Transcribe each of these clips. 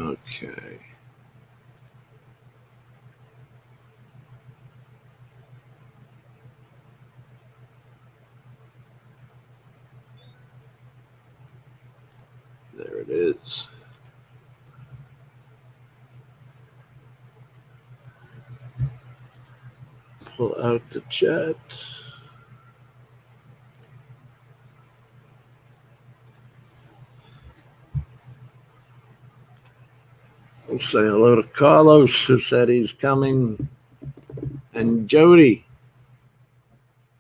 Okay. There it is. Pull out the chat. We'll say hello to Carlos, who said he's coming, and Jody.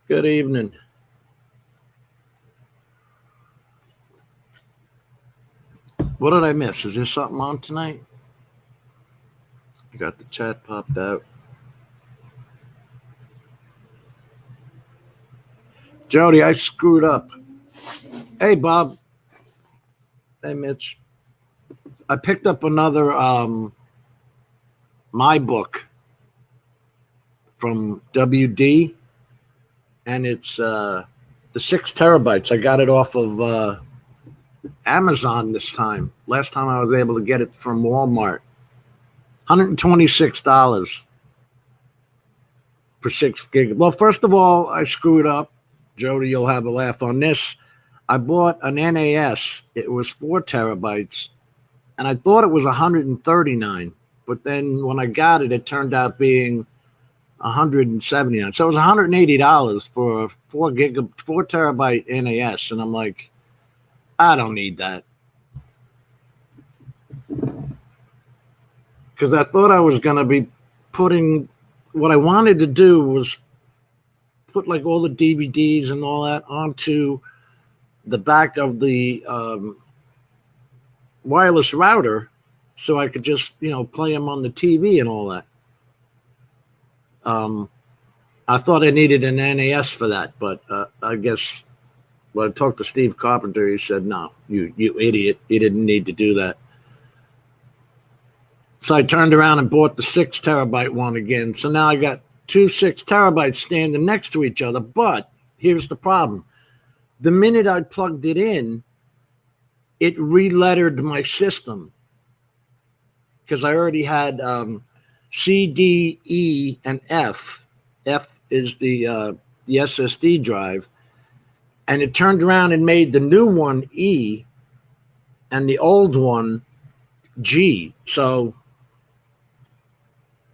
Good evening. What did I miss? Is there something on tonight? I got the chat popped out. Jody, I screwed up. Hey, Bob. Hey, Mitch. I picked up another my book from WD, and it's the 6 terabytes. I got it off of Amazon this time. Last time I was able to get it from Walmart. $126 for 6 gig. Well, first of all, I screwed up. Jody, you'll have a laugh on this. I bought an NAS. It was 4 terabytes, and I thought it was 139. But then when I got it, it turned out being 179. So it was $180 for a 4 terabyte NAS, and I'm like, I don't need that. Because I thought I was going to be putting, what I wanted to do was put like all the DVDs and all that onto the back of the wireless router so I could just, play them on the TV and all that. I thought I needed an NAS for that, but I guess when I talked to Steve Carpenter, he said, no, you idiot. You didn't need to do that. So I turned around and bought the 6 terabyte one again. So now I got 2 6 terabytes standing next to each other. But here's the problem. The minute I plugged it in, it relettered my system because I already had C, D, E, and F. F is the SSD drive. And it turned around and made the new one E and the old one G. So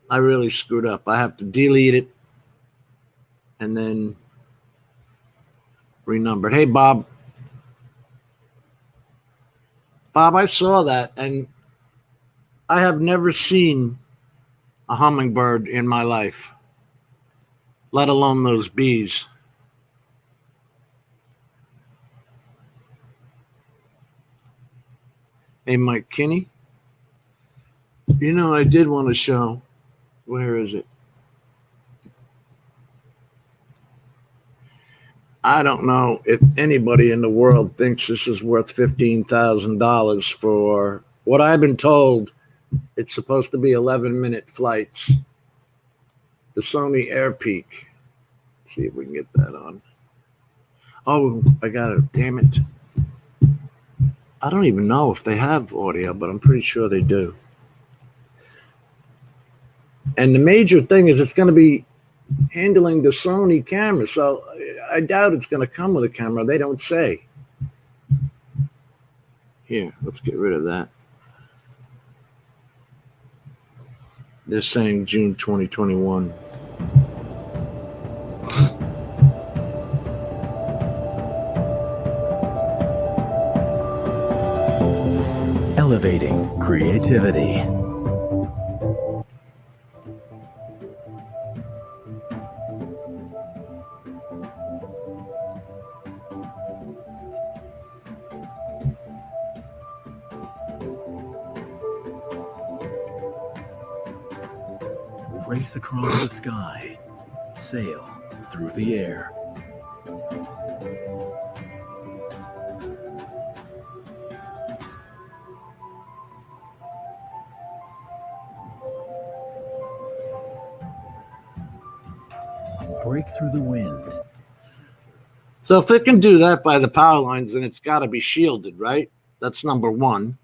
I really screwed up. I have to delete it and then renumber it. Hey, Bob. Bob, I saw that, and I have never seen a hummingbird in my life, let alone those bees. Hey, Mike Kinney. I did want to show. Where is it? I don't know if anybody in the world thinks this is worth $15,000 for what I've been told. It's supposed to be 11-minute flights. The Sony Airpeak. Let's see if we can get that on. Oh, I got it. Damn it. I don't even know if they have audio, but I'm pretty sure they do. And the major thing is it's going to be handling the Sony camera. So I doubt it's going to come with a camera. They don't say. Here, let's get rid of that. They're saying June 2021. Elevating creativity. Race across the sky, sail through the air. Break through the wind. So if it can do that by the power lines, then it's got to be shielded, right? That's number one.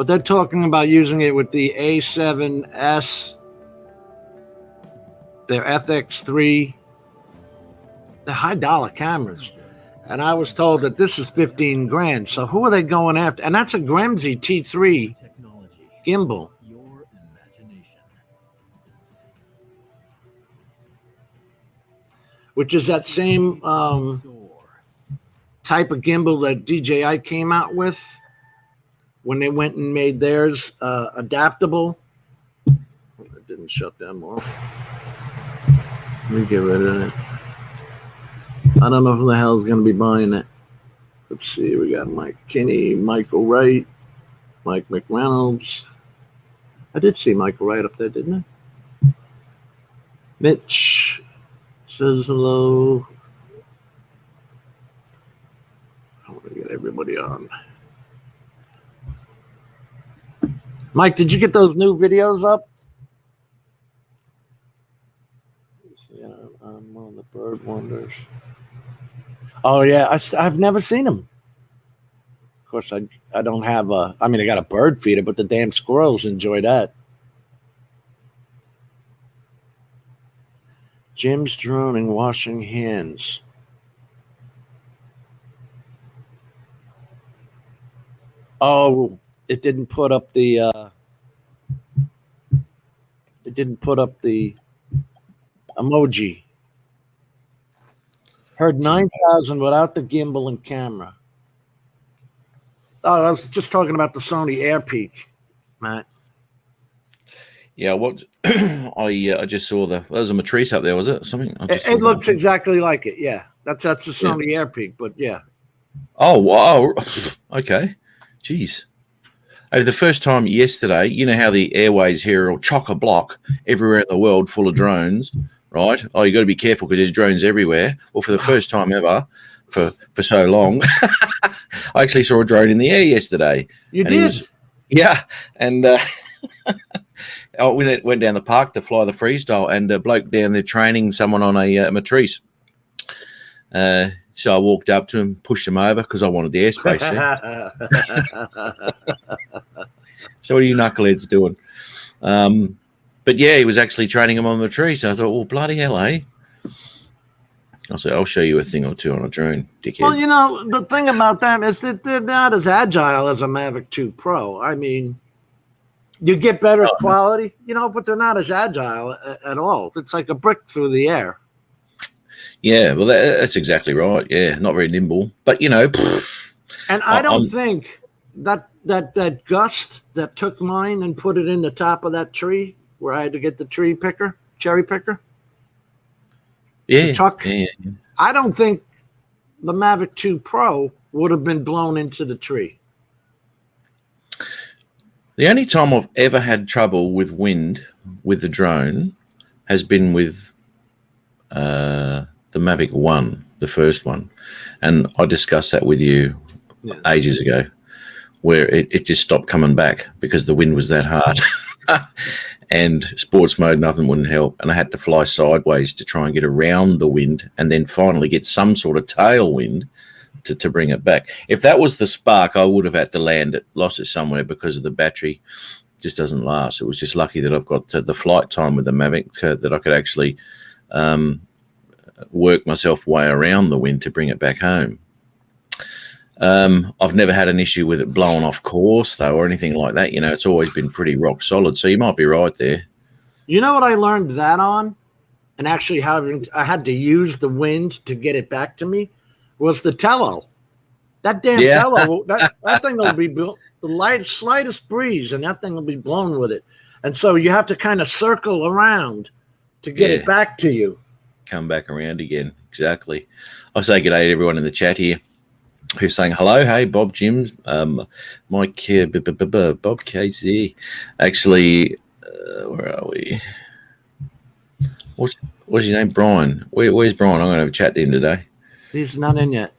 But they're talking about using it with the A7S, their FX3. They're high-dollar cameras. And I was told that this is 15 grand. So who are they going after? And that's a Gremsy T3 Gimbal. Your imagination. Which is that same type of gimbal that DJI came out with when they went and made theirs adaptable. It didn't shut them off. Let me get rid of it. I don't know who the hell is going to be buying it. Let's see. We got Mike Kinney, Michael Wright, Mike McReynolds. I did see Michael Wright up there, didn't I? Mitch says hello. I want to get everybody on. Mike, did you get those new videos up? Yeah, I'm on the Bird Wonders. Oh, yeah, I've never seen them. Of course, I don't have a... I mean, I got a bird feeder, but the damn squirrels enjoy that. Jim's droning, washing hands. Oh, it didn't put up the... it didn't put up the emoji. Heard 9,000 without the gimbal and camera. Oh, I was just talking about the Sony Airpeak, Matt. Yeah, what I just saw there was a Matrice up there, was it? Something? It looks exactly like it. Yeah, that's the Sony Airpeak, but yeah. Oh wow, okay, jeez. Hey, the first time yesterday, you know how the airways here are chock-a-block everywhere in the world, full of drones, right? Oh, you got to be careful because there's drones everywhere. Well, for the first time ever, for so long, I actually saw a drone in the air yesterday. You did? Yeah, and I went down the park to fly the freestyle, and a bloke down there training someone on a Matrice. So I walked up to him, pushed him over because I wanted the airspace there. So what are you knuckleheads doing? But yeah, he was actually training him on the tree. So I thought, well, bloody hell, eh? I said, I'll show you a thing or two on a drone, dickhead. Well, you know, the thing about them is that they're not as agile as a Mavic 2 Pro. I mean, you get better quality, you know, but they're not as agile at all. It's like a brick through the air. Yeah, well, that's exactly right. Yeah, not very nimble. But, you know. And I don't think that gust that took mine and put it in the top of that tree where I had to get the cherry picker. Yeah. Chuck. Yeah. I don't think the Mavic 2 Pro would have been blown into the tree. The only time I've ever had trouble with wind with the drone has been with the Mavic 1, the first one. And I discussed that with you ages ago, where it just stopped coming back because the wind was that hard. And sports mode, nothing wouldn't help. And I had to fly sideways to try and get around the wind and then finally get some sort of tailwind to bring it back. If that was the spark, I would have had to land it, lost it somewhere because of the battery. It just doesn't last. It was just lucky that I've got the flight time with the Mavic that I could actually work myself way around the wind to bring it back home. I've never had an issue with it blowing off course, though, or anything like that. You know, it's always been pretty rock solid. So you might be right there. You know what I learned that on? And actually I had to use the wind to get it back to me, was the tello. That damn tello, that thing will be built, the slightest breeze, and that thing will be blown with it. And so you have to kind of circle around to get it back to you. Come back around again. Exactly. I say good day to everyone in the chat here who's saying hello. Hey, Bob, Jim, Mike, Bob KZ. Actually, where are we? What's your name? Brian. Where's Brian? I'm going to have a chat to him today. He's not in yet.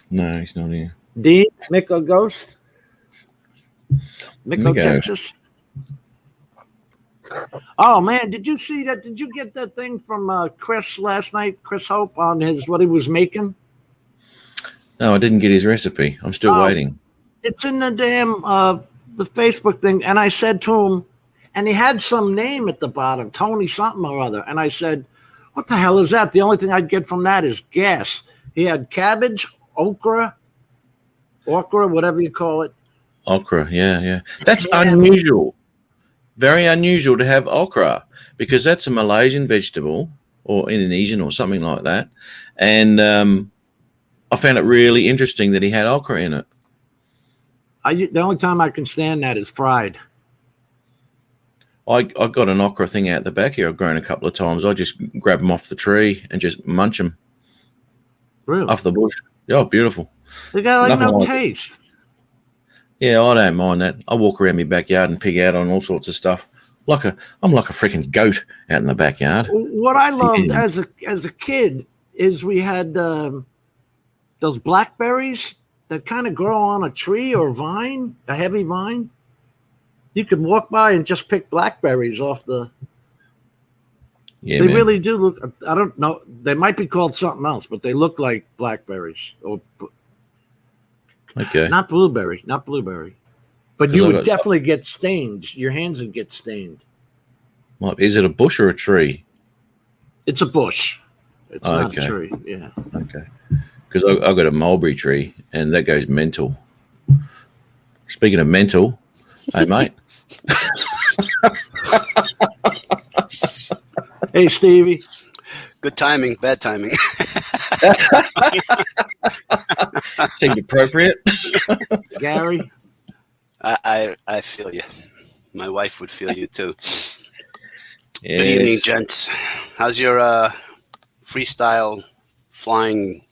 No, he's not here. Dean, Miko Ghost. Miko, Texas. Oh man, did you see that? Did you get that thing from Chris last night? Chris Hope on what he was making? No, I didn't get his recipe. I'm still waiting. It's in the damn the Facebook thing, and I said to him, and he had some name at the bottom, Tony something or other, and I said, what the hell is that? The only thing I'd get from that is gas. He had cabbage, okra, whatever you call it. Okra, yeah. That's Yeah. unusual. Very unusual to have okra, because that's a Malaysian vegetable or Indonesian or something like that. And I found it really interesting that he had okra in it. The only time I can stand that is fried. I got an okra thing out the back here. I've grown a couple of times. I just grab them off the tree and just munch them. Really? Off the bush. Yeah, beautiful. They got like Nothing no like it. taste. Yeah, I don't mind that. I walk around my backyard and pig out on all sorts of stuff. I'm like a freaking goat out in the backyard. What I loved as a kid is we had those blackberries that kind of grow on a tree or vine, a heavy vine. You could walk by and just pick blackberries off the. Yeah, they man. really do look. I don't know. They might be called something else, but they look like blackberries or Okay. not blueberry. But 'Cause you I would got- definitely get stained. Your hands would get stained. Well, is it a bush or a tree? It's a bush. It's not a Okay. tree. Yeah. Okay. Because I got a mulberry tree and that goes mental. Speaking of mental, hey, mate. Hey, Stevie. Good timing, bad timing. Seemed appropriate. Gary. I feel you. My wife would feel you too. Yes. Good evening, gents. How's your freestyle flying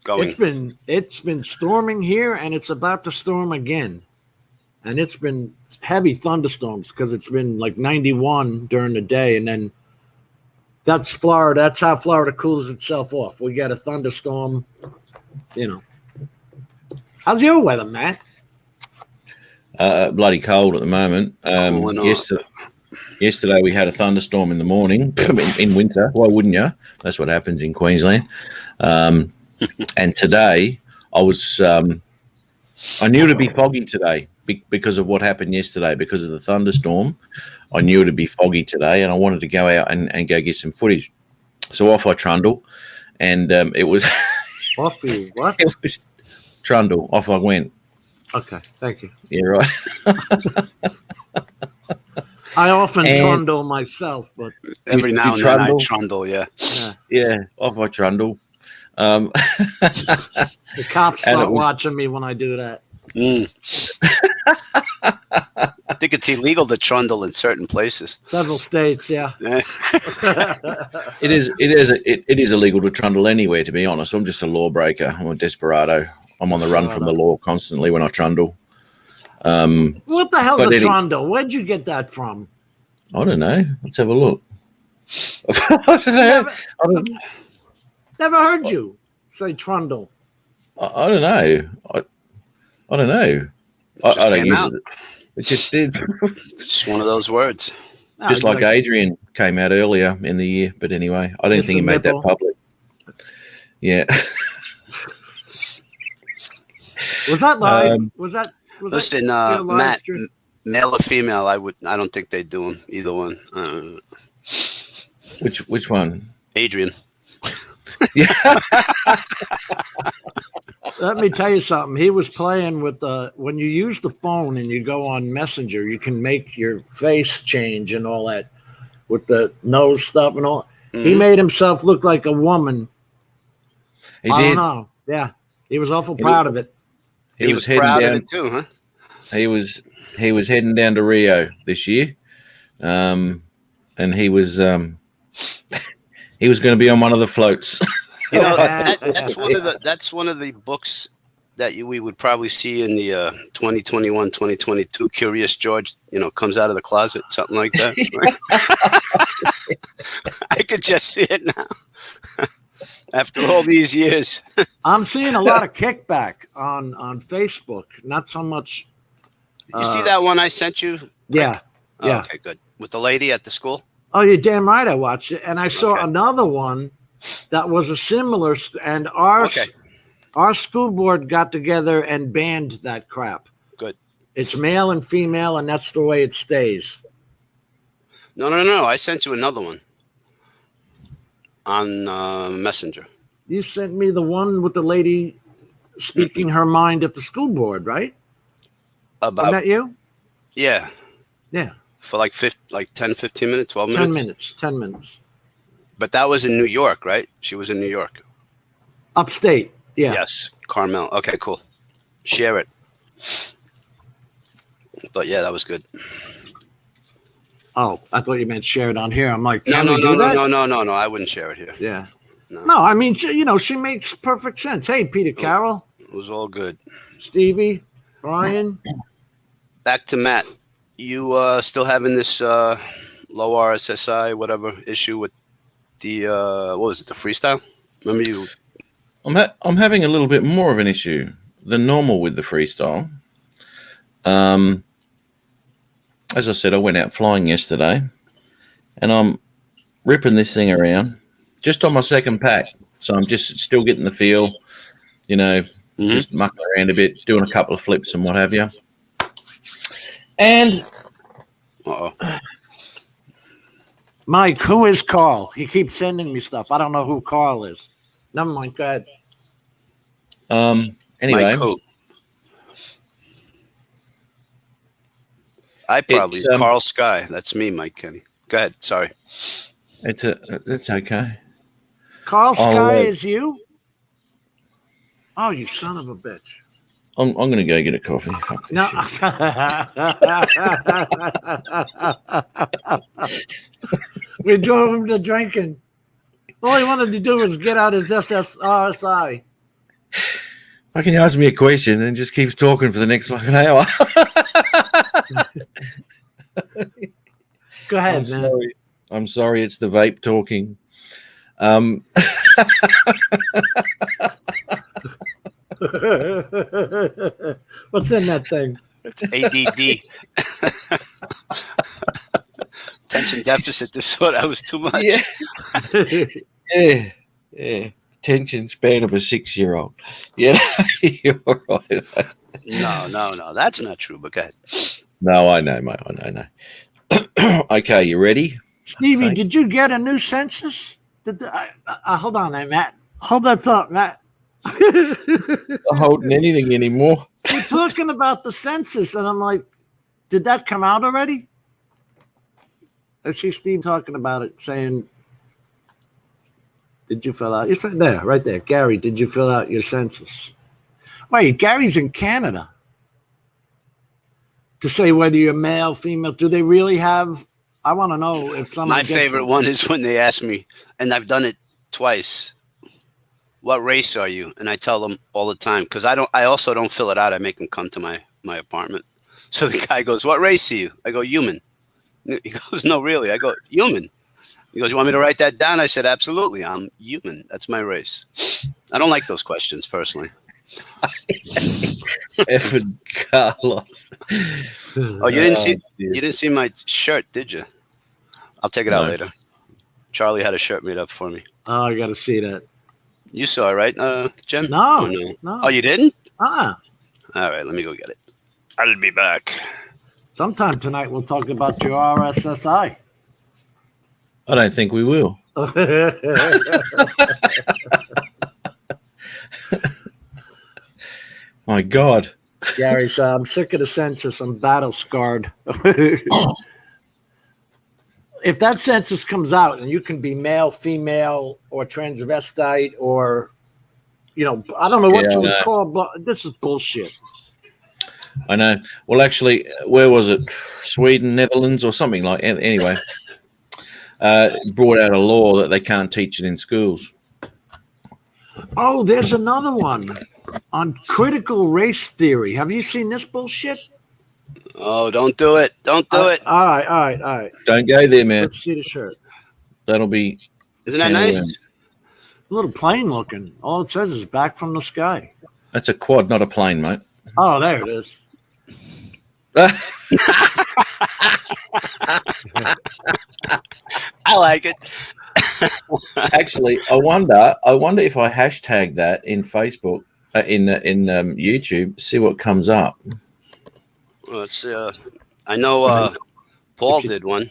going? It's been storming here, and it's about to storm again. And it's been heavy thunderstorms because it's been like 91 during the day, and then that's Florida. That's how Florida cools itself off. We get a thunderstorm, you know. How's your weather, Matt? Bloody cold at the moment. Cooling off. Yesterday we had a thunderstorm in the morning in winter. Why wouldn't you? That's what happens in Queensland. And today I knew it'd be foggy today because of what happened yesterday, because of the thunderstorm. I knew it'd be foggy today, and I wanted to go out and go get some footage. So off I trundle, and it was Off you. What? it was trundle. Off I went. Okay, thank you. Yeah, right. I often And- trundle myself, but Every you now and then I trundle? trundle, yeah. yeah, Yeah, off I trundle. the cops And start it was- watching me when I do that. I think it's illegal to trundle in certain places. Several states, yeah. Yeah. It is illegal to trundle anywhere, to be honest. I'm just a lawbreaker. I'm a desperado. I'm on the run from the law constantly when I trundle. What the hell's But a any- trundle? Where'd you get that from? I don't know. Let's have a look. I don't know. Never heard you say trundle. I don't know. I don't know. I Just don't came use out. it. It just did. Just one of those words. No, Just you're like Adrian came out earlier in the year. But anyway, I didn't Mr. think he made Nipple. that public. Yeah. Was that live? was that Listen, your live Matt, stream? male or female, I don't think they do them, either one. Which one? Adrian. Yeah. Let me tell you something. He was playing with when you use the phone and you go on Messenger, you can make your face change and all that with the nose stuff and all. He made himself look like a woman. He I did. don't know. Yeah, he was awful proud of it. He was heading proud down. of it too, huh? He was heading down to Rio this year, and he was going to be on one of the floats. You know, Yeah. that's one of the books that we would probably see in the 2021, 2022 Curious George, comes out of the closet, something like that. I could just see it now. After all these years. I'm seeing a lot of kickback on Facebook. Not so much. You see that one I sent you? Yeah. Oh, Yeah. okay, good. With the lady at the school? Oh, you're damn right. I watched it, and I saw Okay. another one that was a similar. And our Okay. school board got together and banned that crap. Good. It's male and female, and that's the way it stays. No. I sent you another one on Messenger. You sent me the one with the lady speaking her mind at the school board, right? About Wasn't that you? Yeah. Yeah. For like 10, 15 minutes, 12 minutes? 10 minutes. 10 minutes. But that was in New York, right? She was in New York. Upstate. Yeah. Yes. Carmel. Okay, cool. Share it. But yeah, that was good. Oh, I thought you meant share it on here. I'm like, No. I wouldn't share it here. Yeah. No. No, I mean, she makes perfect sense. Hey, Peter Carroll. It was all good. Stevie, Brian. Back to Matt. You still having this low RSSI whatever issue with the what was it, the freestyle? Remember you? I'm having a little bit more of an issue than normal with the freestyle. As I said, I went out flying yesterday, and I'm ripping this thing around just on my second pack. So I'm just still getting the feel, just mucking around a bit, doing a couple of flips and what have you. And Mike, who is Carl? He keeps sending me stuff. I don't know who Carl is. Never mind. Go ahead. Anyway, Mike who? I probably Carl Sky. That's me, Mike Kenny. Go ahead. Sorry. It's okay. Carl Sky is you? Oh, you son of a bitch. I'm going to go get a coffee. No. We drove him to drinking. All he wanted to do was get out his RSI. Why can you ask me a question and just keeps talking for the next fucking hour? Go ahead, man. I'm sorry. It's the vape talking. What's in that thing? It's ADD. Attention deficit disorder. That was too much. Yeah. Attention span of a 6-year-old. Yeah, you're right. No. That's not true. But go ahead. No, I know, mate. I know. Okay, you ready? Stevie, did you get a new census? Hold on there, Matt. Hold that thought, Matt. Not holding anything anymore. We're talking about the census, and I'm like, did that come out already? I see Steve talking about it, saying, did you fill out? You said there, right there. Gary, did you fill out your census? Wait, Gary's in Canada. To say whether you're male, female, do they really have? I want to know if someone. My favorite one is when they ask me, and I've done it twice. What race are you? And I tell them all the time because I also don't fill it out. I make them come to my apartment. So the guy goes, "What race are you?" I go, "Human." He goes, "No, really?" I go, "Human." He goes, "You want me to write that down?" I said, "Absolutely. I'm human. That's my race." I don't like those questions personally. Effing Carlos. Oh, you didn't see my shirt, did you? I'll take it out later. Charlie had a shirt made up for me. Oh, I got to see that. You saw it, right, Jen? No. Oh, you didn't? All right, let me go get it. I'll be back. Sometime tonight we'll talk about your RSSI. I don't think we will. My God. Gary said, I'm sick of the census. I'm battle scarred. If that census comes out and you can be male, female, or transvestite, or, I don't know what you would call, but this is bullshit. I know. Well, actually, where was it? Sweden, Netherlands, or something like that. Anyway, brought out a law that they can't teach it in schools. Oh, there's another one on critical race theory. Have you seen this bullshit? Oh, don't do it. Don't do it. All right. Don't go there, man. Let's see the shirt. That'll be... Isn't that nice? A little plain looking. All it says is back from the sky. That's a quad, not a plane, mate. Oh, there it is. I like it. Actually, I wonder if I hashtag that in Facebook, in YouTube, see what comes up. Well, it's, I know Paul did one.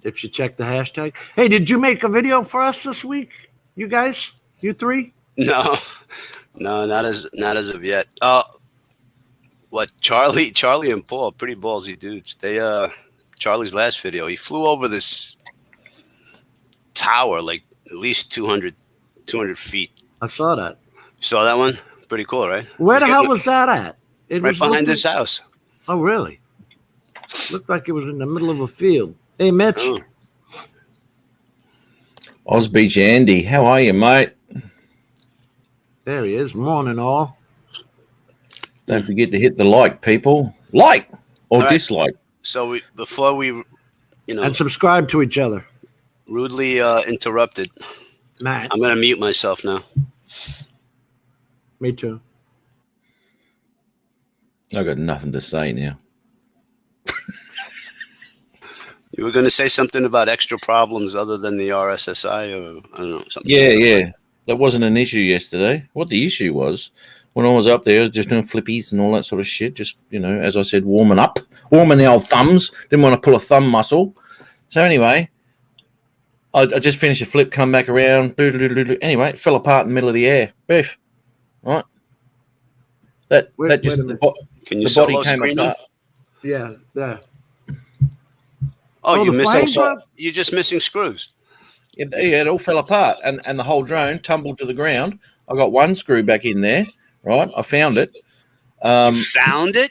If you check the hashtag. Hey, did you make a video for us this week? You guys? You three? No, not as of yet. What Charlie and Paul, pretty ballsy dudes. They Charlie's last video, he flew over this tower like at least 200 feet. I saw that. You saw that one? Pretty cool, right? Where the hell was that at? It Right was behind this house. Oh, really? Looked like it was in the middle of a field. Hey, Mitch. Oh. Osbeach Andy, how are you, mate? There he is. Morning, all. Don't forget to hit the like, people. Like or All right. dislike. So before we, And subscribe to each other. rudely interrupted, Matt. I'm gonna mute myself now. Me too. I've got nothing to say now. You were gonna say something about extra problems other than the RSSI, or I don't know something. Yeah. That wasn't an issue yesterday. What the issue was, when I was up there, I was just doing flippies and all that sort of shit. Just, as I said, warming the old thumbs. Didn't want to pull a thumb muscle. So anyway, I just finished a flip, come back around. Anyway, it fell apart in the middle of the air. Biff. Right? Wait a minute. Can you the body solo came screen them? apart. Yeah. Oh, the flame? you're just missing screws. Yeah, it all fell apart, and the whole drone tumbled to the ground. I got one screw back in there, right? I found it. You found it?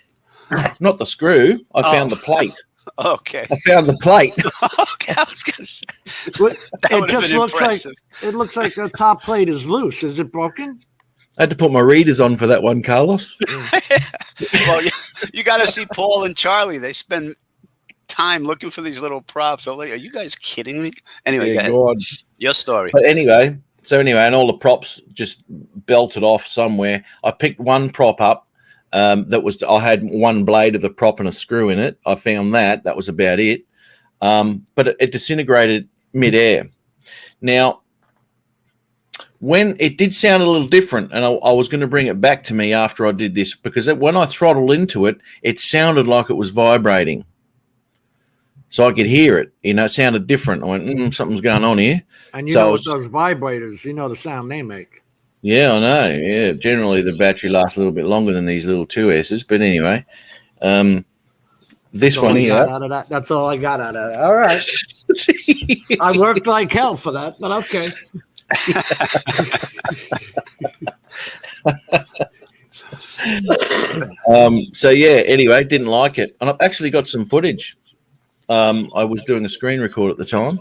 Not the screw. I found the plate. Okay. I found the plate. Okay, I was gonna say. That It would have just been looks impressive. like the top plate is loose. Is it broken? I had to put my readers on for that one, Carlos. Well, you got to see Paul and Charlie. They spend time looking for these little props. I'm like, are you guys kidding me? Anyway, Yeah, go ahead. God. Your story. But anyway, and all the props just belted off somewhere. I picked one prop up. I had one blade of the prop and a screw in it. I found that. That was about it. But it disintegrated midair. Now, when it did sound a little different, and I was going to bring it back to me after I did this, because when I throttled into it, it sounded like it was vibrating. So I could hear it. It sounded different. I went, something's going on here. And with those vibrators, the sound they make. Yeah, I know. Yeah, generally the battery lasts a little bit longer than these little 2S's. But anyway, this one here. That's all I got out of it. All right. I worked like hell for that, but okay. Anyway, didn't like it. And I've actually got some footage. I was doing a screen record at the time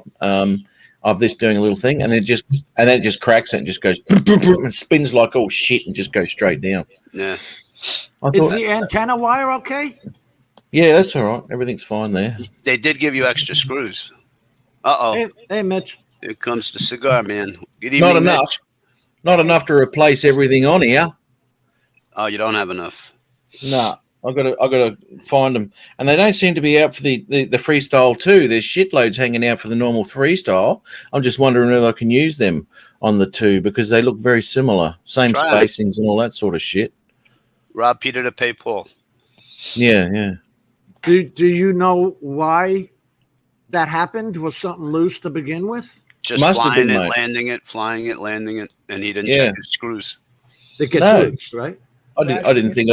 of this doing a little thing, and then it just cracks it and just goes and spins like all shit and just goes straight down. Yeah. Is the antenna wire okay? Yeah, that's all right. Everything's fine there. They did give you extra screws. Uh-oh. Hey, Mitch. Here comes the cigar man. Good evening, Not enough. Mitch. Not enough to replace everything on here. Oh, you don't have enough. No, I gotta find them, and they don't seem to be out for the freestyle too. There's shitloads hanging out for the normal freestyle. I'm just wondering whether I can use them on the two, because they look very similar, same spacings and all that sort of shit. Rob Peter to pay Paul. Yeah. Do you know why that happened? Was something loose to begin with? Just Must have flying been, it, mate. landing it, flying it, landing it, and he didn't check his screws. It gets loose, right? I didn't think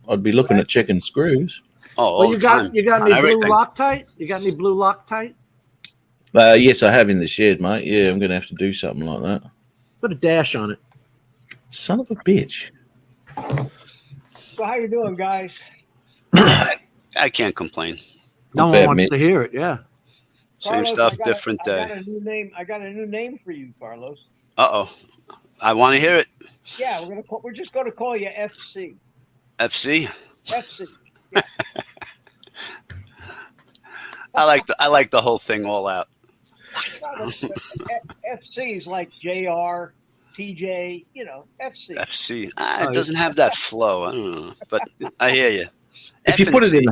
I'd be looking at checking screws. Oh, Well, you got any blue Loctite? You got any blue Loctite? Yes, I have in the shed, mate. Yeah, I'm gonna have to do something like that. Put a dash on it. Son of a bitch. So how you doing, guys? I can't complain. No one wants to hear it. Yeah. Same Carlos, stuff, different day. I got a new name. I got a new name for you, Carlos. Uh-oh. I want to hear it. Yeah, we're just gonna call you FC. FC. FC. I like the whole thing all out. FC is like JR, TJ. FC. FC. It doesn't have that flow. I don't know, but I hear you. If you put it in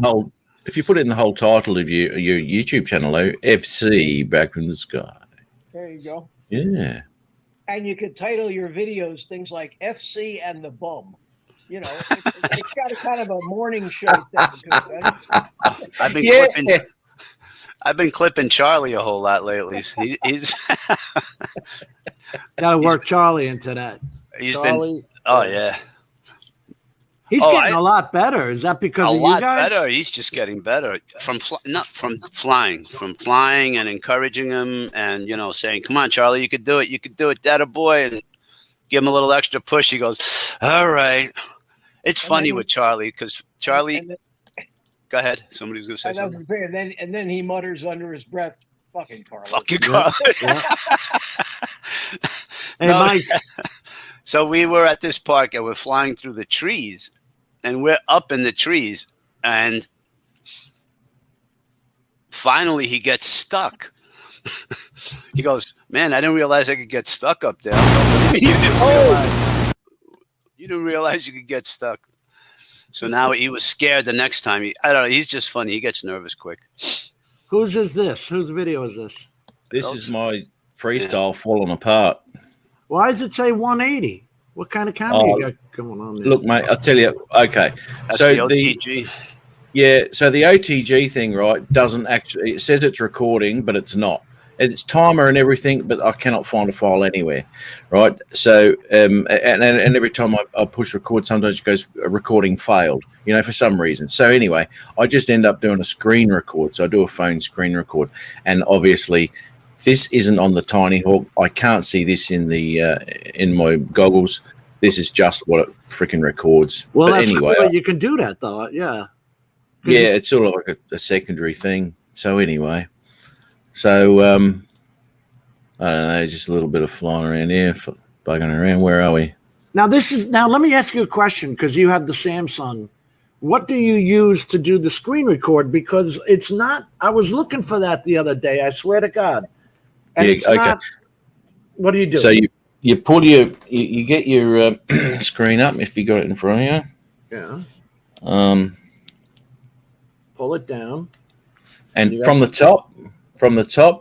the whole title of your YouTube channel, FC back in the sky. There you go. Yeah. And you could title your videos things like FC and the Bum. You know, it's got a kind of a morning show thing to it, doesn't it? I've been clipping Charlie a whole lot lately. He's Got to work Charlie into that. Charlie, yeah. He's getting a lot better. Is that because of you guys? A lot better. He's just getting better from flying and encouraging him, and saying, "Come on, Charlie, you could do it. You could do it, Dad, boy," and give him a little extra push. He goes, "All right." It's funny with Charlie because Charlie. Go ahead. Somebody's gonna say something. And then he mutters under his breath, "Fucking Carlos." Fuck you, Carlos. Yeah. Hey, Mike. So we were at this park and we're flying through the trees, and we're up in the trees, and finally he gets stuck. He goes, "Man, I didn't realize I could get stuck up there." You didn't realize you could get stuck. So now he was scared the next time. I don't know. He's just funny. He gets nervous quick. Whose is this? Whose video is this? This is my freestyle falling apart. Why does it say 180? What kind of camera you got going on there? Look, mate, I'll tell you. Okay. That's the OTG. So the OTG thing, right, doesn't actually, it says it's recording, but it's not. It's timer and everything, but I cannot find a file anywhere, right? So, and every time I push record, sometimes it goes, recording failed, for some reason. So anyway, I just end up doing a screen record. So I do a phone screen record. And obviously, this isn't on the Tinyhawk. I can't see this in the in my goggles. This is just what it freaking records. Well, but that's anyway, cool. You can do that, though. Yeah. Yeah, it's sort of like a secondary thing. So anyway. So, I don't know, just a little bit of flying around here, bugging around. Where are we? Now, let me ask you a question, because you have the Samsung. What do you use to do the screen record? Because it's not, I was looking for that the other day, I swear to God. And it's not, what do you do? So you pull you get your screen up if you got it in front of you. Yeah. Pull it down. And from the top,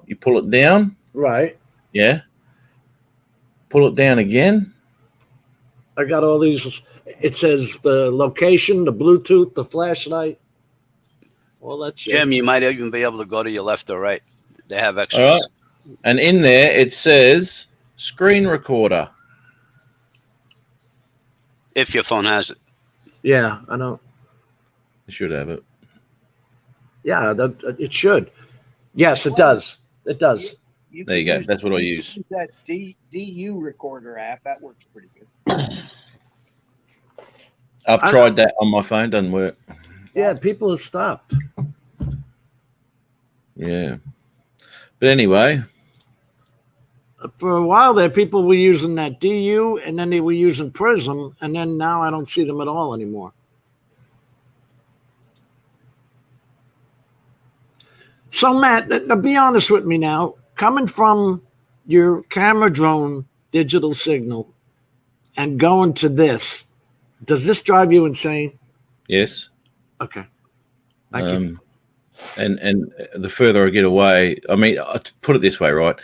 you pull it down. Right. Yeah. Pull it down again. I got all these. It says the location, the Bluetooth, the flashlight. Well, that's Jim, you might even be able to go to your left or right. They have extras. All right. And in there, it says screen recorder. If your phone has it. Yeah, I know. It should have it. Yeah, it should. Yes, it does. It does. There you go. That's what I use. That DU recorder app, that works pretty good. I've tried that on my phone. Doesn't work. Yeah, people have stopped. Yeah. But anyway. For a while there, people were using that DU, and then they were using Prism, and then now I don't see them at all anymore. So, Matt, be honest with me now. Coming from your camera drone digital signal and going to this, does this drive you insane? Yes. Okay. Thank you. And the further I get away, I mean, to put it this way, right?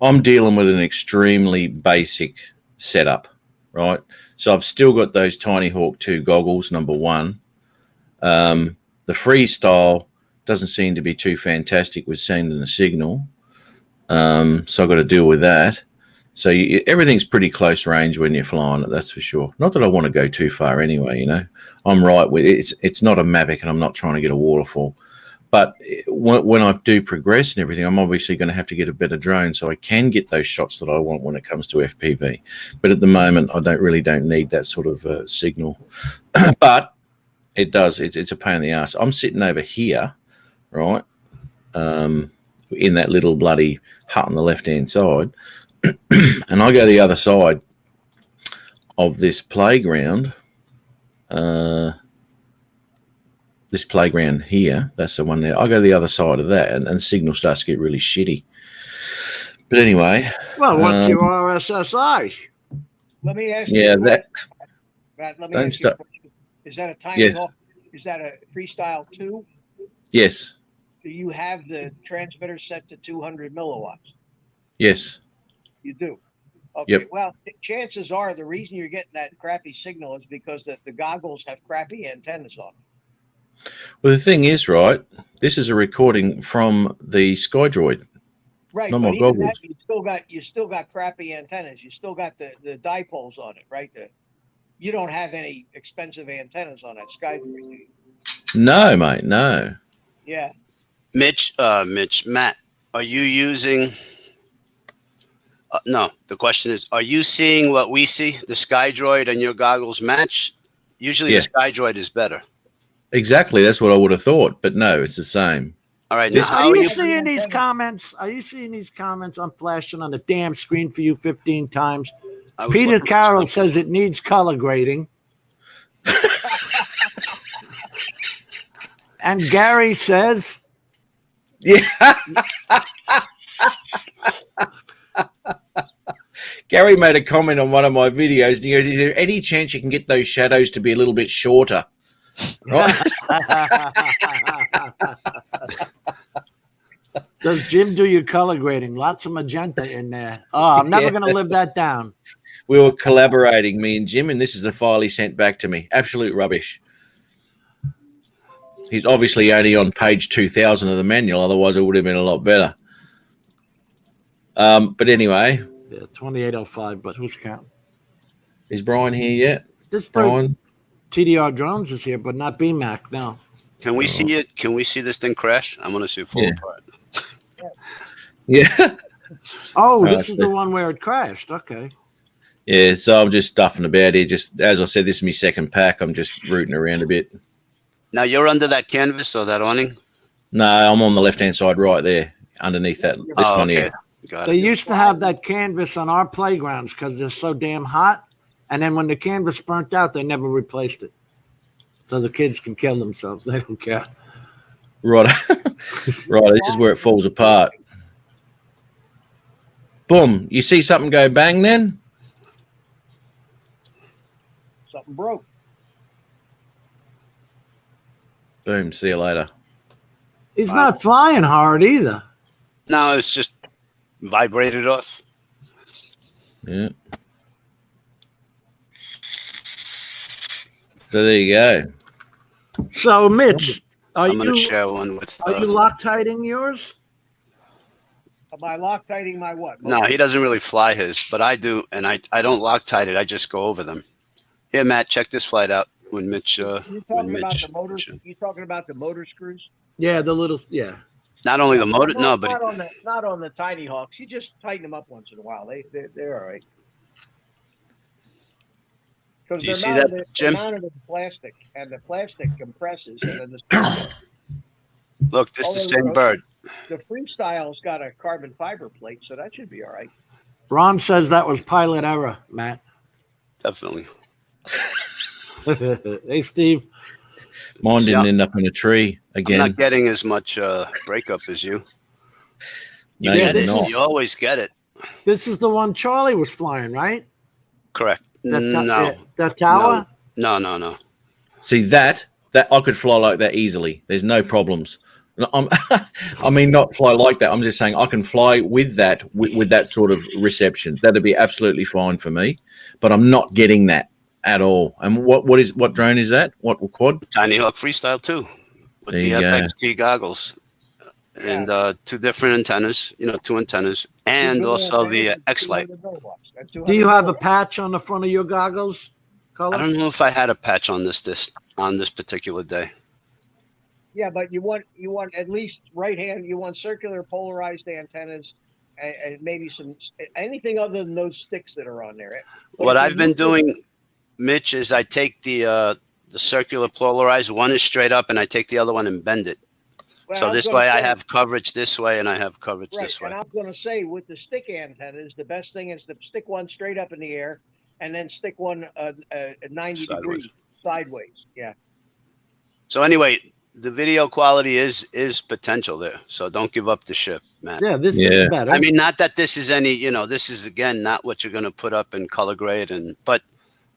I'm dealing with an extremely basic setup, right? So I've still got those Tinyhawk 2 goggles, number one. The freestyle doesn't seem to be too fantastic with sending the signal. So I've got to deal with that. So everything's pretty close range when you're flying it, that's for sure. Not that I want to go too far anyway, I'm right with it. It's not a Mavic, and I'm not trying to get a waterfall. But when I do progress and everything, I'm obviously going to have to get a better drone so I can get those shots that I want when it comes to FPV. But at the moment, I don't need that sort of signal. But it does. It's a pain in the ass. I'm sitting over here, right, in that little bloody hut on the left-hand side, and I go the other side of this playground. This playground here, that's the one there. I go to the other side of that, and signal starts to get really shitty. But anyway. Well, what's your RSSI? Let me ask you. Matt, let me ask you a question. Is that a Tinyhawk? Yes. Is that a Freestyle 2? Yes. Do you have the transmitter set to 200 milliwatts? Yes. You do? Okay. Yep. Well, chances are the reason you're getting that crappy signal is because the goggles have crappy antennas on them. Well, the thing is, right, this is a recording from the skydroid. Right, Not but my even goggles. that, you still got crappy antennas. You still got the dipoles on it, right? You don't have any expensive antennas on that skydroid. No, mate, no. Yeah. Matt, are you using? No, the question is, are you seeing what we see? The skydroid and your goggles match? Usually, Yeah. the skydroid is better. Exactly, that's what I would have thought, but no, it's the same. All right, Now, now are how are you you? seeing these comments? Are you seeing these comments? I'm flashing on the damn screen for you 15 times. I was Peter looking for Carroll something. says it needs color grading. And Gary says, Yeah. Gary made a comment on one of my videos, and he goes, "Is there any chance you can get those shadows to be a little bit shorter?" Right? does Jim do your color grading? Lots of magenta in there. Oh, I'm never going to live that down. We were collaborating, me and Jim, and this is the file he sent back to me. Absolute rubbish. He's obviously only on page 2000 of the manual, otherwise it would have been a lot better. But anyway. Yeah, 2805, but who's counting? Is Brian here yet? This Brian? TDR Drones is here, but not BMAC, no. Can we see it? Can we see this thing crash? I want to see it fall apart. Yeah. Oh, this is the one where it crashed. Okay. Yeah, so I'm just stuffing about here. Just as I said, this is my second pack. I'm just rooting around a bit. Now you're under that canvas or that awning? No, I'm on the left-hand side right there, underneath that. This one here. Got They it. used to have that canvas on our playgrounds because they're so damn hot. And then when the canvas burnt out, they never replaced it. So the kids can kill themselves. They don't care. Right. Right, this is where it falls apart. Boom. You see something go bang then? Something broke. Boom. See you later. He's not flying hard either. No, it's just vibrated off. Yeah. So there you go. So, Mitch, are I'm going to you share one with. are you Loctiting yours? Am I Loctiting my what? No, he doesn't really fly his, but I do, and I don't Loctite it. I just go over them. Here, Matt, check this flight out. When Mitch, You talking about the motor? You talking about the motor screws? Yeah, the little not only the motor, no, but not on the Tinyhawks. You just tighten them up once in a while. They're all right. Because Do you see that, Jim? They're mounted in plastic, and the plastic compresses, and then look, this is the same bird. The Freestyle's got a carbon fiber plate, so that should be all right. Ron says that was pilot error, Matt. Definitely. Hey, Steve. Mine didn't end up in a tree again. I'm not getting as much breakup as you. No, Yeah, you're this not. You always get it. This is the one Charlie was flying, right? Correct. No. The No. tower? No. See that I could fly like that easily. There's no problems. I mean, not fly like that. I'm just saying I can fly with that with that sort of reception. That'd be absolutely fine for me. But I'm not getting that at all. And what drone is that? What quad? Tinyhawk Freestyle 2 with There the you go. FXT goggles and two different antennas. 2 antennas, and also the X-Lite. Do you have a patch on the front of your goggles? Color? I don't know if I had a patch on this particular day. Yeah, but you want at least right hand. You want circular polarized antennas, and maybe anything other than those sticks that are on there. What I've been doing, Mitch, is I take the circular polarized. One is straight up, and I take the other one and bend it. Well, So this way I have coverage this way, and I have coverage this way. And I'm going to say with the stick antennas, the best thing is to stick one straight up in the air, and then stick one 90 degrees sideways. Yeah. So anyway, the video quality is potential there. So don't give up the ship, man. Yeah, this is better. I mean, not that this is any, this is again not what you're going to put up in color grade, but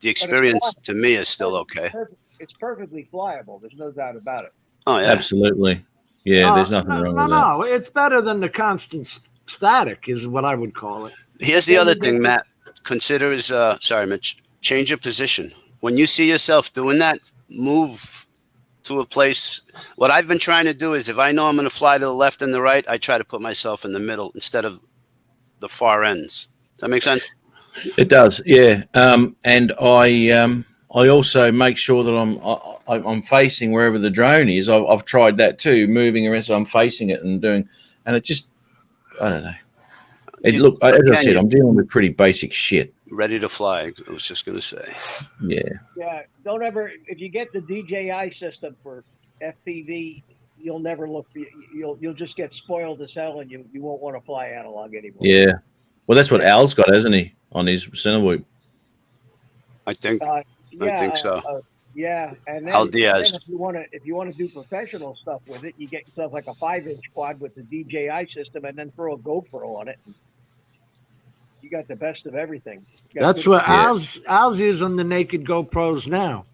the experience to me is still okay. It's perfectly flyable. There's no doubt about it. Oh yeah, Absolutely. Yeah, there's nothing wrong with that. No, it's better than the constant static is what I would call it. Here's the other thing, Matt. consider is sorry, Mitch. Change your position. When you see yourself doing that, move to a place. What I've been trying to do is, if I know I'm going to fly to the left and the right, I try to put myself in the middle instead of the far ends. Does that make sense? It does, yeah. And I also make sure that I'm facing wherever the drone is. I've tried that too, moving around so I'm facing it and doing, and it just, I don't know. Look, as I said, I'm dealing with pretty basic shit. Ready to fly. I was just going to say. Yeah. Yeah, don't ever, if you get the DJI system for FPV, you'll never look, you'll just get spoiled as hell, and you won't want to fly analog anymore. Yeah. Well, that's what Al's got, hasn't he, on his Cinewoop? I think. Yeah, I think so. Yeah, and then, Al Diaz. if you want to do professional stuff with it, you get yourself like a 5-inch quad with the DJI system, and then throw a GoPro on it. You got the best of everything. That's what Al's using the naked GoPros now.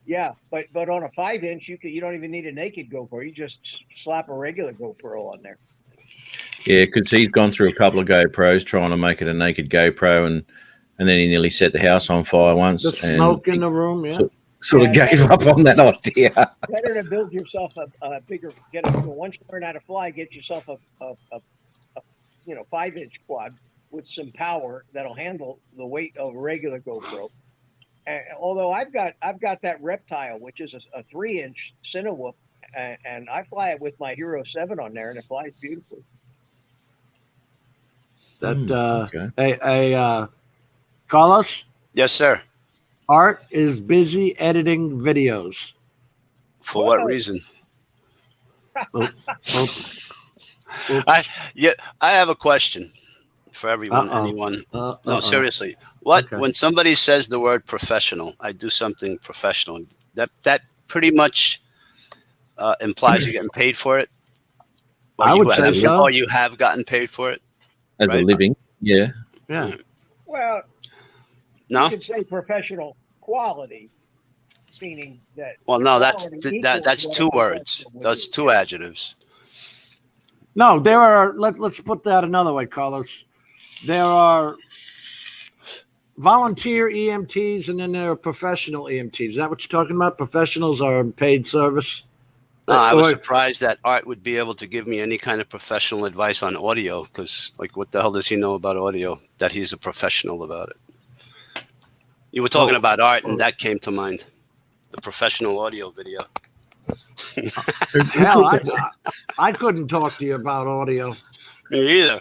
Yeah, but on a 5-inch, you don't even need a naked GoPro. You just slap a regular GoPro on there. Yeah, because he's gone through a couple of GoPros trying to make it a naked GoPro, and then he nearly set the house on fire once. The smoke in the room, yeah. Sort of gave up on that idea. Better to build yourself a bigger. Once you learn how to fly, get yourself a 5-inch quad with some power that'll handle the weight of a regular GoPro. And although I've got that Reptile, which is a 3-inch Cinewoop, and I fly it with my Hero 7 on there, and it flies beautifully. That Carlos? Yes, sir. Art is busy editing videos. For what reason? Oops. I have a question for everyone. Anyone? No, seriously. When somebody says the word professional, I do something professional. That pretty much implies you're getting paid for it. I would say so. Or you have gotten paid for it. As a living, yeah. Yeah. Well, no, you could say professional quality, meaning that. Well, no, that's 2 words. That's 2 adjectives. No, there are. Let's put that another way, Carlos. There are volunteer EMTs, and then there are professional EMTs. Is that what you're talking about? Professionals are paid service. No, I was surprised that Art would be able to give me any kind of professional advice on audio, because, like, what the hell does he know about audio? That he's a professional about it. You were talking about Art, and that came to mind. The professional audio video. Hell, I couldn't talk to you about audio. Me either.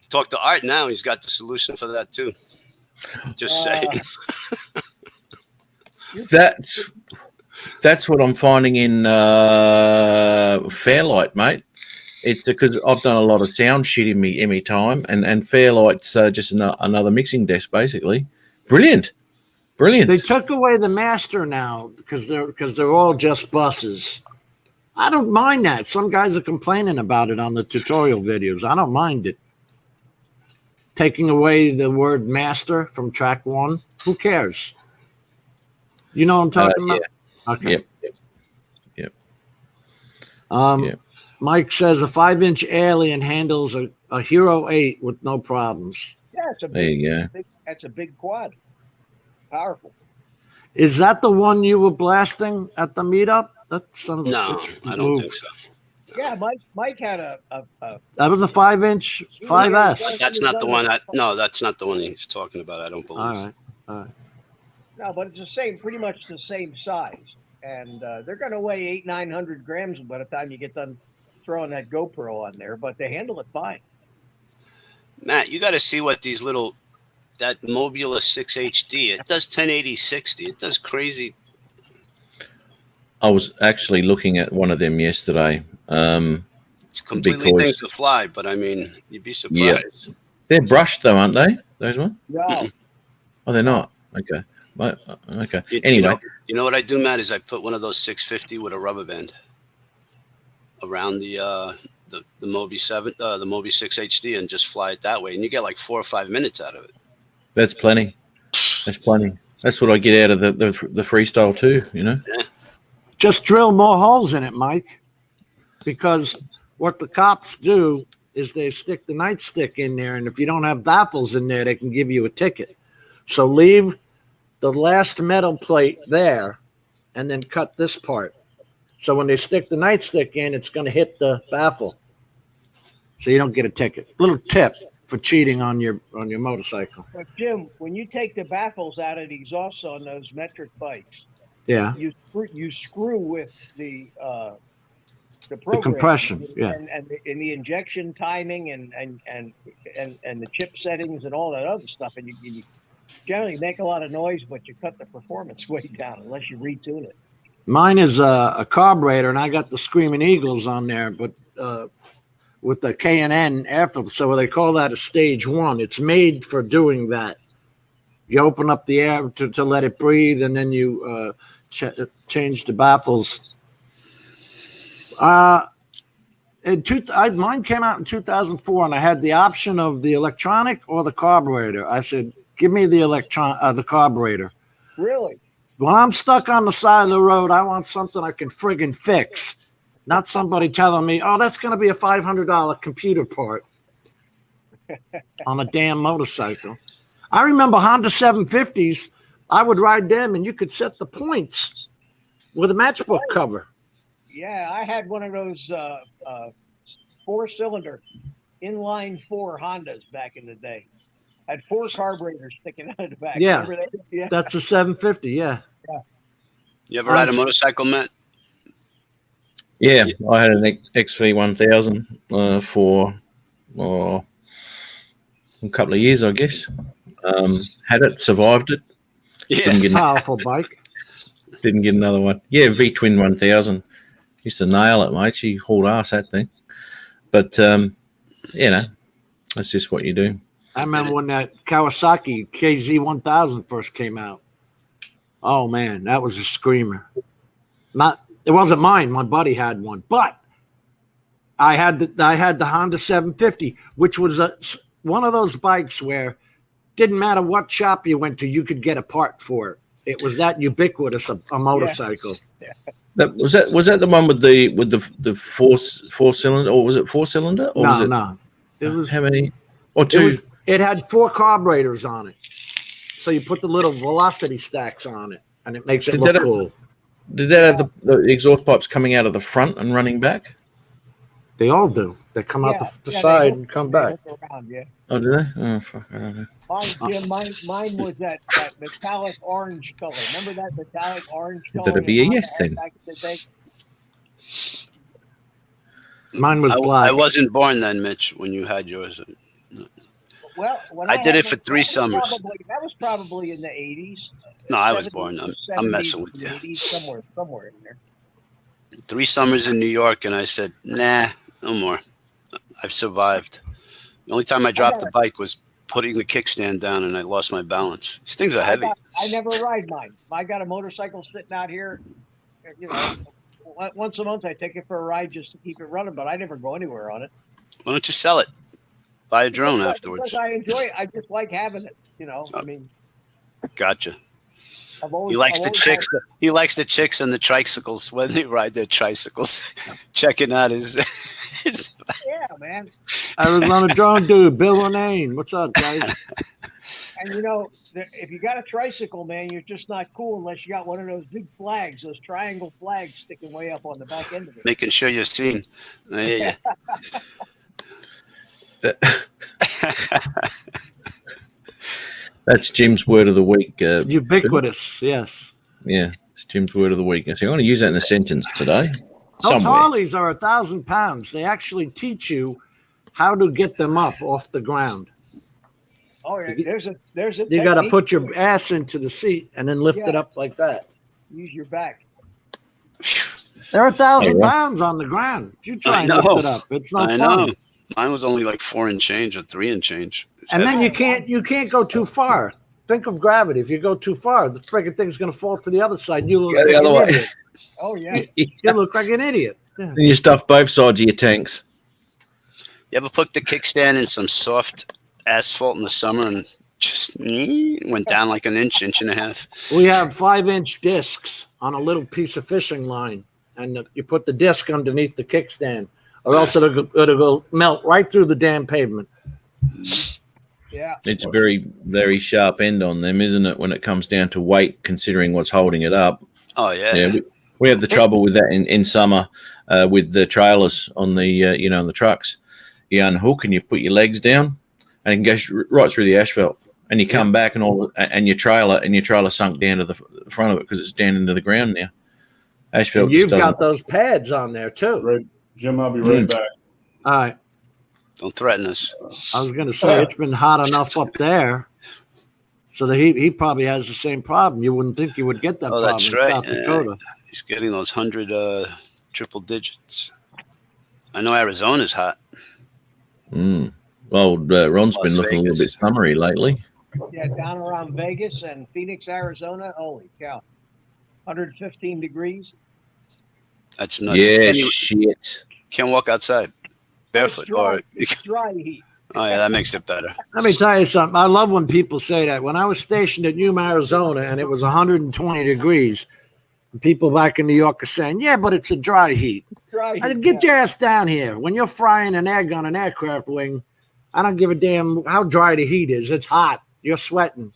Talk to Art now. He's got the solution for that, too. Just saying. That's what I'm finding in Fairlight, mate. It's because I've done a lot of sound shit in me time, and Fairlight's just another mixing desk, basically. Brilliant. They took away the master now because they're all just buses. I don't mind that. Some guys are complaining about it on the tutorial videos. I don't mind it. Taking away the word master from track 1. Who cares? You know what I'm talking about? Yeah. Okay. Yep. Mike says a 5-inch Alien handles a Hero 8 with no problems. Yeah, there you go. That's a big quad. Powerful. Is that the one you were blasting at the meetup? No, I don't think so. Yeah, Mike had a that was a 5-inch 5S. That's not the one. That's not the one he's talking about. I don't believe. All right. No, but it's pretty much the same size, and they're going to weigh 800-900 grams by the time you get done throwing that GoPro on there. But they handle it fine. Matt, you got to see what that Mobula 6 HD. It does 1080-60. It does crazy. I was actually looking at one of them yesterday. It's completely things to fly, but I mean, you'd be surprised. Yeah. They're brushed though, aren't they? Those ones? No. Oh, they're not. Okay. Okay. Anyway, you know what I do, Matt, is I put one of those 650 with a rubber band around the Mobi 7, the Mobi 6 HD, and just fly it that way, and you get like 4 or 5 minutes out of it. That's plenty. That's what I get out of the freestyle too. You know. Yeah. Just drill more holes in it, Mike, because what the cops do is they stick the nightstick in there, and if you don't have baffles in there, they can give you a ticket. So leave the last metal plate there, and then cut this part. So when they stick the nightstick in, it's going to hit the baffle, so you don't get a ticket. Little tip for cheating on your motorcycle. But Jim, when you take the baffles out of the exhausts on those metric bikes, Yeah, you screw with the the program, compression. Yeah, and the injection timing and the chip settings and all that other stuff, and you generally make a lot of noise, but you cut the performance way down unless you retune it. mine is a carburetor, and I got the Screaming Eagles on there, but with the K&N air filter. So they call that a stage 1. It's made for doing that. You open up the air to let it breathe, and then you change the baffles. Mine came out in 2004, and I had the option of the electronic or the carburetor. I said, give me the carburetor. Really? When I'm stuck on the side of the road, I want something I can friggin' fix. Not somebody telling me, oh, that's going to be a $500 computer part on a damn motorcycle. I remember Honda 750s. I would ride them, and you could set the points with a matchbook cover. Yeah, I had one of those 4-cylinder inline 4 Hondas back in the day. Had 4 carburetors sticking out of the back. Yeah, yeah. That's a 750. Yeah. You ever ride a motorcycle, Matt? Yeah, I had an XV1000 for a couple of years, I guess. Had it, survived it. Yeah. Powerful bike. Didn't get another one. Yeah, V-Twin 1000. Used to nail it, mate. She hauled ass, that thing. But, you know, that's just what you do. I remember when that Kawasaki KZ1000 first came out. Oh, man, that was a screamer. It wasn't mine. My buddy had one. But I had the Honda 750, which was one of those bikes where didn't matter what shop you went to, you could get a part for it. It was that ubiquitous a motorcycle. Yeah. Was that the one with the four cylinder, or was it 4-cylinder? Or was it, No. It was how many? Or 2? It had 4 carburetors on it, so you put the little velocity stacks on it, and it makes it look cool. Did that have the exhaust pipes coming out of the front and running back? They all do. They come out the side and come back. Around, yeah. Oh, did they? Oh, fuck, I don't know. Mine was that metallic orange color. Remember that metallic orange color? That'd be a yes then. Back in the day? Mine was black. I wasn't born then, Mitch, when you had yours. Well, when I did it for 3 summers. That was probably in the 80s. No, I was born. I'm messing with you. 80s, somewhere in there. 3 summers in New York, and I said, nah, no more. I've survived. The only time I dropped the bike was putting the kickstand down, and I lost my balance. These things are heavy. I never ride mine. I got a motorcycle sitting out here. You know, once a month I take it for a ride just to keep it running, but I never go anywhere on it. Why don't you sell it? Buy a drone afterwards. Because I enjoy it. I just like having it. You know, I mean. Gotcha. He likes the chicks and the tricycles when they ride their tricycles, checking out his. Yeah, man. Arizona drone dude, Bill O'Neill. What's up, guys? And you know, if you got a tricycle, man, you're just not cool unless you got one of those big flags, those triangle flags sticking way up on the back end of it. Making sure you're seen. I hear you. That's Jim's word of the week. Ubiquitous, yes. Yeah, it's Jim's word of the week. So I'm going to use that in a sentence today. Those Harleys are 1,000 pounds. They actually teach you how to get them up off the ground. Oh, yeah. There's a. You got to put your ass into the seat and then lift it up like that. Use your back. They're 1,000 pounds on the ground. You try and lift it up. It's not fun. Know. Mine was only like 4 and change or 3 and change. And then you can't go too far. Think of gravity. If you go too far, the friggin' thing's going to fall to the other side. You look like an idiot. Oh, yeah. You look like an idiot. Yeah. And you stuff both sides of your tanks. You ever put the kickstand in some soft asphalt in the summer and just went down like an inch and a half? We have 5-inch discs on a little piece of fishing line, and you put the disc underneath the kickstand. or else it'll go melt right through the damn pavement. Yeah. It's a very, very sharp end on them, isn't it, when it comes down to weight, considering what's holding it up. Oh, yeah. Yeah, we have the trouble with that in summer with the trailers on the, on the trucks. You unhook and you put your legs down and it can go right through the asphalt. And you come back and your trailer sunk down to the front of it because it's down into the ground now. Asphalt. And you've got those pads on there too. Right, Jim, I'll be right back. All right. Don't threaten us. I was going to say it's been hot enough up there, so that he probably has the same problem. You wouldn't think you would get that problem That's in right. South Dakota. He's getting those 100 triple digits. I know Arizona's hot. Well, Ron's Las been looking a little bit Vegas. summery lately. Yeah, down around Vegas and Phoenix, Arizona. Holy cow. 115 degrees. That's nuts. Yeah, You shit. can't walk outside barefoot. It's dry heat. Oh, yeah, that makes it better. Let me tell you something. I love when people say that. When I was stationed at Yuma, Arizona, and it was 120 degrees, and people back in New York are saying, "Yeah, but it's a dry heat." Dry I heat. said, get your ass down here. When you're frying an egg on an aircraft wing, I don't give a damn how dry the heat is. It's hot. You're sweating.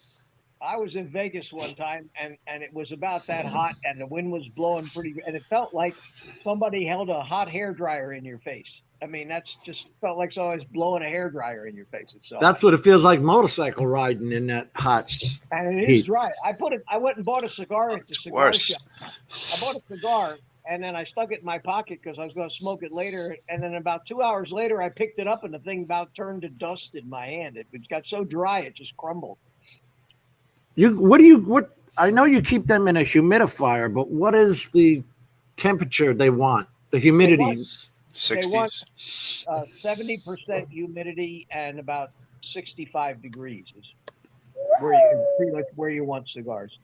I was in Vegas one time, and it was about that hot, and the wind was blowing pretty, and it felt like somebody held a hot hair dryer in your face. I mean, that's just felt like somebody's blowing a hair dryer in your face. It's so That's what it feels like motorcycle riding in that hot. and it heat. is dry. I went and bought a cigar at the cigar Worse. shop. I bought a cigar, and then I stuck it in my pocket because I was going to smoke it later. And then about 2 hours later, I picked it up, and the thing about turned to dust in my hand. It got so dry, it just crumbled. What I know you keep them in a humidifier, but what is the temperature they want? The humidity. 60s. 70% humidity and about 65 degrees is pretty much where you want cigars.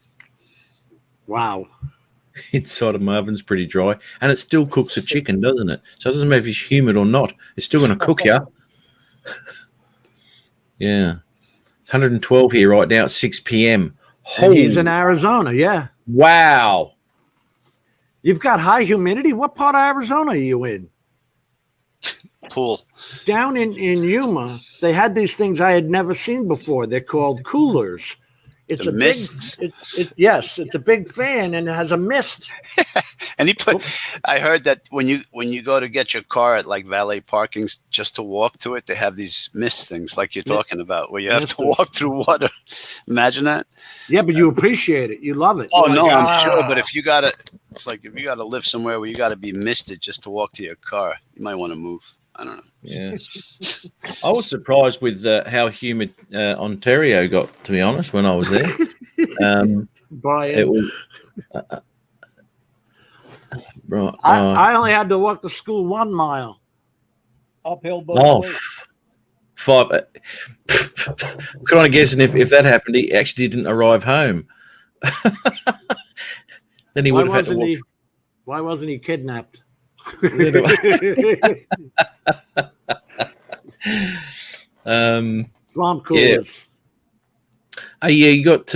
Wow. Inside of my oven's pretty dry, and it still cooks a chicken, doesn't it? So it doesn't matter if it's humid or not. It's still going to cook you. Yeah. 112 here right now at 6 p.m. And he's in Arizona, yeah. Wow. You've got high humidity? What part of Arizona are you in? Pool. Down in Yuma, they had these things I had never seen before. They're called coolers. It's The a mists. Yes, it's a big fan and it has a mist. And I heard that when you go to get your car at like valet parkings just to walk to it, they have these mist things like you're talking about where you have to walk through water. Imagine that. Yeah, but you appreciate it. You love it. Oh, You're no, like, I'm sure. But if you got to live somewhere where you got to be misted just to walk to your car, you might want to move. I don't know. Yeah. I was surprised with how humid Ontario got, to be honest, when I was there. Brian. It was. Right. I only had to walk to school 1 mile. Uphill both Oh, ways. 5. Kind of guessing if that happened, he actually didn't arrive home. Then he would have had to walk. Why wasn't he kidnapped? Swamp coolers. Yeah, you got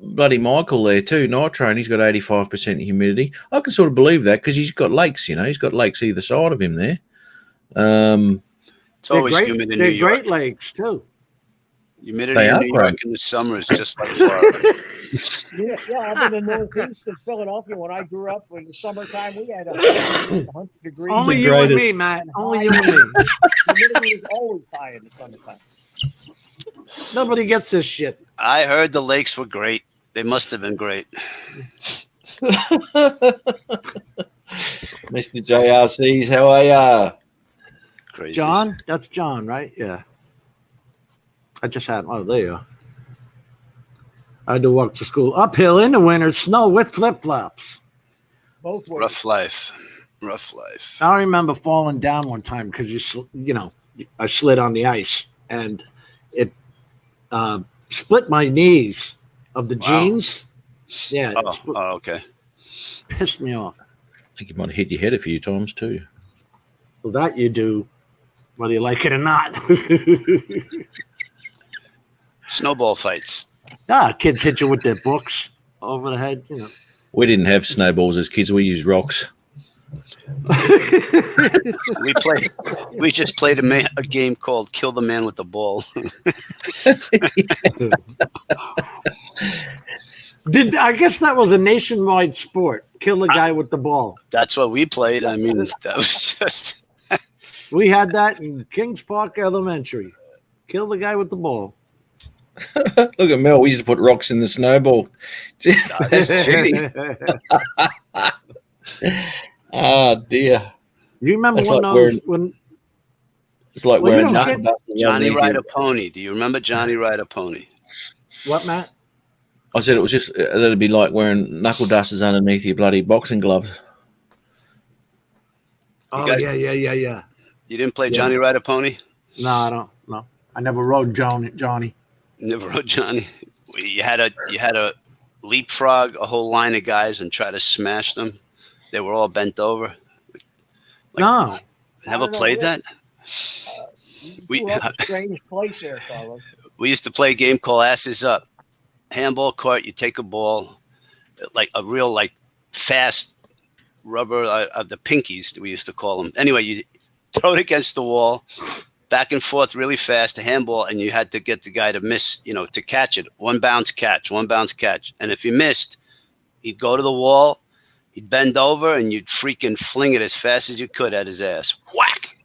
bloody Michael there too, Nitro, and he's got 85% humidity. I can sort of believe that because he's got lakes, he's got lakes either side of him there. It's always humid in New They're York. Great Lakes too. Humidity They in are New York great. in the summer is just like Florida. Yeah, I'm in the northeast of Philadelphia. When I grew up, in the summertime, we had 100 degrees. Only The you and greatest. me, Matt. Only you and me. Humidity is always high in the summertime. Nobody gets this shit. I heard the lakes were great. They must have been great. Mr. JRCs, how are ya? Crazy. John? That's John, right? Yeah. I just had, there you are. I had to walk to school uphill in the winter, snow with flip-flops. Both ways. Rough life. Rough life. I remember falling down one time because I slid on the ice and it split my knees of the jeans. Yeah, it Okay. pissed me off. I think you might have hit your head a few times too. Well, that you do, whether you like it or not. Snowball fights. Kids hit you with their books over the head. We didn't have snowballs as kids. We used rocks. We just played a game called Kill the Man with the Ball. I guess that was a nationwide sport. Kill the guy with the ball. That's what we played. I mean, that was just. We had that in Kings Park Elementary. Kill the guy with the ball. Look at Mel. We used to put rocks in the snowball. That's cheating. Oh dear. You remember That's when like those when it's like Well, you wearing don't knuckle get- dusters Johnny underneath Ride you. a Pony. Do you remember Johnny Ride a Pony? what, Matt? I said it was just that'd be like wearing knuckle dusters underneath your bloody boxing gloves. Oh guys- yeah. You didn't play Yeah. Johnny Ride a Pony? No, I don't. No, I never rode Johnny. Never rode Johnny. You had a leapfrog a whole line of guys and try to smash them. They were all bent over. No, Never don't know played what- that? We We up a strange place there, fellas. we used to play a game called Asses Up. Handball court. You take a ball, like a real fast rubber of the pinkies we used to call them. Anyway, you throw it against the wall, back and forth really fast, a handball, and you had to get the guy to miss, to catch it. One bounce catch. And if you missed, he'd go to the wall, he'd bend over, and you'd freaking fling it as fast as you could at his ass. Whack!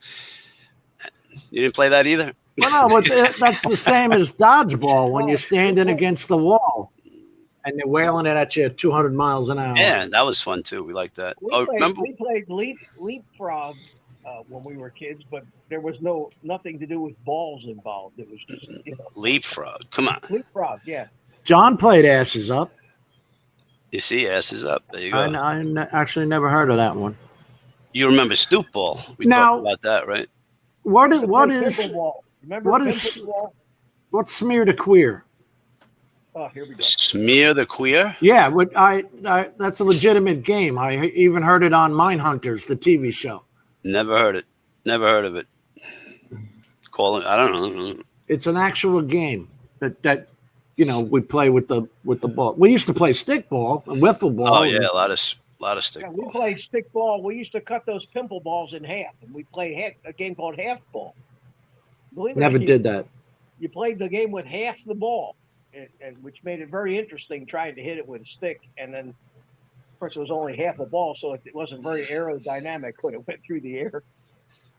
You didn't play that either? well, no, but that's the same as dodgeball when you're standing against the wall and they're wailing it at you at 200 miles an hour. Yeah, that was fun too. We liked that. We played leapfrog when we were kids, but there was nothing to do with balls involved. It was just Leapfrog. Come on. leapfrog. Yeah. John played Asses Up. You see, Asses Up. There you go. I actually never heard of that one. You remember Stoop Ball? We Now- talked about that, right? What To play is pickleball. Remember what is- pickleball? what's Smear the Queer? Oh, here we go. Smear the Queer? Yeah, I that's a legitimate game. I even heard it on Mindhunters, the TV show. Never heard it. Never heard of it. Call it. I don't know. It's an actual game that we play with the ball. We used to play stickball and wiffle ball. Oh yeah, a lot of stick Yeah, we ball. played stick ball. We used to cut those pimple balls in half, and we played a game called half ball. Believe it or Never not, did that. You played the game with half the ball, and which made it very interesting trying to hit it with a stick. And then, of course, it was only half a ball, so it wasn't very aerodynamic when it went through the air.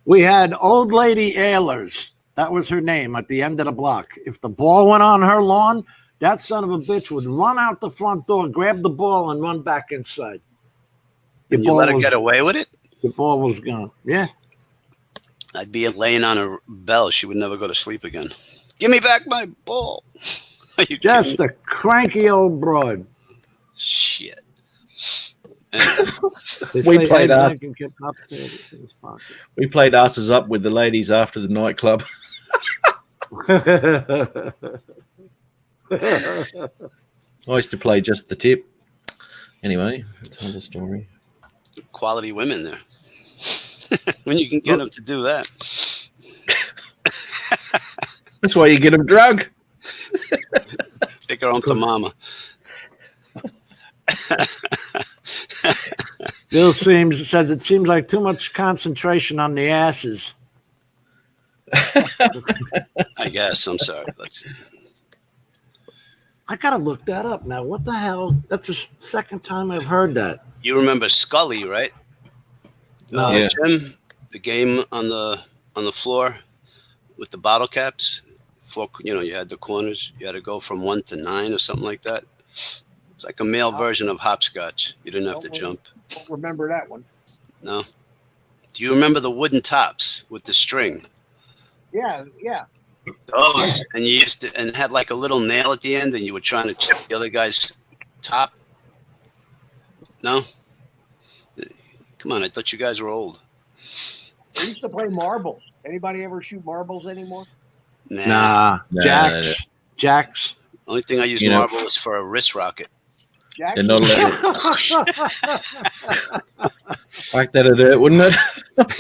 We had Old Lady Ehlers. That was her name at the end of the block. If the ball went on her lawn, that son of a bitch would run out the front door, grab the ball, and run back inside. And you let her get away with it? The ball was gone. Yeah. I'd be laying on a bell. She would never go to sleep again. Give me back my ball. Are you Just kidding? a cranky old broad. Shit. They We say played Ed our- Lincoln kept up to it in his pocket. We played Asses Up with the ladies after the nightclub. I used to play Just the Tip. Anyway, that's another story. Quality women there. When you can get them to do that. That's why you get them drunk. Take her home to mama. Bill says it seems like too much concentration on the asses. I guess. I'm sorry. I gotta look that up now. What the hell? That's the second time I've heard that. You remember Scully, right? No. Yeah. Jim, the game on the floor with the bottle caps. You had the corners. You had to go from 1 to 9 or something like that. It's like a male version of hopscotch. You didn't have to jump. Don't remember that one. No. Do you remember the wooden tops with the string? Yeah. Those, and you used to, and had like a little nail at the end, and you were trying to chip the other guy's top. No. Come on, I thought you guys were old. We used to play marbles. Anybody ever shoot marbles anymore? Nah. Nah, Jacks. Only thing I use You know- marble is for a wrist rocket. Jack? They're not allowed. Like that at it, wouldn't it? That's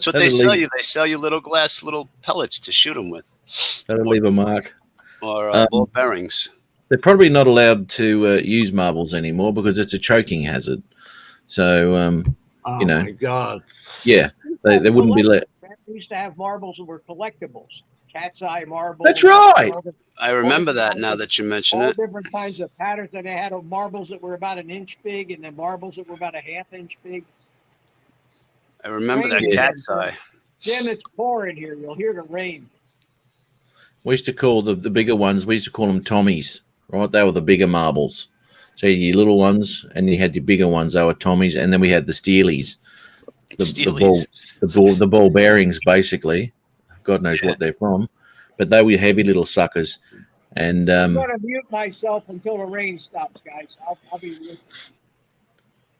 what That'll they sell leave- you. They sell you little pellets to shoot them with, That'll leave a mark. or ball bearings. They're probably not allowed to use marbles anymore because it's a choking hazard. So Oh you know, my God. yeah, they wouldn't be let. We used to have marbles that were collectibles, cat's eye marbles. That's right. I remember that now that you mention All it. different kinds of patterns, and they had marbles that were about an inch big, and then marbles that were about a half-inch big. I remember that Rain cat's again, eye. Jim, it's pouring here. You'll hear the rain. We used to call the bigger ones. We used to call them Tommies. Right, they were the bigger marbles. So your little ones, and you had your bigger ones. They were Tommies, and then we had the Steelies. The ball bearings, basically. God knows what they're from, but they were heavy little suckers. And I'm going to mute myself until the rain stops, guys. I'll be with you.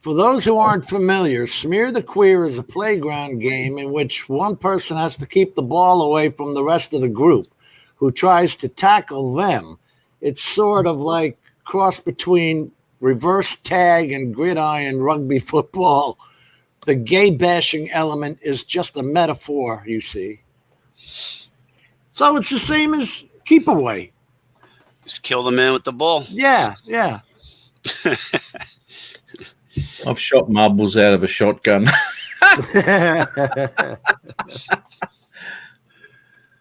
For those who aren't familiar, Smear the Queer is a playground game in which one person has to keep the ball away from the rest of the group who tries to tackle them. It's sort of like cross between reverse tag and gridiron rugby football. The gay bashing element is just a metaphor, you see. So it's the same as keep away. Just kill the man with the ball. Yeah. I've shot marbles out of a shotgun.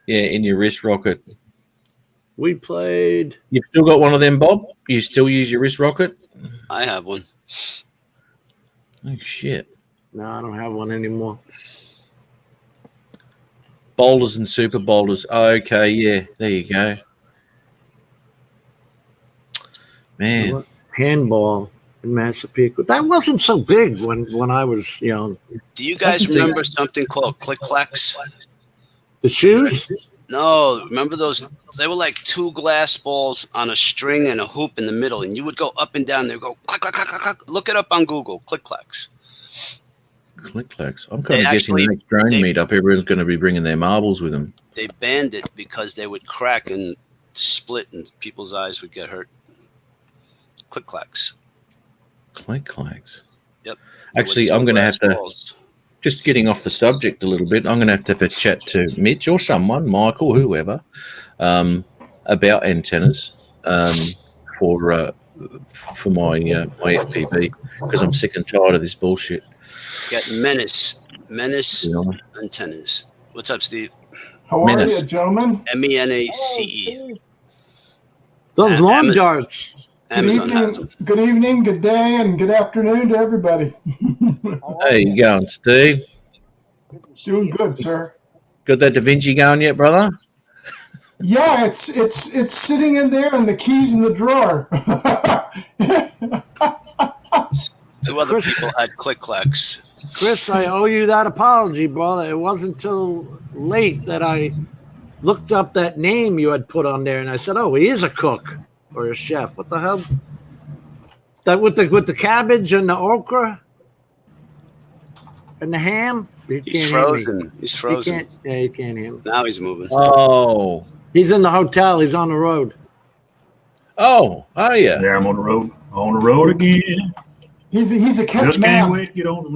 Yeah, in your wrist rocket. We played. You've still got one of them, Bob? You still use your wrist rocket? I have one. Oh, shit. No, I don't have one anymore. Boulders and super boulders. Oh, okay, yeah. There you go. Man. Handball in Massapequa. That wasn't so big when I was young. Do you guys remember something called click clacks? The shoes? No, remember those? They were like two glass balls on a string and a hoop in the middle, and you would go up and down. They would go clack, clack, clack, clack, clack. Look it up on Google. Click clacks. Click clacks. I'm kind of guessing the next drone meetup, everyone's going to be bringing their marbles with them. They banned it because they would crack and split, and people's eyes would get hurt. Click clacks. Click clacks. Yep. Actually, I'm going to have to. Just getting off the subject a little bit, I'm going to have a chat to Mitch or someone, Michael, whoever, about antennas for my FPV, because I'm sick and tired of this bullshit. Got Menace antennas. What's up, Steve? How are you, gentlemen? MENACE. Those long darts. Amazon has them. Good evening, good day, and good afternoon to everybody. How you going, Steve? Doing good, sir. Got that Da Vinci going yet, brother? Yeah, it's sitting in there, and the key's in the drawer. Two other people had click clacks. Chris, I owe you that apology, brother. It wasn't until late that I looked up that name you had put on there, and I said, "Oh, he is a cook or a chef." What the hell? That with the cabbage and the okra and the ham. He's frozen. He's frozen. You can't hear me. Now he's moving. Oh, he's in the hotel. He's on the road. Oh, are you? Yeah, I'm on the road. On the road again. He's a kept Just man. can't wait to get on the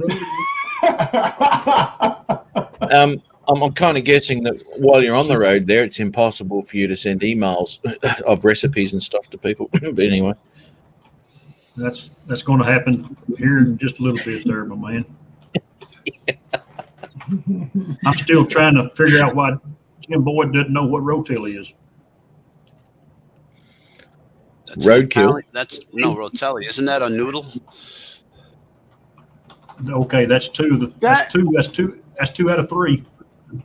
road. I'm kind of guessing that while you're on the road there, it's impossible for you to send emails of recipes and stuff to people. But anyway. That's going to happen here in just a little bit there, my man. I'm still trying to figure out why Jim Boyd doesn't know what Rotel is. That's Roadkill. Rotelli. Isn't that a noodle? Okay, that's two. That's two out of three.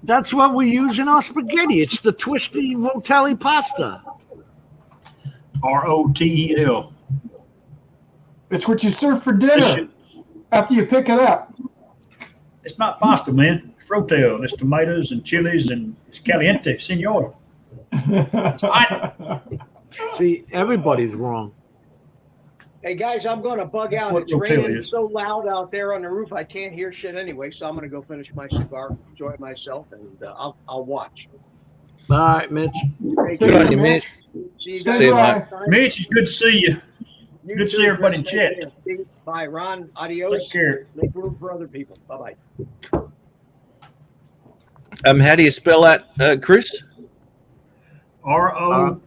That's what we use in our spaghetti. It's the twisty rotelli pasta. ROTEL. It's what you serve for dinner after you pick it up. It's not pasta, man. It's Rotel. It's tomatoes and chilies and it's caliente, senor. It's hot. See, everybody's wrong. Hey guys, I'm going to bug out. It's raining so loud out there on the roof, I can't hear shit anyway. So I'm going to go finish my cigar, enjoy myself, and I'll watch. All right, Mitch. Good on you, Mitch. See you Stay guys. See you, dry. mate. Mitch, it's good to see you. You Good to too, see everybody in Chris. chat. Bye, Ron. Adios. Take care. Make room for other people. Bye bye. How do you spell that, Chris? ROTEL.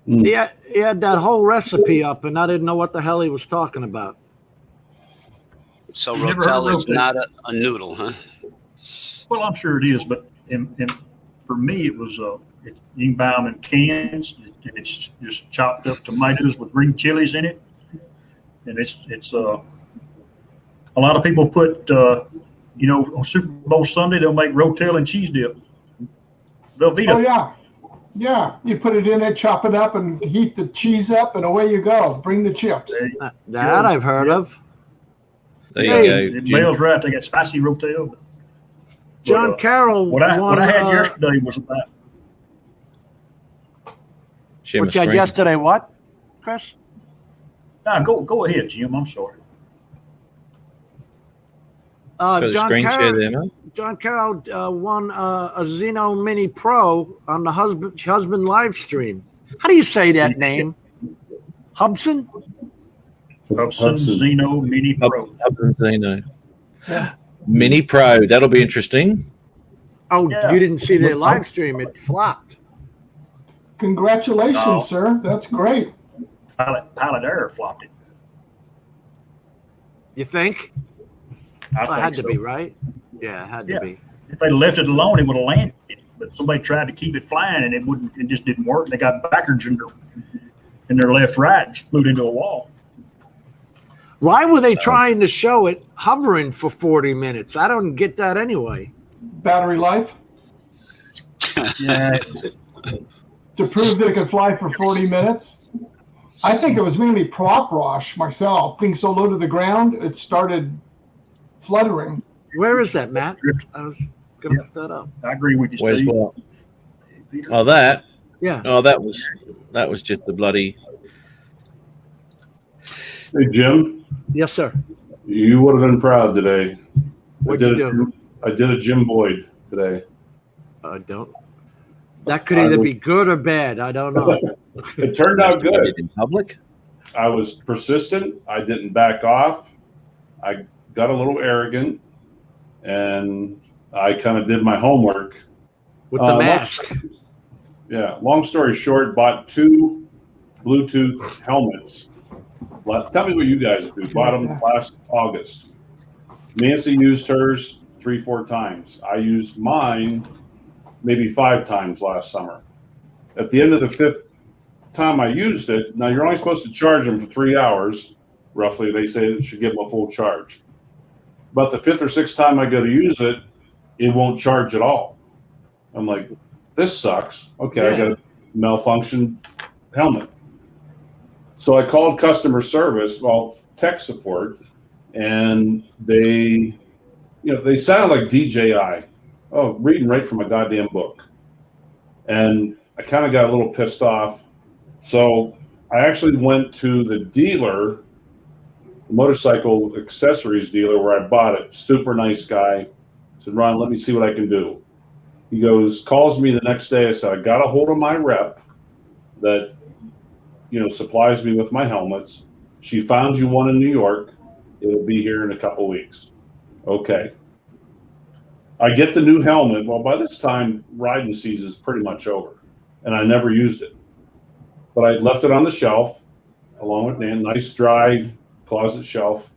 He had that whole recipe up, and I didn't know what the hell he was talking about. So Never heard of Rotel is Rotel. not a noodle, huh? Well, I'm sure it is, but for me, it was you can buy them in cans, and it's just chopped up tomatoes with green chilies in it, and it's a lot of people put on Super Bowl Sunday they'll make Rotel and cheese dip. Velveeta. Oh yeah, yeah. You put it in there, chop it up, and heat the cheese up, and away you go. Bring the chips. That I've heard of. There Hey, you go. Jim. Bell's right. They got spicy Rotel. John Carroll. What I won, had yesterday was about. Share What my you had screen. yesterday? What, Chris? Nah, go ahead, Jim. I'm sorry. Got a John screen share Carroll. there, mate. John Carroll won a Zino Mini Pro on the husband live stream. How do you say that name? Hubsan? Hubsan Zino Mini Pro. Hubsan Zino. Mini Pro. That'll be interesting. Oh, Yeah. you didn't see the live stream. It flopped. Congratulations, No. sir. That's great. Pilot Air flopped it. You think? I Well, it think had so. to be, right? Yeah, it had to Yeah. be. If they left it alone, it would have landed. But somebody tried to keep it flying, and it just didn't work. They got backwards in their left right and flew into a wall. Why were they trying to show it hovering for 40 minutes? I don't get that anyway. Battery life Yeah, to prove that it could fly for 40 minutes. I think it was mainly prop wash myself. Being so low to the ground, it started fluttering. Where is that, Matt? I was going to look that up. I agree with you, Where's Steve. what? Oh, that. Yeah. Oh, that was just the bloody. Hey, Jim, Yes, sir. you would have been proud today. What'd you do? I did a Jim Boyd today. I don't. That could either be good or bad. I don't know. It turned out good. In public. I was persistent. I didn't back off. I got a little arrogant, and I kind of did my homework. With the mask. Yeah. Long story short, bought 2 Bluetooth helmets. Tell me what you guys do. Bought them last August. Nancy used hers 3-4 times. I used mine maybe 5 times last summer. At the end of the 5th time I used it, now you're only supposed to charge them for 3 hours, roughly. They say it should give them a full charge. But the 5th or 6th time I go to use it, it won't charge at all. I'm like, this sucks. Okay, I got a malfunction helmet. So I called customer service, tech support, and they sounded like DJI. Oh, reading right from a goddamn book. And I kind of got a little pissed off. So I actually went to the dealer, motorcycle accessories dealer where I bought it. Super nice guy. I said, Ron, let me see what I can do. He calls me the next day. I said, I got a hold of my rep that, supplies me with my helmets. She found you one in New York. It'll be here in a couple weeks. Okay. I get the new helmet. Well, by this time, riding season is pretty much over, and I never used it. But I left it on the shelf, along with Nan, nice dry closet shelf.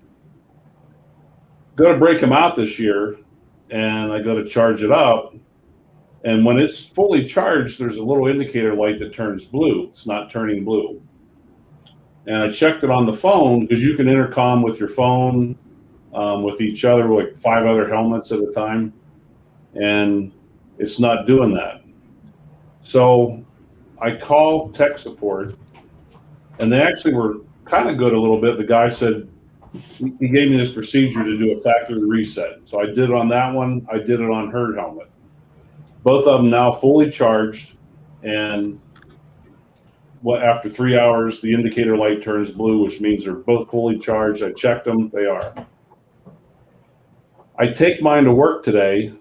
Going to break them out this year, and I go to charge it up. And when it's fully charged, there's a little indicator light that turns blue. It's not turning blue. And I checked it on the phone because you can intercom with your phone with each other, like 5 other helmets at a time. And it's not doing that. So I called tech support, and they actually were kind of good a little bit. The guy said, he gave me this procedure to do a factory reset. So I did it on that one. I did it on her helmet. Both of them now fully charged, and after 3 hours, the indicator light turns blue, which means they're both fully charged. I checked them. They are. I take mine to work today,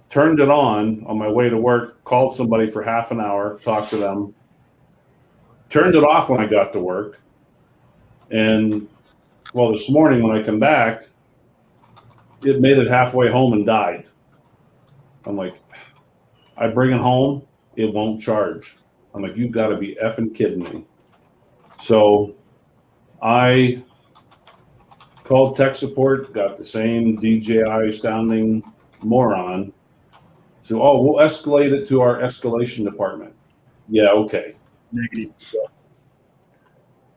turned it on my way to work, called somebody for half an hour, talked to them, turned it off when I got to work. And, this morning when I come back, it made it halfway home and died. I'm like, I bring it home, it won't charge. I'm like, you've got to be effing kidding me. So I called tech support, got the same DJI sounding moron. So, oh, we'll escalate it to our escalation department. Yeah, okay. Negative.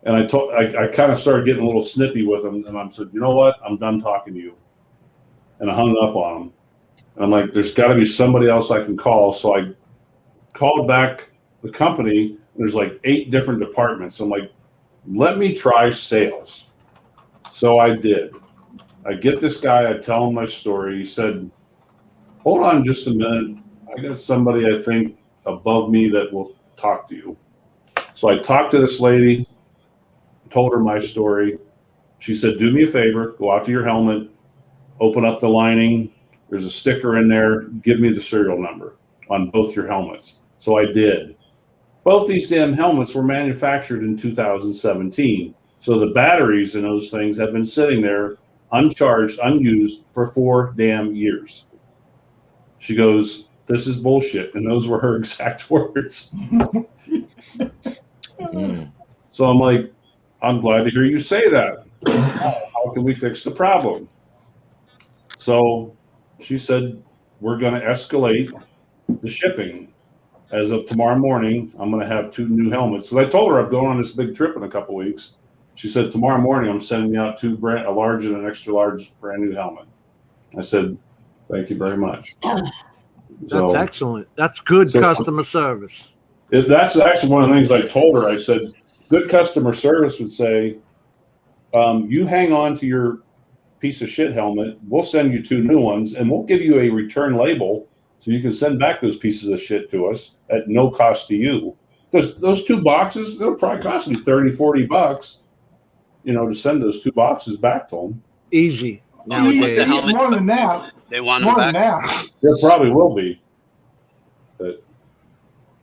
And I kind of started getting a little snippy with him, and I said, you know what? I'm done talking to you. And I hung up on him. And I'm like, there's got to be somebody else I can call. So I called back the company. There's like 8 different departments. I'm like, let me try sales. So I did. I get this guy, I tell him my story. He said, hold on just a minute. I got somebody I think above me that will talk to you. So I talked to this lady, told her my story. She said, do me a favor, go out to your helmet, open up the lining. There's a sticker in there. Give me the serial number on both your helmets. So I did. Both these damn helmets were manufactured in 2017. So the batteries in those things have been sitting there uncharged, unused for 4 damn years. She goes, this is bullshit. And those were her exact words. So I'm like, I'm glad to hear you say that. How can we fix the problem? So she said, we're going to escalate the shipping. As of tomorrow morning, I'm going to have 2 new helmets. Because I told her I'm going on this big trip in a couple of weeks. She said, tomorrow morning, I'm sending you out 2 a large and an extra large brand new helmet. I said, thank you very much. That's excellent. That's good customer service. That's actually one of the things I told her. I said, good customer service would say, you hang on to your piece of shit helmet. We'll send you 2 new ones, and we'll give you a return label so you can send back those pieces of shit to us at no cost to you. Because those 2 boxes, they'll probably cost me $30-$40, to send those 2 boxes back to them. Easy. Now, with the helmet, more than that. they want them back. There probably will be. But,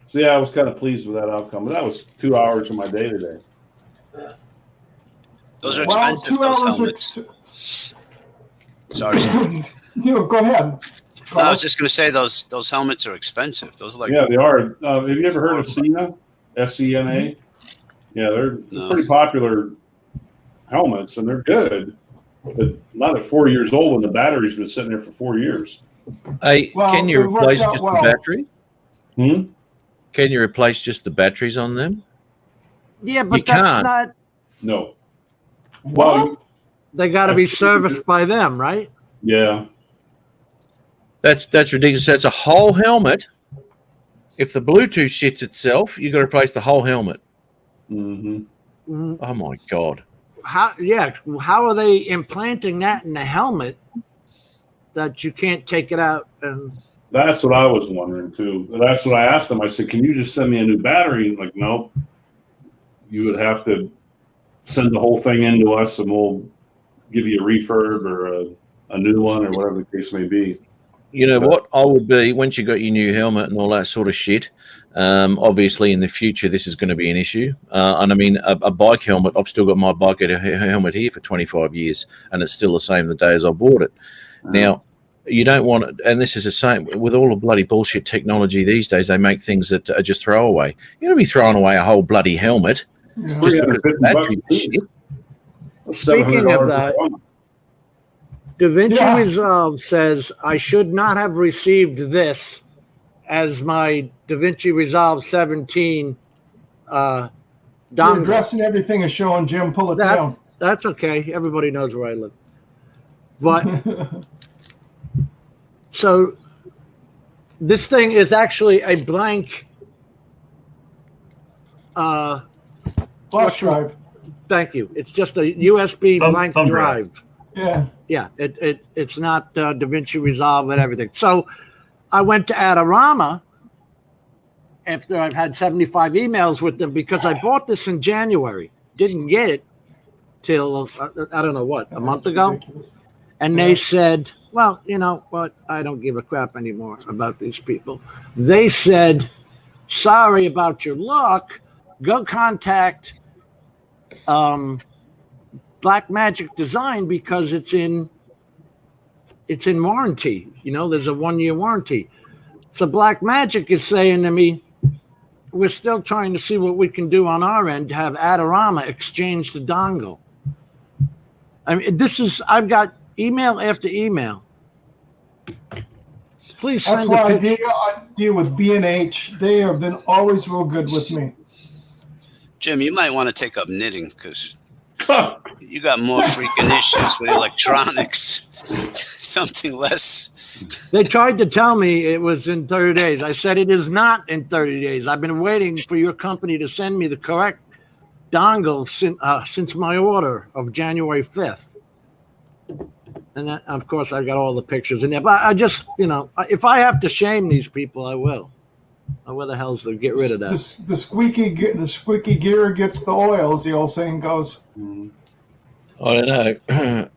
so yeah, I was kind of pleased with that outcome. But that was 2 hours of my day today. Those are expensive, 2 those hours. helmets. Sorry. Go ahead. No, I was just going to say those helmets are expensive. Those are like Yeah, they are. Have you ever heard of Sena? SENA? Yeah, they're pretty popular helmets, and they're good. But not at 4 years old when the battery's been sitting there for 4 years. Hey, can you replace just the battery? Hmm? Can you replace just the batteries on them? Yeah, but You that's can't. not. No. Well, They got to be serviced by them, right? Yeah. That's ridiculous. That's a whole helmet. If the Bluetooth shits itself, you got to replace the whole helmet. Mm-hmm. Oh my God. How? Yeah. How are they implanting that in the helmet that you can't take it out? And That's what I was wondering too. That's what I asked them. I said, "Can you just send me a new battery?" Like, nope. You would have to send the whole thing in to us, and we'll give you a refurb or a new one or whatever the case may be. You know what I would be once you got your new helmet and all that sort of shit. Obviously, in the future, this is going to be an issue. And I mean, a bike helmet. I've still got my bike helmet here for 25 years, and it's still the same the day as I bought it. Now, you don't want it, and this is the same with all the bloody bullshit technology these days. They make things that are just throwaway. You're going to be throwing away a whole bloody helmet just because the battery shit. speaking of that, DaVinci Resolve says I should not have received this as my DaVinci Resolve 17 Your dongle. address and everything is showing, Jim. Pull it down. That's okay. Everybody knows where I live. But so this thing is actually a blank Flash drive. Thank you. It's just a USB blank thumb drive. Yeah. It's not DaVinci Resolve and everything. So I went to Adorama after I've had 75 emails with them because I bought this in January. Didn't get it till, I don't know what, a month ago. And they said, well, you know what? I don't give a crap anymore about these people. They said, sorry about your luck. Go contact Black Magic Design because it's in warranty. You know, there's a 1-year warranty. So Black Magic is saying to me, we're still trying to see what we can do on our end to have Adorama exchange the dongle. I mean, I've got email after email. Please That's send why a I picture. deal with B&H. They have been always real good with me. Jim, you might want to take up knitting because you got more freaking issues with electronics. Something less. They tried to tell me it was in 30 days. I said it is not in 30 days. I've been waiting for your company to send me the correct dongle since my order of January 5th. And that, of course, I got all the pictures in there. But I just, if I have to shame these people, I will. Where the hell's to get rid of that? The squeaky gear gets the oil, as the old saying goes. I don't know.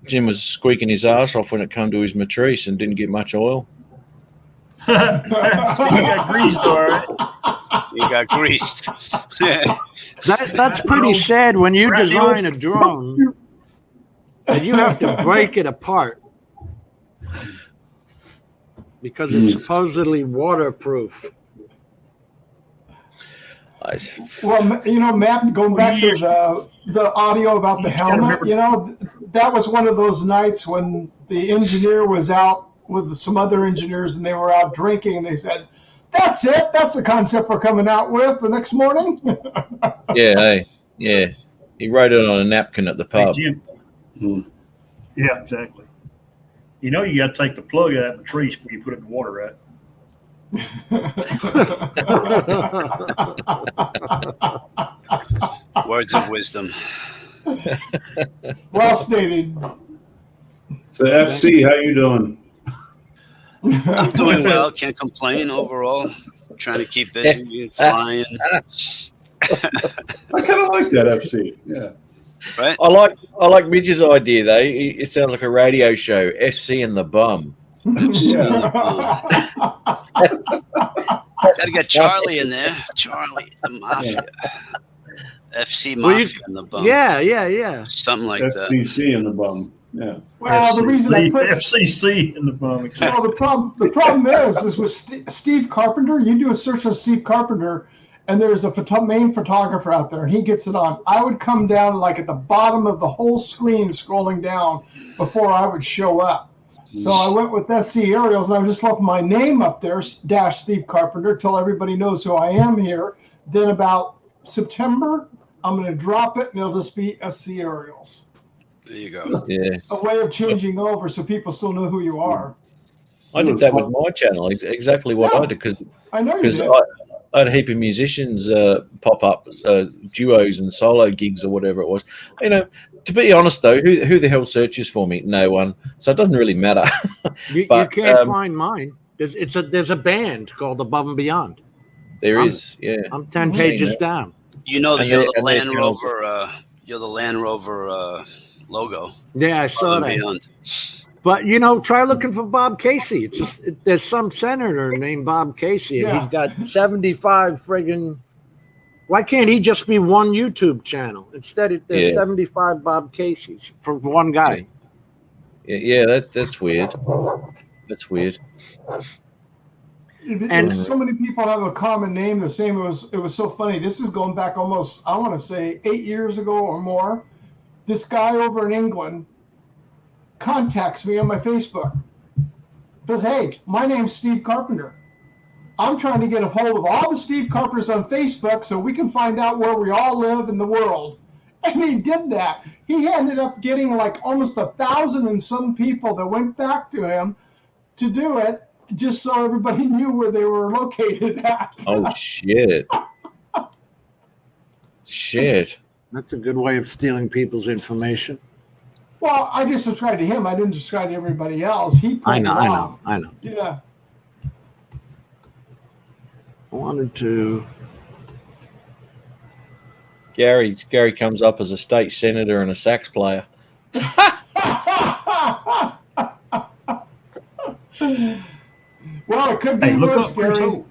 Jim was squeaking his ass off when it came to his matrice and didn't get much oil. So you got greased, all right. You got greased. That's pretty sad when you design a drone and you have to break it apart because it's supposedly waterproof. Well, Matt, going back to the audio about the helmet, that was one of those nights when the engineer was out with some other engineers and they were out drinking and they said, "That's it. That's the concept we're coming out with the next morning." Yeah. He wrote it on a napkin at the pub. Hey, Jim. Yeah, exactly. You got to take the plug out of the matrice before you put it in the water, right? Words of wisdom. Well stated. So FC, how you doing? I'm doing well. Can't complain overall. Trying to keep busy, flying. I kind of like that FC. Yeah. Right? I like Midge's idea though. It sounds like a radio show. FC and the Bum. Gotta get Charlie in there. Charlie, the Mafia. FC Mafia in the Bum. Yeah. Something like that. FCC in the bum. Yeah. Well, the reason I put FCC in the bum. well, the problem is with Steve Carpenter. You do a search on Steve Carpenter, and there's a main photographer out there, and he gets it on. I would come down like at the bottom of the whole screen, scrolling down before I would show up. So I went with SC Aerials, and I just left my name up there, -- Steve Carpenter, till everybody knows who I am here. Then about September, I'm going to drop it, and it'll just be SC Aerials. There you go. Yeah. A way of changing over so people still know who you are. I did that with my channel. Exactly what I did because I know you did. I had a heap of musicians pop up, duos and solo gigs or whatever it was. To be honest though, who the hell searches for me? No one. So it doesn't really matter. You can't find mine. There's a band called Above and Beyond. There is, yeah. I'm 10 pages down. You're the Land Rover. You're the Land Rover logo. Yeah, I saw that. Beyond. But try looking for Bob Casey. It's just there's some senator named Bob Casey, and he's got 75 friggin'. Why can't he just be one YouTube channel? Instead, there's 75 Bob Caseys for one guy. Yeah, that's weird. That's weird. And so many people have a common name. The same. It was so funny. This is going back almost, I want to say, 8 years ago or more. This guy over in England contacts me on my Facebook. Says, "Hey, my name's Steve Carpenter. I'm trying to get a hold of all the Steve Carpenters on Facebook so we can find out where we all live in the world." And he did that. He ended up getting like almost 1,000 and some people that went back to him to do it, just so everybody knew where they were located at. Oh, shit. Shit. That's a good way of stealing people's information. Well, I just subscribed to him. I didn't subscribe to everybody else. He pulled I it off. know. Yeah. I wanted to. Gary comes up as a state senator and a sax player. Well, it could be Hey, look worse, up Chris Gary. Hope.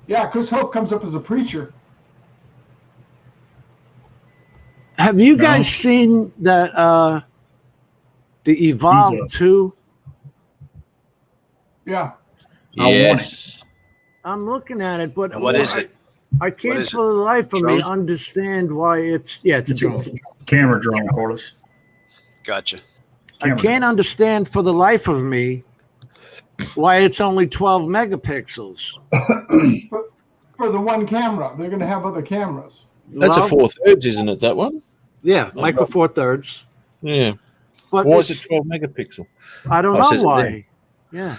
Yeah, Chris Hope comes up as a preacher. Have you guys seen that the Evolve 2? Yeah. I want Yes. I'm looking at it, but And what is it? I can't is it? for the life of me Drone? understand why it's a drone. Camera drone, Corliss. Gotcha. I can't understand for the life of me why it's only 12 megapixels. For the one camera, they're going to have other cameras. That's a 4/3, isn't it? That one? Yeah, Micro Four Thirds. Yeah. But Why is it 12 megapixel? I don't Oh, it know says it why. there. Yeah.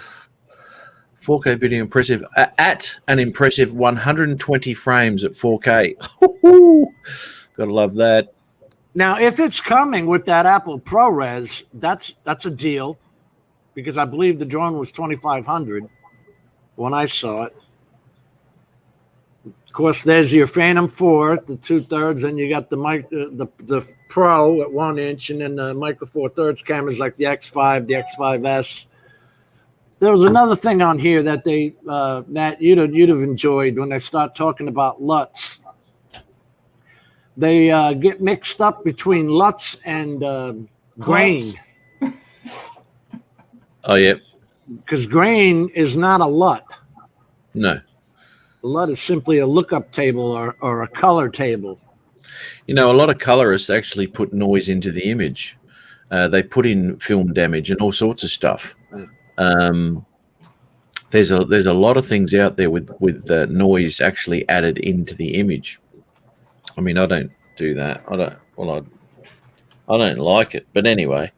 4K video impressive at an impressive 120 frames at 4K. Gotta love that. Now, if it's coming with that Apple ProRes, that's a deal, because I believe the drone was 2,500 when I saw it. Of course, there's your Phantom 4, the 2/3, and you got the Pro at 1 inch, and then the Micro Four Thirds cameras like the X5, the X5S. There was another thing on here that they Matt, you'd have enjoyed when they start talking about LUTs. They get mixed up between LUTs and grain, Oh, yeah. because grain is not a LUT. No. A LUT is simply a lookup table or a color table. You know, a lot of colorists actually put noise into the image. They put in film damage and all sorts of stuff. There's a lot of things out there with noise actually added into the image. I mean, I don't do that. I don't like it. But anyway,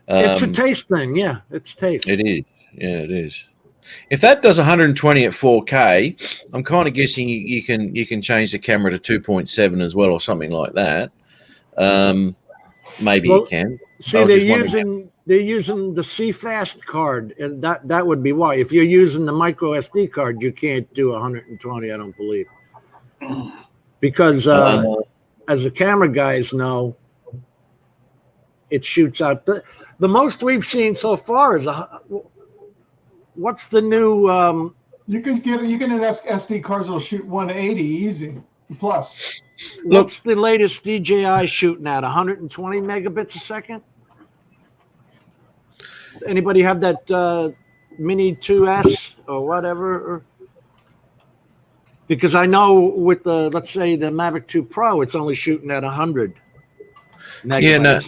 It's a taste thing. Yeah, it's taste. it is. Yeah, it is. If that does 120 at 4K, I'm kind of guessing you can change the camera to 2.7 as well, or something like that. Maybe you can. See, they're using the CFast card, and that would be why. If you're using the micro SD card, you can't do 120. I don't believe, because as the camera guys know, it shoots out. The most we've seen so far is what's the new? You can get SD cards that'll shoot 180 easy plus. What's the latest DJI shooting at? 120 megabits a second? Anybody have that Mini 2S or whatever? Because I know with let's say the Mavic 2 Pro, it's only shooting at 100 megabytes. Yeah, no,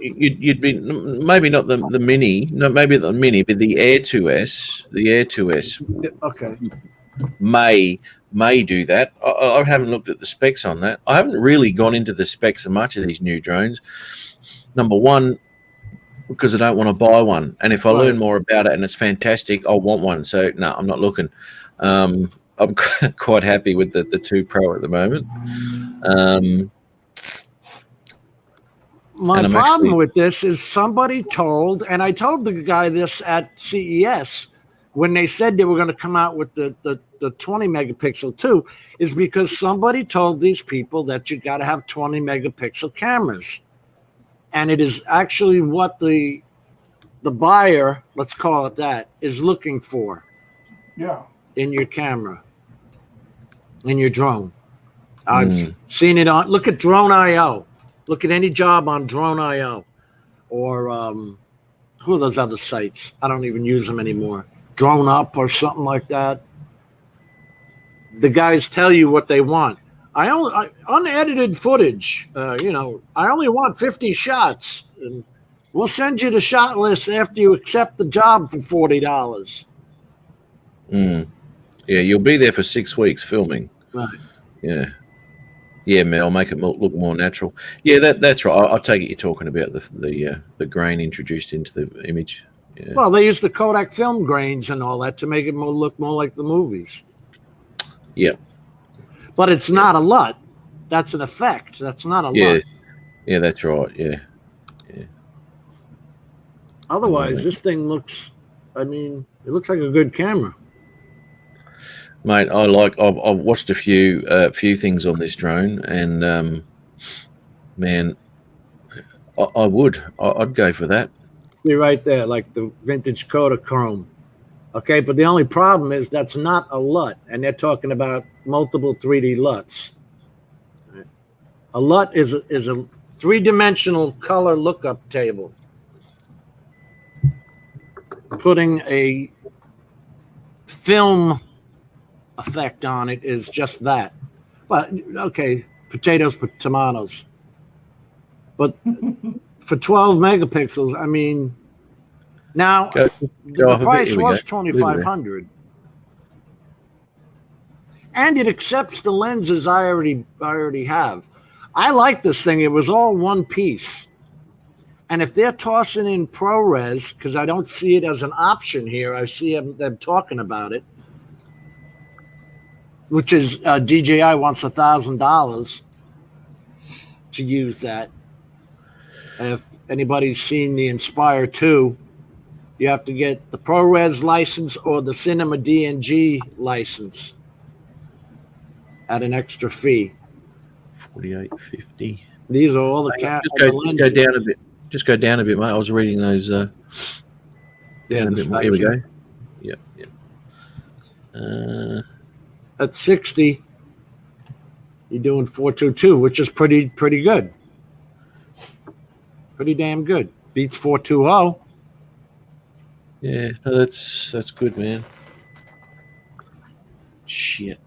you'd be maybe not the Mini, no, maybe the Mini, but the Air 2S, Okay. may do that. I haven't looked at the specs on that. I haven't really gone into the specs so much of these new drones. Number one, because I don't want to buy one, and if I learn more about it and it's fantastic, I'll want one. So no, I'm not looking. I'm quite happy with the 2 Pro at the moment. My problem with this is somebody told, and I told the guy this at CES when they said they were going to come out with the 20 megapixel too, is because somebody told these people that you got to have 20 megapixel cameras. And it is actually what the buyer, let's call it that, is looking for. Yeah. In your camera, in your drone. I've seen it on. Look at Drone.io. Look at any job on Drone.io, or who are those other sites? I don't even use them anymore. Drone Up or something like that. The guys tell you what they want. Unedited footage. I only want 50 shots, and we'll send you the shot list after you accept the job for $40. Yeah, you'll be there for 6 weeks filming. Right. Yeah, Mel, make it look more natural. Yeah, that's right. I'll take it you're talking about the grain introduced into the image. Yeah. Well, they use the Kodak film grains and all that to make it look more like the movies. Yeah. But it's not a LUT. That's an effect. That's not a LUT. Yeah, that's right. Yeah. Otherwise, this thing looks, it looks like a good camera. Mate, I've watched a few things on this drone, and man, I'd go for that. See right there, like the vintage Kodachrome. Okay, but the only problem is that's not a LUT, and they're talking about multiple 3D LUTs. A LUT is a three-dimensional color lookup table. Putting a film effect on it is just that. But okay, potatoes, tomatoes. But for 12 megapixels, I mean, now the price was $2,500, and it accepts the lenses I already have. I like this thing. It was all one piece. And if they're tossing in ProRes, because I don't see it as an option here, I see them talking about it, which is DJI wants $1,000 to use that. If anybody's seen the Inspire 2, you have to get the ProRes license or the Cinema DNG license at an extra fee. $48.50. These are all the just go down a bit. Just go down a bit, mate. I was reading those. Down a bit more. Here we go. Yep. At 60, you're doing 422, which is pretty good. Pretty damn good. Beats 420. Yeah, no, that's good, man. Shit.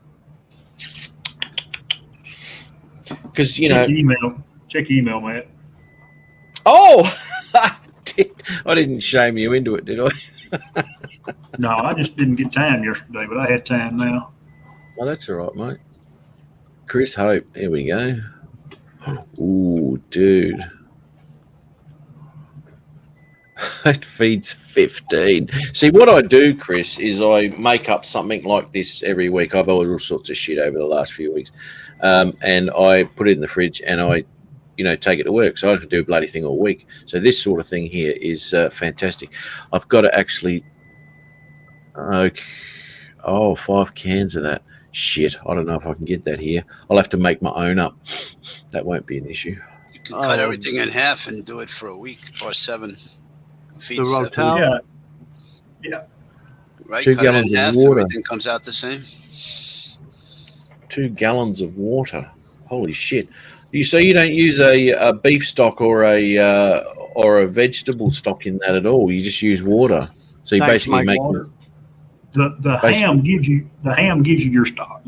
Because check email, Matt. Oh, I didn't shame you into it, did I? No, I just didn't get time yesterday, but I had time now. Oh, that's all right, mate. Chris Hope, here we go. Ooh, dude. That feeds 15. See, what I do, Chris, is I make up something like this every week. I've bought all sorts of shit over the last few weeks. And I put it in the fridge and I take it to work. So I don't have to do a bloody thing all week. So this sort of thing here is fantastic. I've got to actually... 5 cans of that. Shit, I don't know if I can get that here. I'll have to make my own up. That won't be an issue. You can cut everything in half and do it for a week or 7 feet. The Rotel? Yeah. Right? 2 cut it gallons in half, of water. everything comes out the same. 2 gallons of water. Holy shit. So you don't use a beef stock or a vegetable stock in that at all. You just use water. So you basically make water. The ham gives you your stock.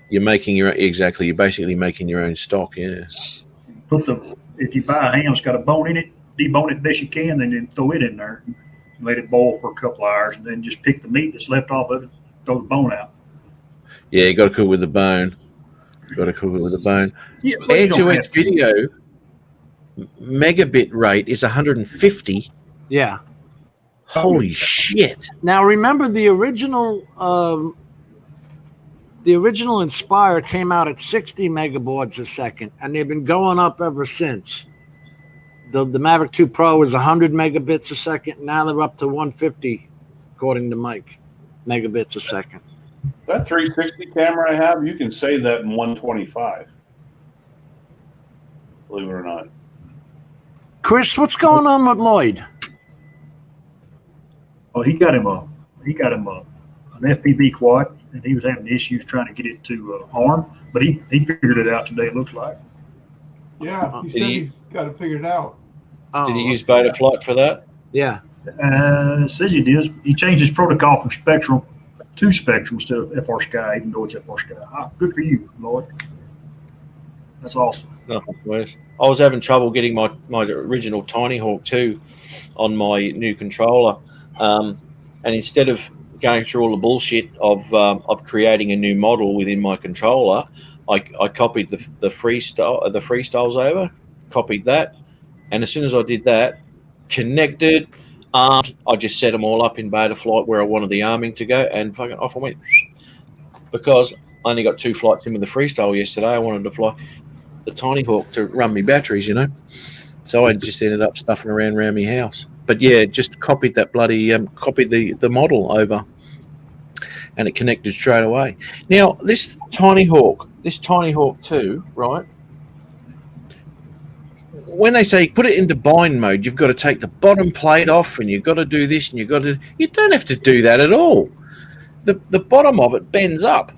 You're making your exactly. You're basically making your own stock. Yeah. If you buy a ham that's got a bone in it, debone it best you can, and then throw it in there, and let it boil for a couple of hours, and then just pick the meat that's left off of it, throw the bone out. Yeah, you got to cook with the bone. Yeah, Air2X video megabit rate is 150. Yeah. Holy shit! Now remember the original Inspire came out at 60 megabaud a second, and they've been going up ever since. The Mavic 2 Pro is 100 megabits a second. Now they're up to 150, according to Mike, megabits a second. That 360 camera I have, you can save that in 125. Believe it or not. Chris, what's going on with Lloyd? Oh, he got him an FPV quad, and he was having issues trying to get it to arm, but he figured it out today. It looks like. Yeah, he said he's got it figured out. Did he use Betaflight for that? Yeah. Says he did. He changed his protocol from Spectrum to Spectrum instead of FR Sky, even though it's FR Sky. Good for you, Lloyd. That's awesome. Nothing worse. I was having trouble getting my original Tinyhawk 2 on my new controller, and instead of going through all the bullshit of creating a new model within my controller, I copied the freestyles over, copied that, and as soon as I did that, connected, armed, I just set them all up in Betaflight where I wanted the arming to go, and fucking off I went. Because I only got 2 flights in with the freestyle yesterday, I wanted to fly the Tinyhawk to run me batteries, so I just ended up stuffing around my house. But yeah, just copied that bloody copied the model over, and it connected straight away. Now this Tinyhawk 2, right? When they say put it into bind mode, you've got to take the bottom plate off, and you've got to do this, and you don't have to do that at all. The bottom of it bends up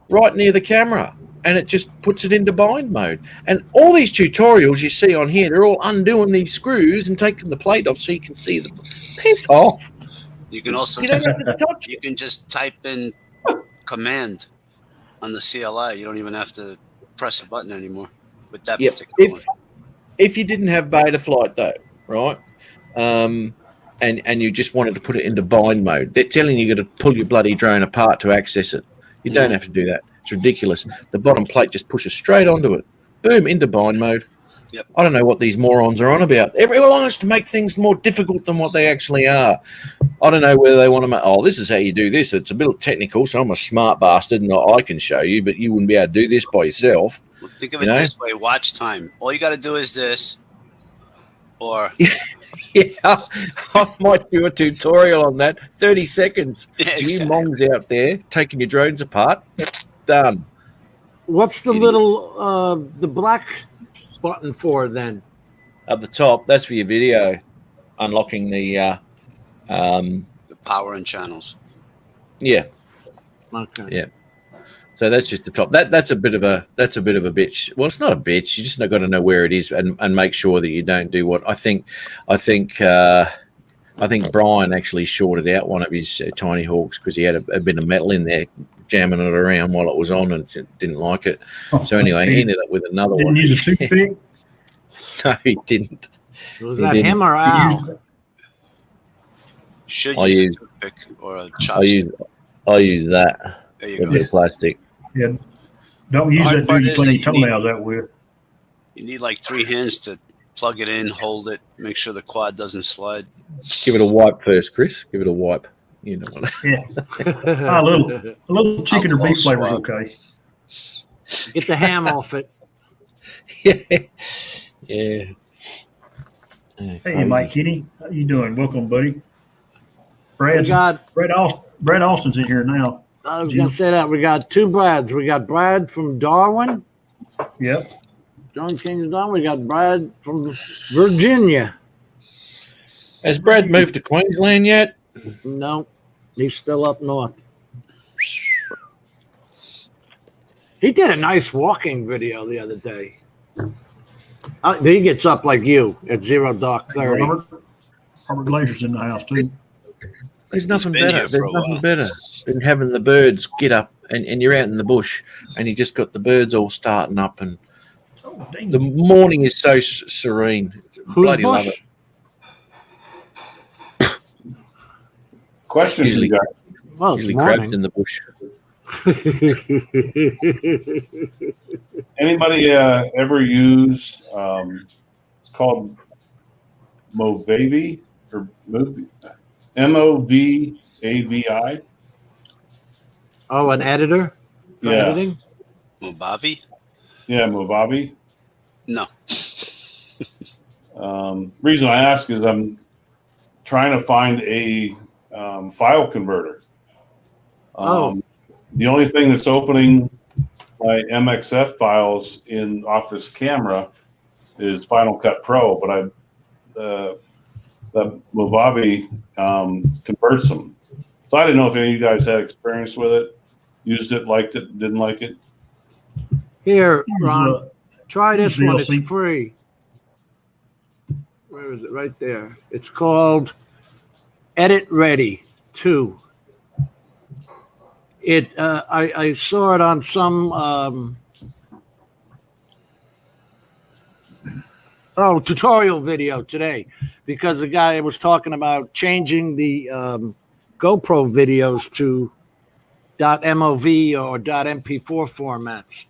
right near the camera, and it just puts it into bind mode. And all these tutorials you see on here, they're all undoing these screws and taking the plate off so you can see them. Piss off. You can also You don't have to touch you can just type in command on the CLI. You don't even have to press a button anymore with that Yep. particular one. If you didn't have Betaflight though, right? And you just wanted to put it into bind mode, they're telling you got to pull your bloody drone apart to access it. You don't have to do that. It's ridiculous. The bottom plate just pushes straight onto it. Boom, into bind mode. Yep. I don't know what these morons are on about. Everyone wants to make things more difficult than what they actually are. I don't know whether they want to make, oh, this is how you do this. It's a bit technical, so I'm a smart bastard and I can show you, but you wouldn't be able to do this by yourself. Well, think of it this way. Watch time. All you got to do is this. Or... Yeah, I might do a tutorial on that. 30 seconds. Yeah, You mongs out there taking your drones apart. Done. What's the little the black button for then? At the top, that's for your video. Unlocking the power and channels. Yeah. Okay. Yeah. So that's just the top. That's a bit of a bitch. Well, it's not a bitch. You just got to know where it is and make sure that you don't do what I think Brian actually shorted out one of his Tinyhawks because he had a bit of metal in there jamming it around while it was on and didn't like it. So anyway, he ended up with another one. Didn't use a toothpick? No, he didn't. Was that him or Al? Should use a toothpick or a chopstick. I use that. There you with go. the plastic. Yeah. Don't use that dude you clean your toenails out with. You need like 3 hands to plug it in, hold it, make sure the quad doesn't slide. Give it a wipe first, Chris. Give it a wipe. You know what? Yeah. A little chicken or beef flavor is okay. Get the ham off it. Yeah. Hey, Mike Kitty. How you doing? Welcome, buddy. Brad Austin's in here now. I was going to say that. We got 2 Brads. We got Brad from Darwin. Yep. John King's Darwin. We got Brad from Virginia. Has Brad moved to Queensland yet? No, he's still up north. He did a nice walking video the other day. He gets up like you at 0 dark 30. Robert Glazer's in the house, too. There's nothing better. There's nothing better than having the birds get up and you're out in the bush and you just got the birds all starting up and the morning is so serene. Bloody love it. Question for you guys. Well, usually crabs in the bush. Anybody ever use? It's called Movavi or Movavi. Oh, an editor for editing? Movavi? Yeah, Movavi. No. Reason I ask is I'm trying to find a file converter. The only thing that's opening my MXF files in Office Camera is Final Cut Pro, but the Movavi converts them. So I didn't know if any of you guys had experience with it, used it, liked it, didn't like it. Here, Ron, try this one. VLC. It's free. Where is it? Right there. It's called EditReady 2. I saw it on some tutorial video today because the guy was talking about changing the GoPro videos to .mov or .mp4 formats.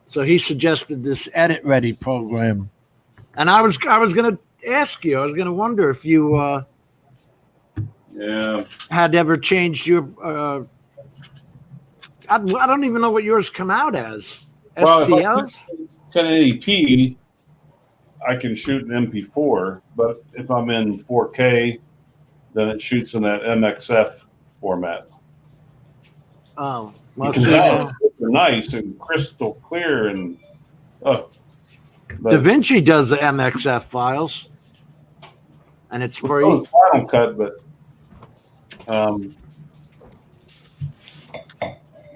So he suggested this EditReady program, and I was going to ask you. I was going to wonder if you had ever changed your. I don't even know what yours come out as. STLs? 1080p, I can shoot an MP4, but if I'm in 4K, then it shoots in that MXF format. Oh, well, They're nice and crystal clear, and DaVinci does the MXF files, and it's free. Final Cut, but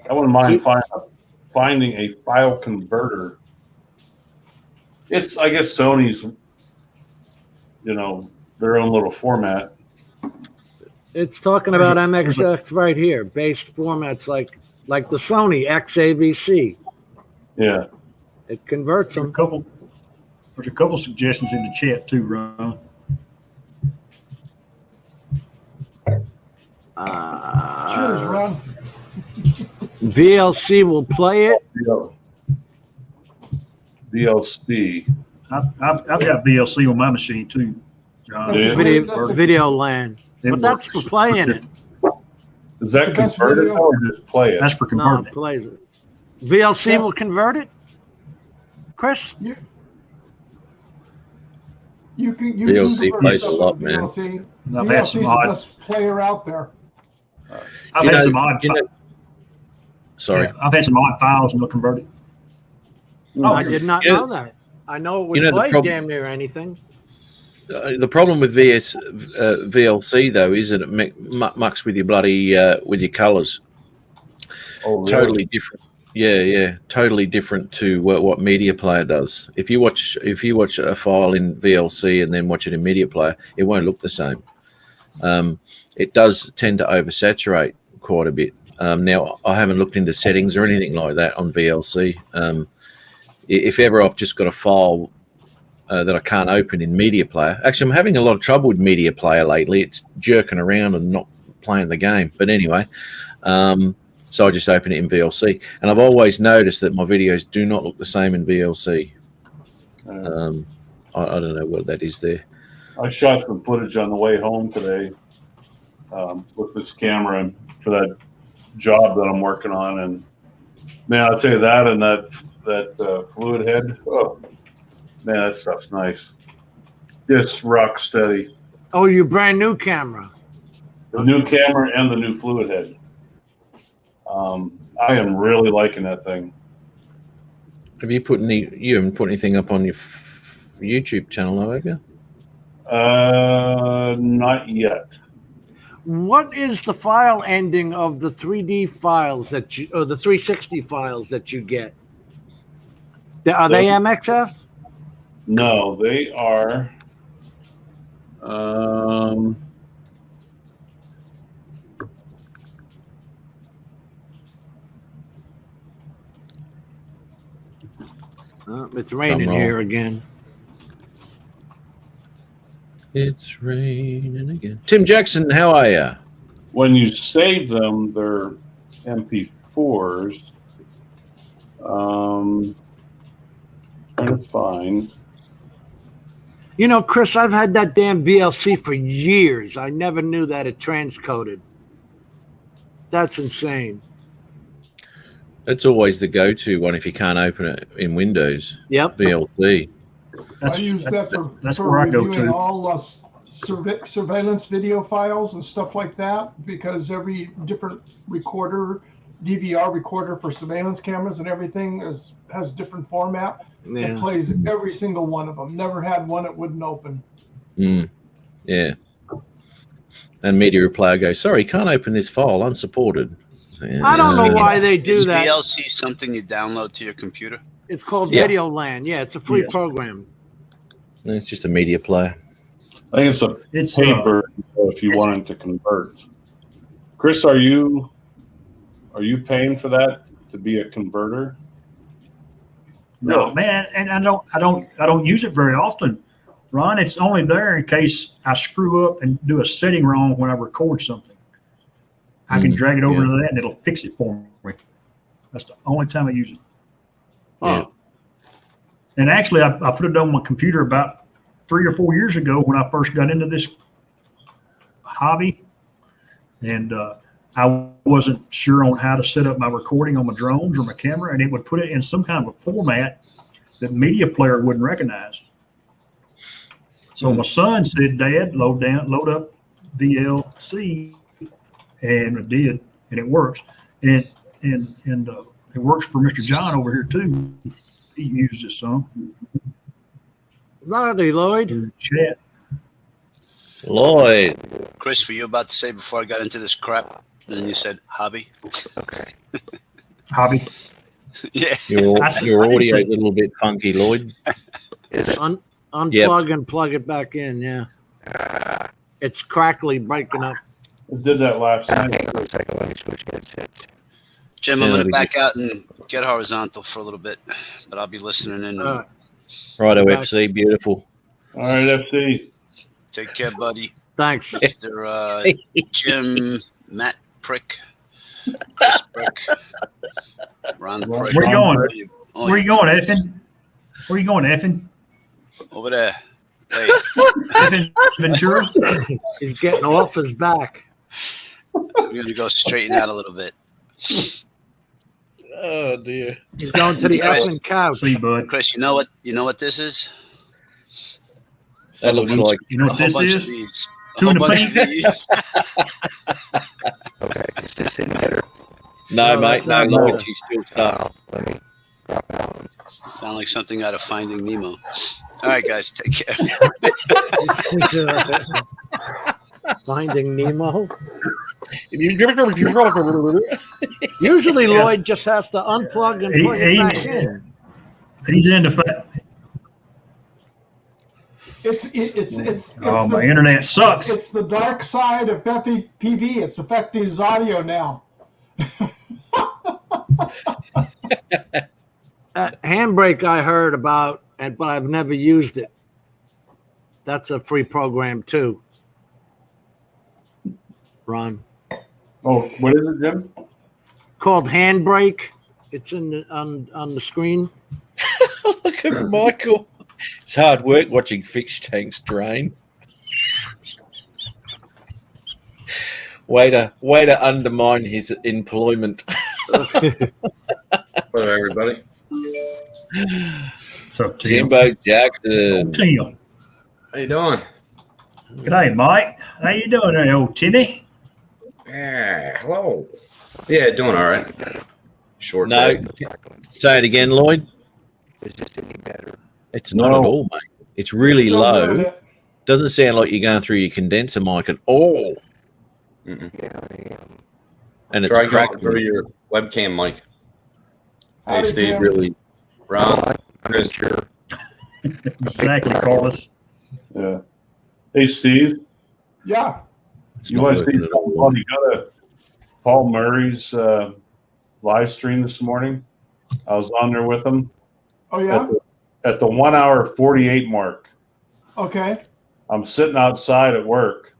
I wouldn't mind finding a file converter. It's, I guess, Sony's, their own little format. It's talking about MXF right here, based formats like like the Sony XAVC. Yeah. It converts There's them. a couple suggestions in the chat too, Ron. Cheers, Ron. VLC will play it. VLC. I've got VLC on my machine too, John. That's Yeah. a Video, that's a- video LAN. It But that's for works. playing it. Is that It's the best converted video. or just play it? That's for No, converting. it plays it. VLC Yeah. will convert it? Chris? You can VLC convert plays stuff a lot, to man. VLC. I've had VLC some is the odd, best player out there. I've You had know- some odd, you know- Sorry. yeah, I've had some odd files and they'll convert it. I did not Yeah. know that. I know it would You know, the play problem- damn near anything. The problem with VLC though is that it mucks with your bloody with your colors. Oh, really? Totally different. Yeah, totally different to what Media Player does. If you watch a file in VLC and then watch it in Media Player, it won't look the same. It does tend to oversaturate quite a bit. Now, I haven't looked into settings or anything like that on VLC. If ever I've just got a file that I can't open in Media Player. Actually, I'm having a lot of trouble with Media Player lately. It's jerking around and not playing the game. But anyway, so I just open it in VLC. And I've always noticed that my videos do not look the same in VLC. I don't know what that is there. I shot some footage on the way home today with this camera and for that job that I'm working on. And man, I'll tell you that and that fluid head. Oh, man, that stuff's nice. Just rock steady. Oh, your brand new camera. The new camera and the new fluid head. I am really liking that thing. You haven't put anything up on your YouTube channel, have you? Not yet. What is the file ending of the 3D files or the 360 files that you get? Are they MXF? No, they are. It's raining Come on. here again. It's raining again. Tim Jackson, how are you? When you save them, they're MP4s. Trying to find. You know, Chris, I've had that damn VLC for years. I never knew that it transcoded. That's insane. That's always the go-to one if you can't open it in Windows. Yep. VLC. I use that that's for where I go reviewing to. all surveillance video files and stuff like that, because every different recorder, DVR recorder for surveillance cameras and everything has different format. It Yeah. plays every single one of them. Never had one it wouldn't open. Yeah. And Media Player goes, sorry, can't open this file, unsupported. Yeah. I don't know why they do Is that. VLC something you download to your computer? It's called Yeah. Video LAN. Yeah, it's a free Yes. program. It's just a Media Player. I think it's a paid version if you wanted to convert. Chris, are you paying for that to be a converter? No, man, and I don't use it very often, Ron. It's only there in case I screw up and do a setting wrong when I record something. I can drag it over to that and it'll fix it for me. That's the only time I use it. Yeah. And actually, I put it on my computer about 3 or 4 years ago when I first got into this hobby, and I wasn't sure on how to set up my recording on my drones or my camera, and it would put it in some kind of a format that Media Player wouldn't recognize. So my son said, "Dad, load up VLC," and I did, and it works, and it works for Mr. John over here too. He uses it some. Lordy, Lloyd. Chat. Lloyd. Chris, were you about to say before I got into this crap? And then you said hobby. Hobby. Yeah. Your I audio didn't is say- a little bit funky, Lloyd. Unplug and plug it back in. Yeah. It's crackly, breaking up. I did that last night. Jim, I'm Yeah, going to we back out and get horizontal for a little bit, but I'll be listening in. Righto, Back. FC, beautiful. All right, FC. Take care, buddy. Thanks. Mr. Jim, Matt Prick, Chris Prick, Ron Prick. Where you going? Oh, Where you going, Effin? Where you going, Effin? over there. Hey, Effin Ventura? He's getting off his back. we're going to go straighten out a little bit. Oh dear. He's going to the effing couch. See, bud. Chris, you know what this is? That looks like You know A what whole this bunch of is? these. A Two whole in a bunch of paint? these. no, No, mate, that's no, not Lloyd, bad. she's still stuck. Sound like something out of Finding Nemo. All right, guys, take care. Finding Nemo. Usually Lloyd just has to unplug and plug it back in. He's in the fact. It's Oh, my the, internet sucks. it's the dark side of FPV. It's affecting his audio now. Handbrake I heard about, but I've never used it. That's a free program too. Ron. Oh, what is it, Jim? Called Handbrake. It's in the, on the screen. Look at Michael. It's hard work watching fixed tanks drain. Way to undermine his employment. Hello, everybody. So, Tim. Jimbo Jackson. Tim. How you doing? G'day, Mike. How you doing there, old Timmy? Yeah, hello. Yeah, doing all right. Short No, day. say it again, Lloyd. It's not at all, mate. It's really Still doing low. it. Doesn't sound like you're going through your condenser mic at all. Mm-mm. And it's Try going crackling. through your webcam mic. Hey, Howdy, Steve. Tim. Really, Ron. Chris. Exactly, Carlos. Yeah. Hey, Steve. Yeah. it's You not want to see working at something all. funny? Go to Paul Murray's live stream this morning. I was on there with him Oh, yeah? at the 1 hour 48 mark. Okay. I'm sitting outside at work,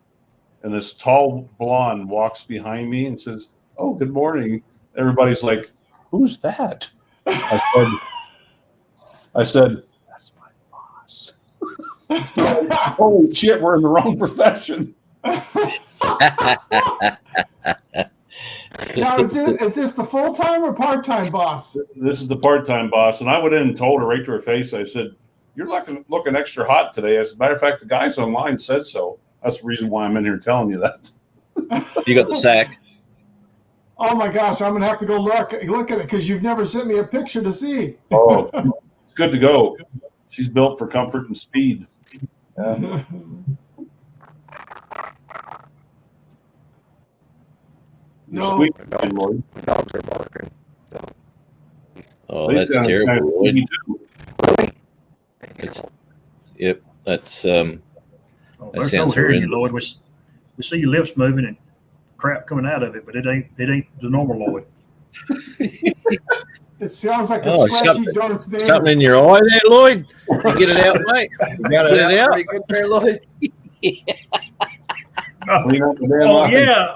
and this tall blonde walks behind me and says, "Oh, good morning." Everybody's like, "Who's that?" I said, "That's my boss." Holy shit, we're in the wrong profession. Now, is this the full-time or part-time boss? This is the part-time boss, and I went in and told her right to her face. I said, "You're looking extra hot today." As a matter of fact, the guys online said so. That's the reason why I'm in here telling you that. You got the sack. Oh, my gosh. I'm going to have to go look at it because you've never sent me a picture to see. Oh, it's good to go. She's built for comfort and speed. Yeah. No. Sweet, Lloyd. Oh, They that's sound terrible, kind of Lloyd. sweet, too. Yep, that's Oh, That there's sounds no hearing you, horrendous. Lloyd. We see your lips moving and crap coming out of it, but it ain't the normal Lloyd. It sounds like a Oh, scratchy Darth Vader. something in your eye there, Lloyd. You get it out, mate. You got it out. Pretty good there, Lloyd. Clean up the damn Oh line. yeah.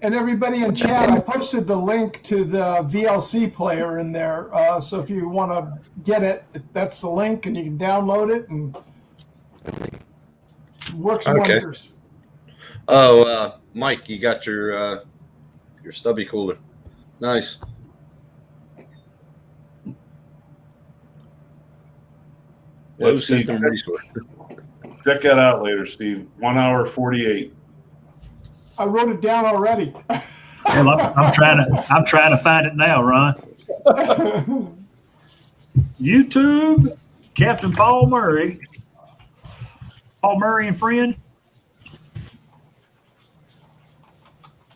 And everybody in chat, I posted the link to the VLC player in there. So if you want to get it, that's the link, and you can download it, and it works Okay. wonders. Oh, Mike, you got your stubby cooler. Nice. Yeah, Low Steve, system resource. check that out later, Steve. 1 hour 48. I wrote it down already. Well, I'm trying to find it now, Ron. YouTube, Captain Paul Murray. Paul Murray and friend.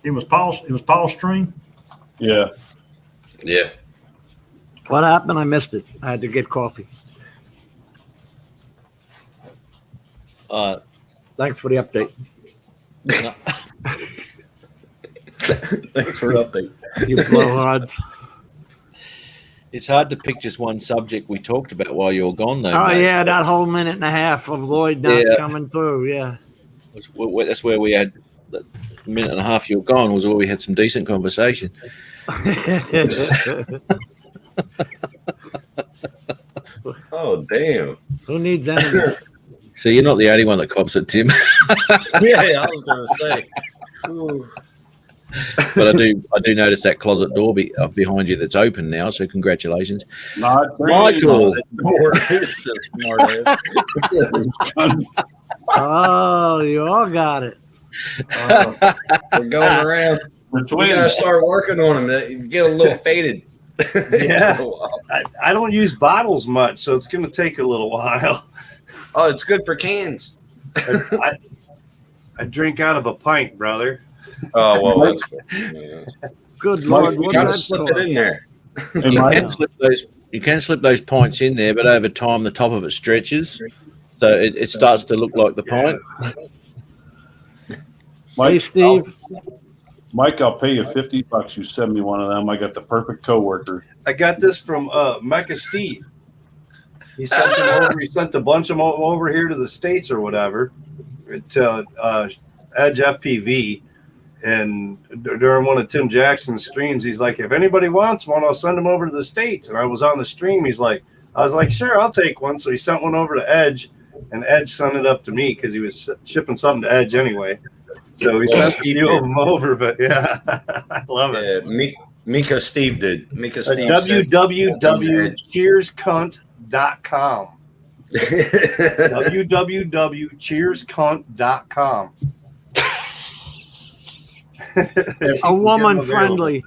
It was Paul's stream. Yeah. Yeah. What happened? I missed it. I had to get coffee. Thanks for the update. Thanks for an update. You blowhards. It's hard to pick just one subject we talked about while you were gone, though. Oh, mate. yeah, that whole minute and a half of Lloyd not Yeah. coming through, yeah. That's where we had the minute and a half you were gone was where we had some decent conversation. Oh, damn. Who needs enemies? So you're not the only one that cops it, Tim. Yeah, I was going to say. Ooh. But I do notice that closet door behind you that's open now. So congratulations, Not Michael. Oh, you all got it. We're going around. We're We twins. got to start working on them. Get a little faded. Yeah. I don't use bottles much, so it's going to take a little while. Oh, it's good for cans. I drink out of a pint, brother. Oh, well, that's good. Yeah. Good Mike, Lord. you what Got to that slip for? it in there. Hey, You Mike, can slip those pints in there, but over time the top of it stretches, so it starts to look like the pint. Hey, Mike, Steve. I'll pay you $50. You send me one of them. I got the perfect coworker. I got this from Mecha Steve. He sent them over. He sent a bunch of them over here to the States or whatever to Edge FPV. And during one of Tim Jackson's streams, he's like, if anybody wants one, I'll send them over to the States. And I was on the stream. I was like, sure, I'll take one. So he sent one over to Edge, and Edge sent it up to me because he was shipping something to Edge anyway. So he sent a few of them over, but yeah, I love it. Yeah, Miko Steve did. Miko Steve www.cheerscunt.com. www.cheerscunt.com. A woman-friendly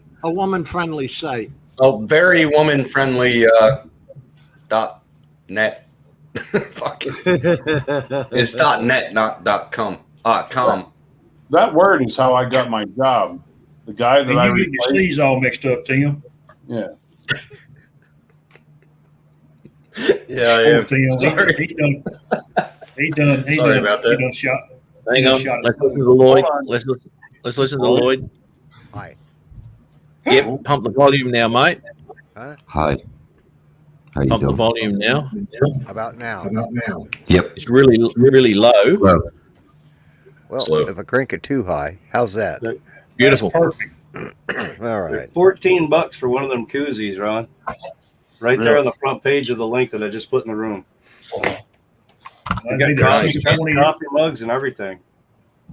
site. Oh, very woman friendly .net. Fuck it. It's .net, not .com. .com. That word is how I got my job. The guy that I And you get your replaced. C's all mixed up, Tim. Yeah. Yeah, Poor yeah. Tim. Sorry. He done Sorry about that. He done shot. Hang on, let's listen to Lloyd. Let's listen to Lloyd. Hi. Yep, pump the volume now, mate. Huh? Hi. How you Pump the doing? volume now. About now. Yep. It's really low. Well, Slow. if I crank it too high, how's that? Beautiful. That's perfect. All right. $14 for one of them koozies, Ron. Right there Really? on the front page of the link that I just put in the room. I Hey, got that's coffee mugs and everything.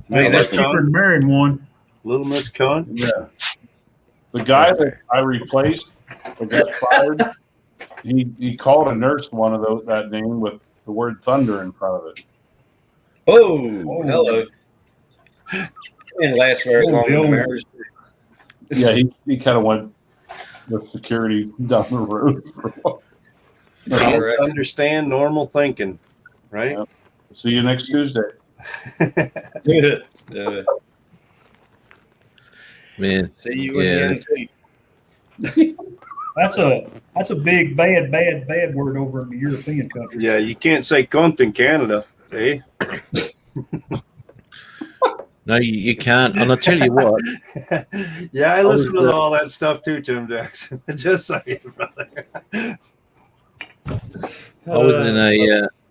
Hey, that's cheaper than marrying one. Little Miss Cunt. Yeah. The guy that I replaced that got fired, he called a nurse one of those that name with the word thunder in front of it. Oh, hello. Didn't last very long in the marriage. Yeah, he kind of went with security down the road. Correct. Understand normal thinking, right? Yep. See you next Tuesday. Man. See you in the NT. That's a big bad word over in the European countries. Yeah, you can't say cunt in Canada, eh? No, you can't. And I'll tell you what. Yeah, I listen to all that stuff too, Tim Jackson. Just saying, brother.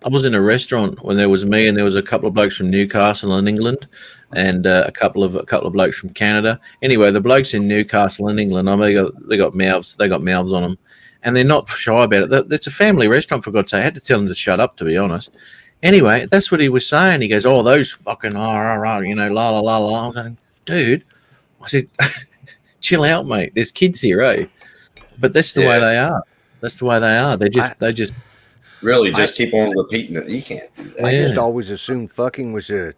I was in a restaurant when there was me and there was a couple of blokes from Newcastle in England, and a couple of blokes from Canada. Anyway, the blokes in Newcastle in England, they got mouths on them, and they're not shy about it. It's a family restaurant, for God's sake. I had to tell them to shut up, to be honest. Anyway, that's what he was saying. He goes, "Oh, those fucking la la la." I'm going, dude. I said, chill out, mate. There's kids here, eh? But that's the way they are. That's the way they are. They just Really, just keep on repeating it. You can't. I just always assumed fucking was an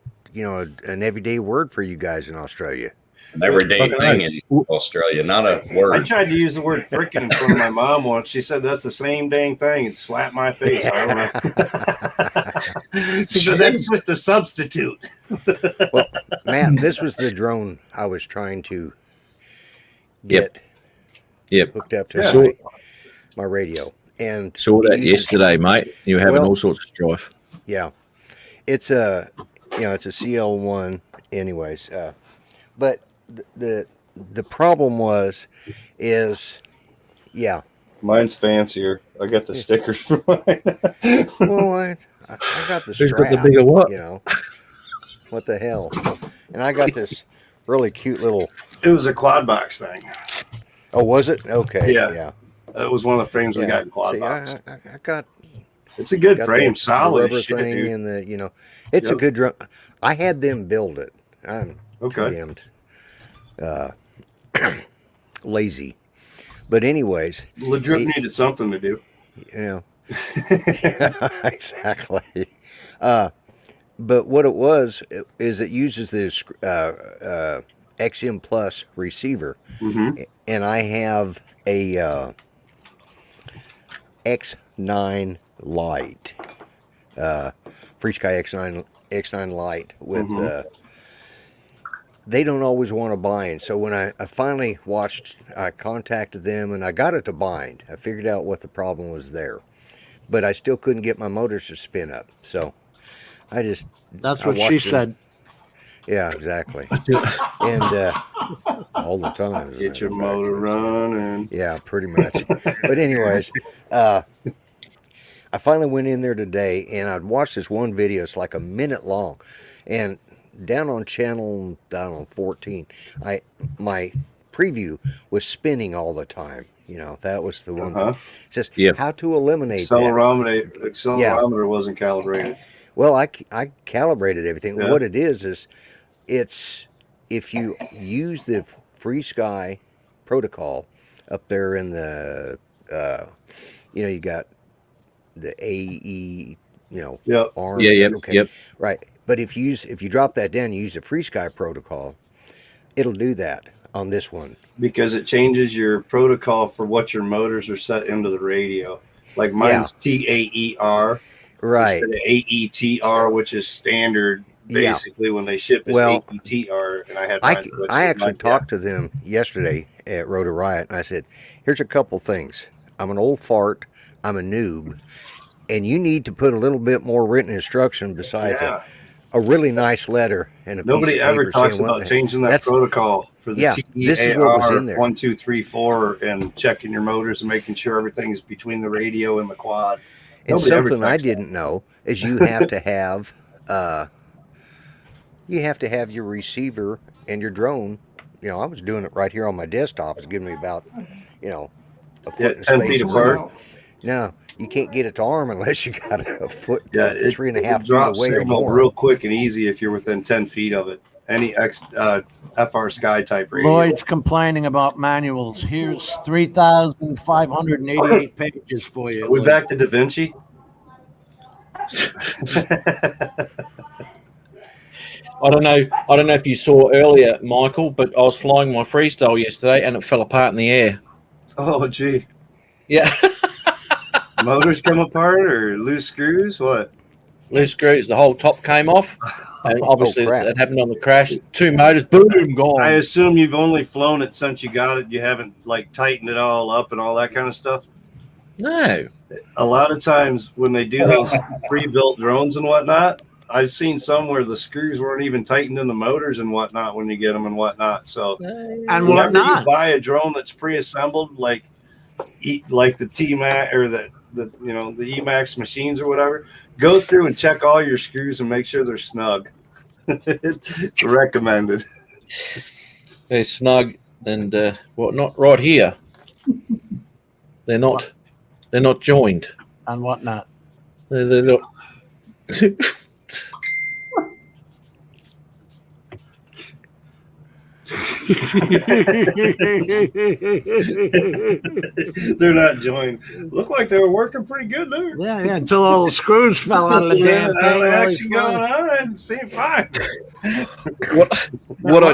everyday word for you guys in Australia. An everyday thing in Australia, not a word. I tried to use the word frickin' in front of my mom once. She said that's the same dang thing and slapped my face. I don't know. She said that's just a substitute. Well, Matt, this was the drone I was trying to get hooked up to my radio. And saw that yesterday, mate. You were having all sorts of strife. Yeah, it's a CL1, anyways, but the problem yeah. Mine's fancier. I got the stickers for mine. Well, I got the Who's strap. got the bigger what? You know, what the hell? And I got this really cute little. It was a quad box thing. Oh, was it? Okay. Yeah. Yeah. It was one of the frames we got in quad See, box. I got. It's a good got frame, the solid rubber as shit, thing, dude. and the it's a good drum. I had them build it. I'm too damned lazy. But anyways, Legit needed something to do. Exactly. But what it was is it uses this XM Plus receiver, and I have a X9 Lite, Free Sky X9 Lite with. They don't always want to bind. So when I finally I contacted them and I got it to bind. I figured out what the problem was there. But I still couldn't get my motors to spin up. So That's what she said. Yeah, exactly. And all the time. Get your motor running. Yeah, pretty much. But anyways, I finally went in there today and I'd watched this one video. It's like a minute long. And down on channel, 14, my preview was spinning all the time. That was the one. Just how to eliminate accelerometer wasn't calibrated. Well, I calibrated everything. Yeah. What it is it's if you use the Free Sky protocol up there in the you got the AE arm. Yep. Right. But if you drop that down, you use the Free Sky protocol, it'll do that on this one. Because it changes your protocol for what your motors are set into the radio. Like mine's TAER. Right. Instead of AETR, which is standard basically when they ship is AETR. And I actually talked to them yesterday at Rotor Riot and I said, here's a couple things. I'm an old fart, I'm a noob, and you need to put a little bit more written instruction besides a really nice letter and a nobody piece of ever paper talks saying about changing that protocol for the this is what was in there. 1, 2, 3, 4 and checking your motors and making sure everything is between the radio and the quad. And something I didn't know is you have to have your receiver and your drone. I was doing it right here on my desktop. It's giving me about a foot in 10 space feet apart. No, you can't get it to arm unless you got a foot, 3.5 feet away or more. Real quick and easy if you're within 10 feet of it. Any FR Sky type radio. Lloyd's complaining about manuals. Here's 3,588 pages for you. Are we back to Da Vinci? I don't know if you saw earlier, Michael, but I was flying my freestyle yesterday and it fell apart in the air. Oh, gee. Yeah. Motors come apart or loose screws? What? Loose screws. The whole top came off. And obviously that happened on the crash. 2 motors, boom, gone. I assume you've only flown it since you got it. You haven't tightened it all up and all that kind of stuff? No. A lot of times when they do those pre-built drones and whatnot, I've seen some where the screws weren't even tightened in the motors and whatnot when you get them and whatnot. So and whenever whatnot. you buy a drone that's pre-assembled, like the T-Max or the Emax machines or whatever, go through and check all your screws and make sure they're snug. It's recommended. They're snug and not right here. They're not joined. And whatnot. They're not. They're not joined. Look like they were working pretty good there. Yeah, until all the screws fell out of the damn thing. Actually going on, seemed fine. What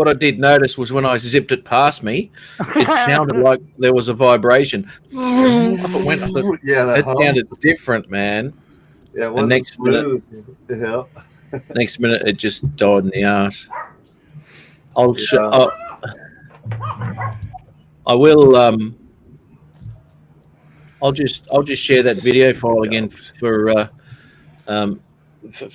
I did notice was when I zipped it past me, it sounded like there was a vibration. That sounded different, man. Yeah, it wasn't smooth. Next minute, it just died in the ass. I will. I'll just share that video file again for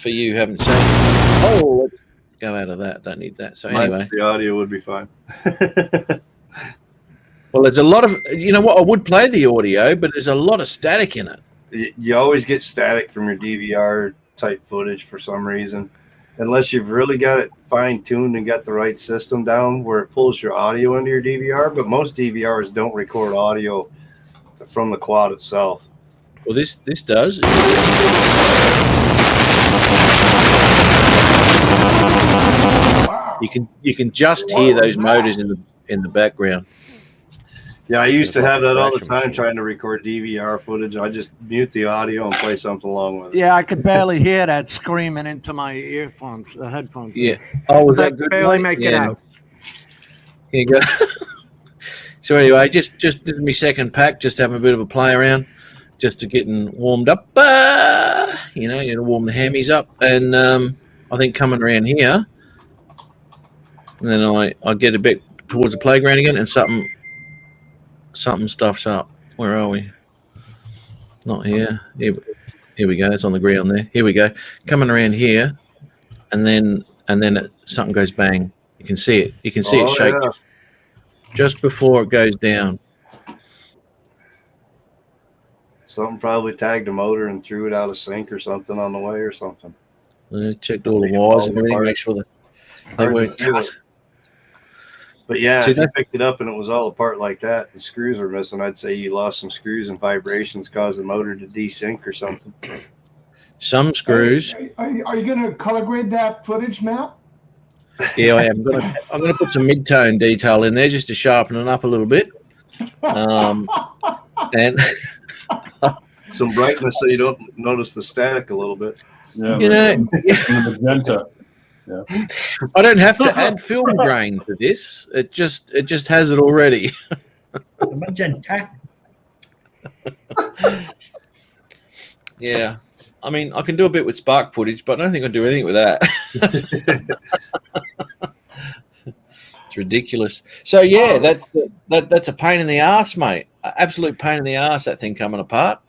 you who haven't seen it. Oh, let's go out of that. Don't need that. So anyway, The audio would be fine. well, there's a lot of, you know what, I would play the audio, but there's a lot of static in it. You always get static from your DVR type footage for some reason, unless you've really got it fine tuned and got the right system down where it pulls your audio into your DVR. But most DVRs don't record audio from the quad itself. Well, this does. Wow. You can just hear those motors in the background. Yeah, I used to have that all the time trying to record DVR footage. I just mute the audio and play something along with it. Yeah, I could barely hear that screaming into my earphones, headphones. Yeah. Oh, was I that good? barely mate? make it out. Here you go. So anyway, just this is my second pack. Just having a bit of a play around, just to getting warmed up. You know, to warm the hammies up, and I think coming around here, and then I get a bit towards the playground again, and something stuffs up. Where are we? Not here. Here we go. It's on the ground there. Here we go. Coming around here, and then something goes bang. You can see it. You can see it shake just before it goes down. Something probably tagged a motor and threw it out of sync or something on the way or something. I checked all the wires and everything, make sure that they weren't cut. But yeah, See if you that? picked it up and it was all apart like that, the screws were missing, I'd say you lost some screws and vibrations caused the motor to desync or something. Some screws. Are you going to color grade that footage, Matt? Yeah, I am. I'm gonna put some mid-tone detail in there just to sharpen it up a little bit. And some brightness so you don't notice the static a little bit. Yeah, you know, the magenta. Yeah. I don't have to add film grain to this. It just has it already. Magenta. Yeah. I mean, I can do a bit with spark footage, but I don't think I'll do anything with that. It's ridiculous. So yeah, that's a pain in the ass, mate. Absolute pain in the ass, that thing coming apart.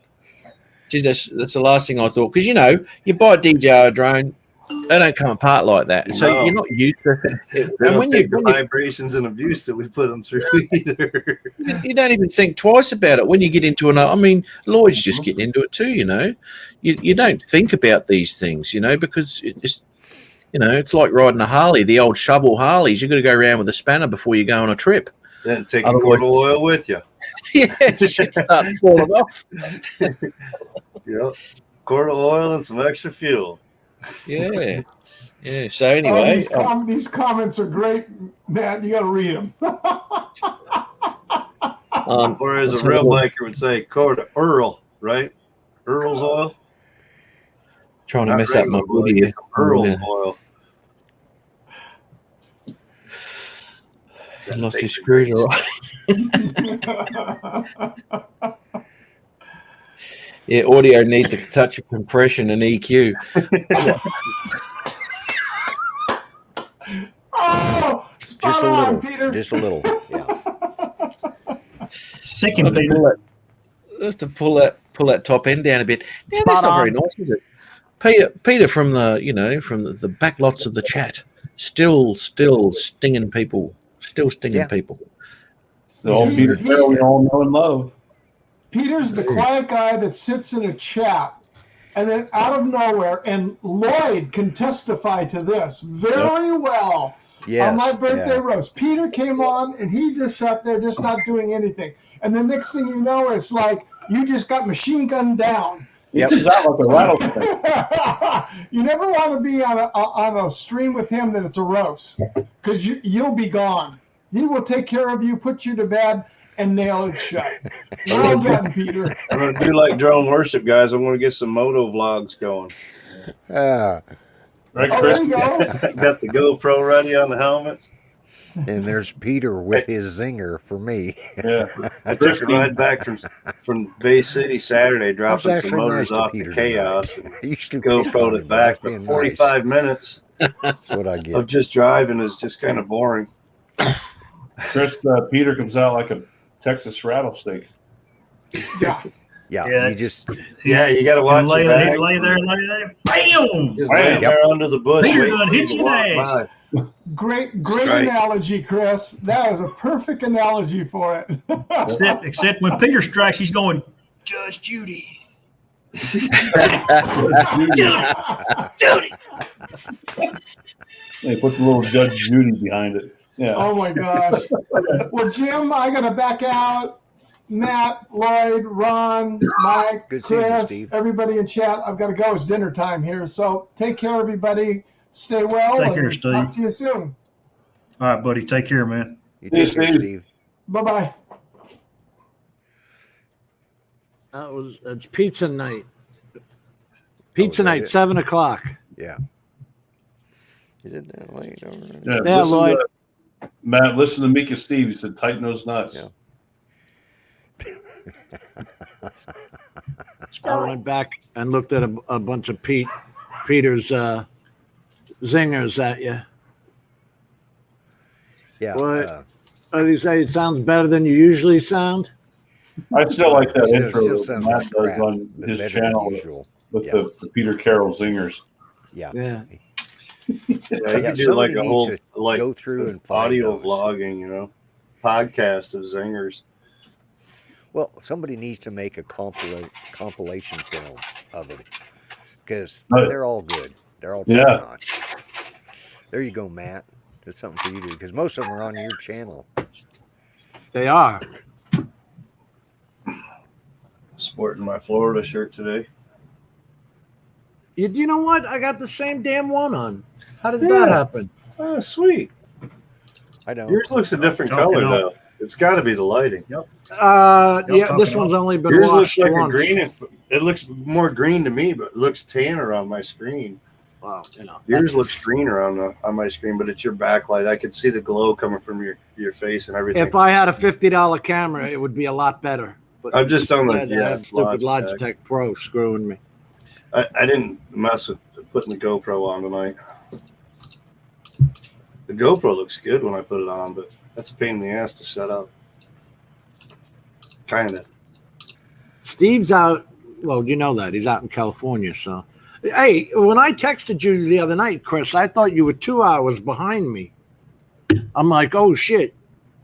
Jeez, that's the last thing I thought. Because, you know, you buy a DJI drone, they don't come apart like that. So No. you're not used to it. They And don't take the vibrations and abuse that we put them through either. you don't even think twice about it when you get into I mean, Lloyd's just getting into it too, you know. You don't think about these things, you know, because it's, you know, it's like riding a Harley, the old shovel Harleys. You've got to go around with a spanner before you go on a trip. Then take a quart of oil with you. Yeah, shit starts falling off. Yep. Quart of oil and some extra fuel. Yeah. Yeah. So anyway, These comments are great, Matt. You got to read them. Or as a real biker would say, quart of Earl, right? Earl's oil. Trying to Not mess up my regular oil, body. get some Earl's oil. I lost his screws. All right. Yeah, audio needs a touch of compression and EQ. Oh, Just a little, Peter. just a little. Yeah. Sicking Peter. Have to pull that top end down a bit. Yeah, that's not very nice, is it? Peter from the back lots of the chat, still stinging people, people. So Peter Carroll, we all know and love. Peter's the quiet guy that sits in a chat, and then out of nowhere, and Lloyd can testify to this very well. Yes, on my birthday yeah. roast, Peter came on, and he just sat there, just not doing anything. And the next thing you know, it's like you just got machine gunned down. Yep. He's out like a rattlesnake. You never want to be on a stream with him that it's a roast, because you'll be gone. He will take care of you, put you to bed, and nail it shut. Well done, Peter. I'm going to do like drone worship, guys. I'm going to get some moto vlogs going. Right, Oh, Chris? there you go. Got the GoPro ready on the helmets. And there's Peter with his zinger for me. Yeah. I took a ride back from Bay City Saturday, dropping actually some motors nice to off Peter to Chaos. And I used to pick on GoPro'd him, it but back, that's but being 45 minutes That's what I get. of just driving is just kind of boring. Chris, Peter comes out like a Texas rattlesnake. Yeah. Yeah, Yeah, you just Yeah, you got to watch lay your there, back. lay there, lay there. Bam! Just lay there under the bush. Peter waiting done for you hit to you in walk the ass. by. Great Strike. analogy, Chris. That is a perfect analogy for it. Except when Peter strikes, he's going, Judge Judy. Judy. They put the little Judge Judy behind it. Yeah. Oh my gosh. Well, Jim, I gotta back out. Matt, Lloyd, Ron, Mike, Good seeing you, Chris, Steve. everybody in chat. I've got to go. It's dinner time here. So take care, everybody. Stay well. Take and care, Steve. Talk to you soon. All right, buddy. Take care, man. You take care, Steve. Steve. Bye-bye. It's pizza night. Pizza that night, it? 7:00. Yeah. Is it that late? Yeah, Yeah, listen Lloyd. to, Matt, listen to Mika Steve. He said, tighten those nuts. Yeah. I went back and looked at a bunch of Peter's zingers at you. Yeah. What? What did he say? It sounds better than you usually sound. I still like that intro Still that sounds Matt like does crap, on but his better than channel usual. with Yeah. the Peter Carroll zingers. Yeah. Yeah. Yeah, you Yeah, could do like somebody a needs whole to like go through and find audio those. vlogging, podcast of zingers. Well, somebody needs to make a compilation film of them because Right. they're all good. They're all Yeah. top notch. There you go, Matt. There's something for you to do because most of them are on your channel. They are. Sporting my Florida shirt today. You know what? I got the same damn one on. How did that happen? Oh, sweet. I know. Yours looks a different Talking color, off. though. It's got to be the lighting. Yeah, talking this one's only been Yours washed looks like once. a green. It looks more green to me, but it looks tanner on my screen. Well, Yours that's looks just- greener on my screen, but it's your backlight. I could see the glow coming from your face and everything. If I had a $50 camera, it would be a lot better. But I'm just on the instead, I had stupid Logitech Pro screwing me. I didn't mess with putting the GoPro on tonight. The GoPro looks good when I put it on, but that's a pain in the ass to set up. Kind of. Steve's out. Well, you know that. He's out in California. So, hey, when I texted you the other night, Chris, I thought you were 2 hours behind me. I'm like, oh, shit.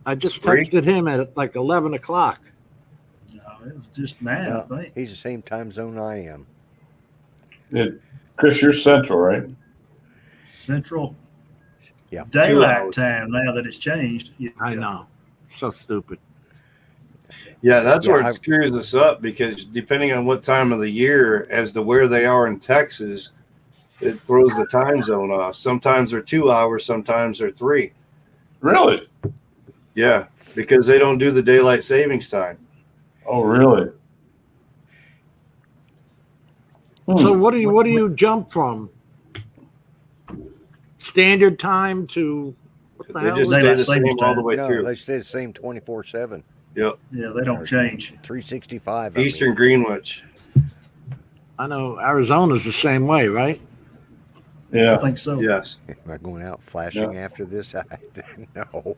I just texted him at like 11 o'clock. No, it was just mad, I think. He's the same time zone I am. Yeah. Chris, you're central, right? Central Yeah. daylight time now that it's changed. I know. So stupid. Yeah, that's where Yeah, it screws us up because depending on what time of the year, as to where they are in Texas, it throws the time zone off. Sometimes they're 2 hours, sometimes they're 3. Really? Yeah, because they don't do the daylight savings time. Oh, really? So what do you jump from? Standard time to what the They hell? just is stay Daylight the same savings all the time. way No, through. they stay the same 24/7. Yep. Yeah, they don't change. 365. Eastern Greenwich. I know Arizona's the same way, right? I Yeah. think so. Yes. Am I going out flashing after this? No.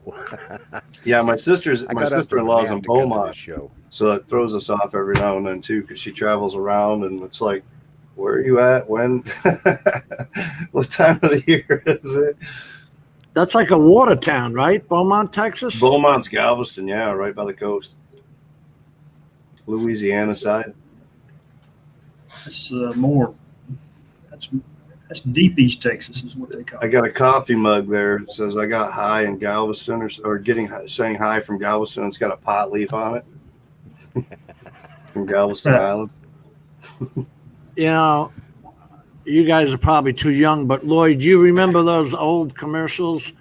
Yeah, my I sister-in-law's got up in from nap to come to Beaumont, this show. so it throws us off every now and then too, because she travels around and it's like, where are you at? When? What time of the year is it? That's like a water town, right? Beaumont, Texas. Beaumont's Galveston, yeah, right by the coast. Louisiana side. It's more. That's deep East Texas is what they call I it. got a coffee mug there. It says I got high in Galveston or saying hi from Galveston. It's got a pot leaf on it from Galveston Island. You know, you guys are probably too young, but Lloyd, you remember those old commercials,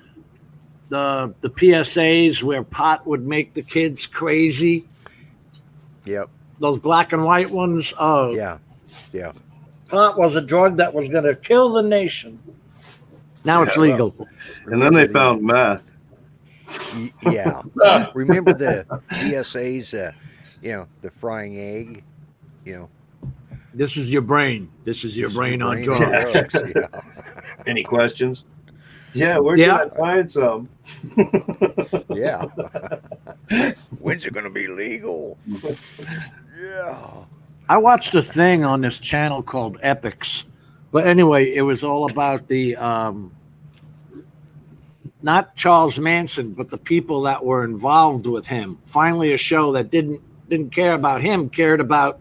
the PSAs where pot would make the kids crazy? Yep. Those black and white ones. Oh, Yeah. Yeah. pot was a drug that was going to kill the nation. Now it's legal. And then they found meth. Yeah. Remember the PSAs, the frying egg, This is your brain. This is your brain on brain drugs. Yeah. Any questions? Yeah, where Yeah. can I find some? Yeah. When's it going to be legal? Yeah. I watched a thing on this channel called Epics, but anyway, it was all about the not Charles Manson, but the people that were involved with him. Finally, a show that didn't care about him, cared about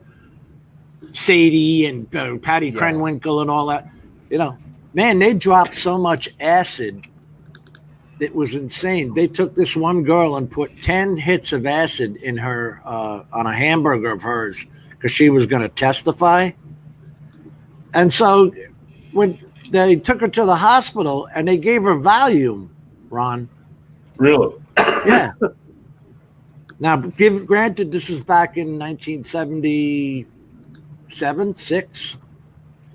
Sadie and Patty Krenwinkel and all that. You know, man, they dropped so much acid. It was insane. They took this one girl and put 10 hits of acid in her on a hamburger of hers because she was going to testify. And so when they took her to the hospital and they gave her Valium, Ron. Really? Yeah. Now, granted, this is back in 1977, 6,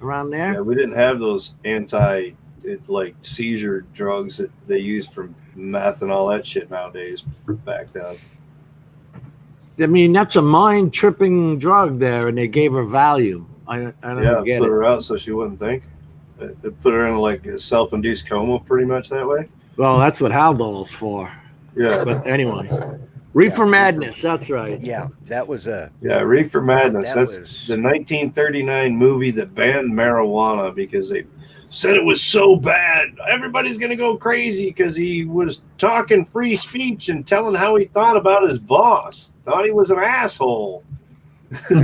around there. Yeah, we didn't have those seizure drugs that they use for meth and all that shit nowadays back then. I mean, that's a mind-tripping drug there, and they gave her Valium. I don't get put it. her out so she wouldn't think. They put her in like a self-induced coma pretty much that way. Well, that's what Haldol's for. Yeah. But anyway, Reefer Madness, that's right. Yeah, that was a... Yeah, Reefer Madness. That's was the 1939 movie that banned marijuana because they said it was so bad. Everybody's going to go crazy because he was talking free speech and telling how he thought about his boss. Thought he was an asshole.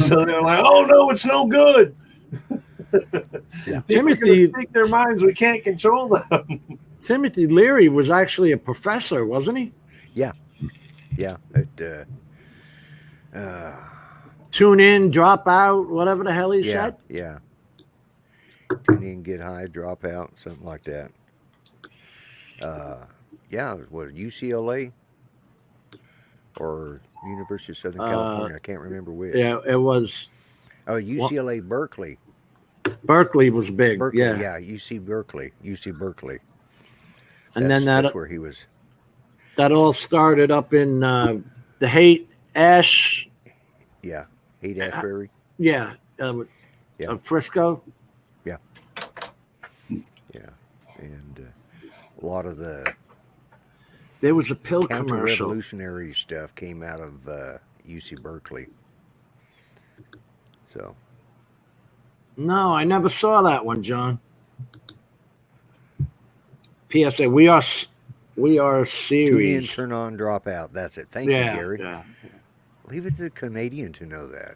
So they're like, oh, no, it's no good. Yeah. Timothy speak their minds. We can't control them. Timothy Leary was actually a professor, wasn't he? Yeah. Yeah. Tune in, drop out, whatever the hell he said. Yeah. Tune in, get high, drop out, something like that. What, UCLA or University of Southern California? I can't remember which. Yeah, it was. Oh, UCLA Berkeley. Berkeley was big. Berkeley, yeah. UC Berkeley. And then that's where he was. That all started up in the Haight Ash. Yeah, Haight Ashbury. Yeah, Frisco. Yeah, and a lot of the there was a pill commercial. Counter-revolutionary stuff came out of UC Berkeley. So. No, I never saw that one, John. PSA, we are series. Tune in, turn on, drop out. That's it. Thank you, Gary. Yeah. Leave it to the Canadian to know that.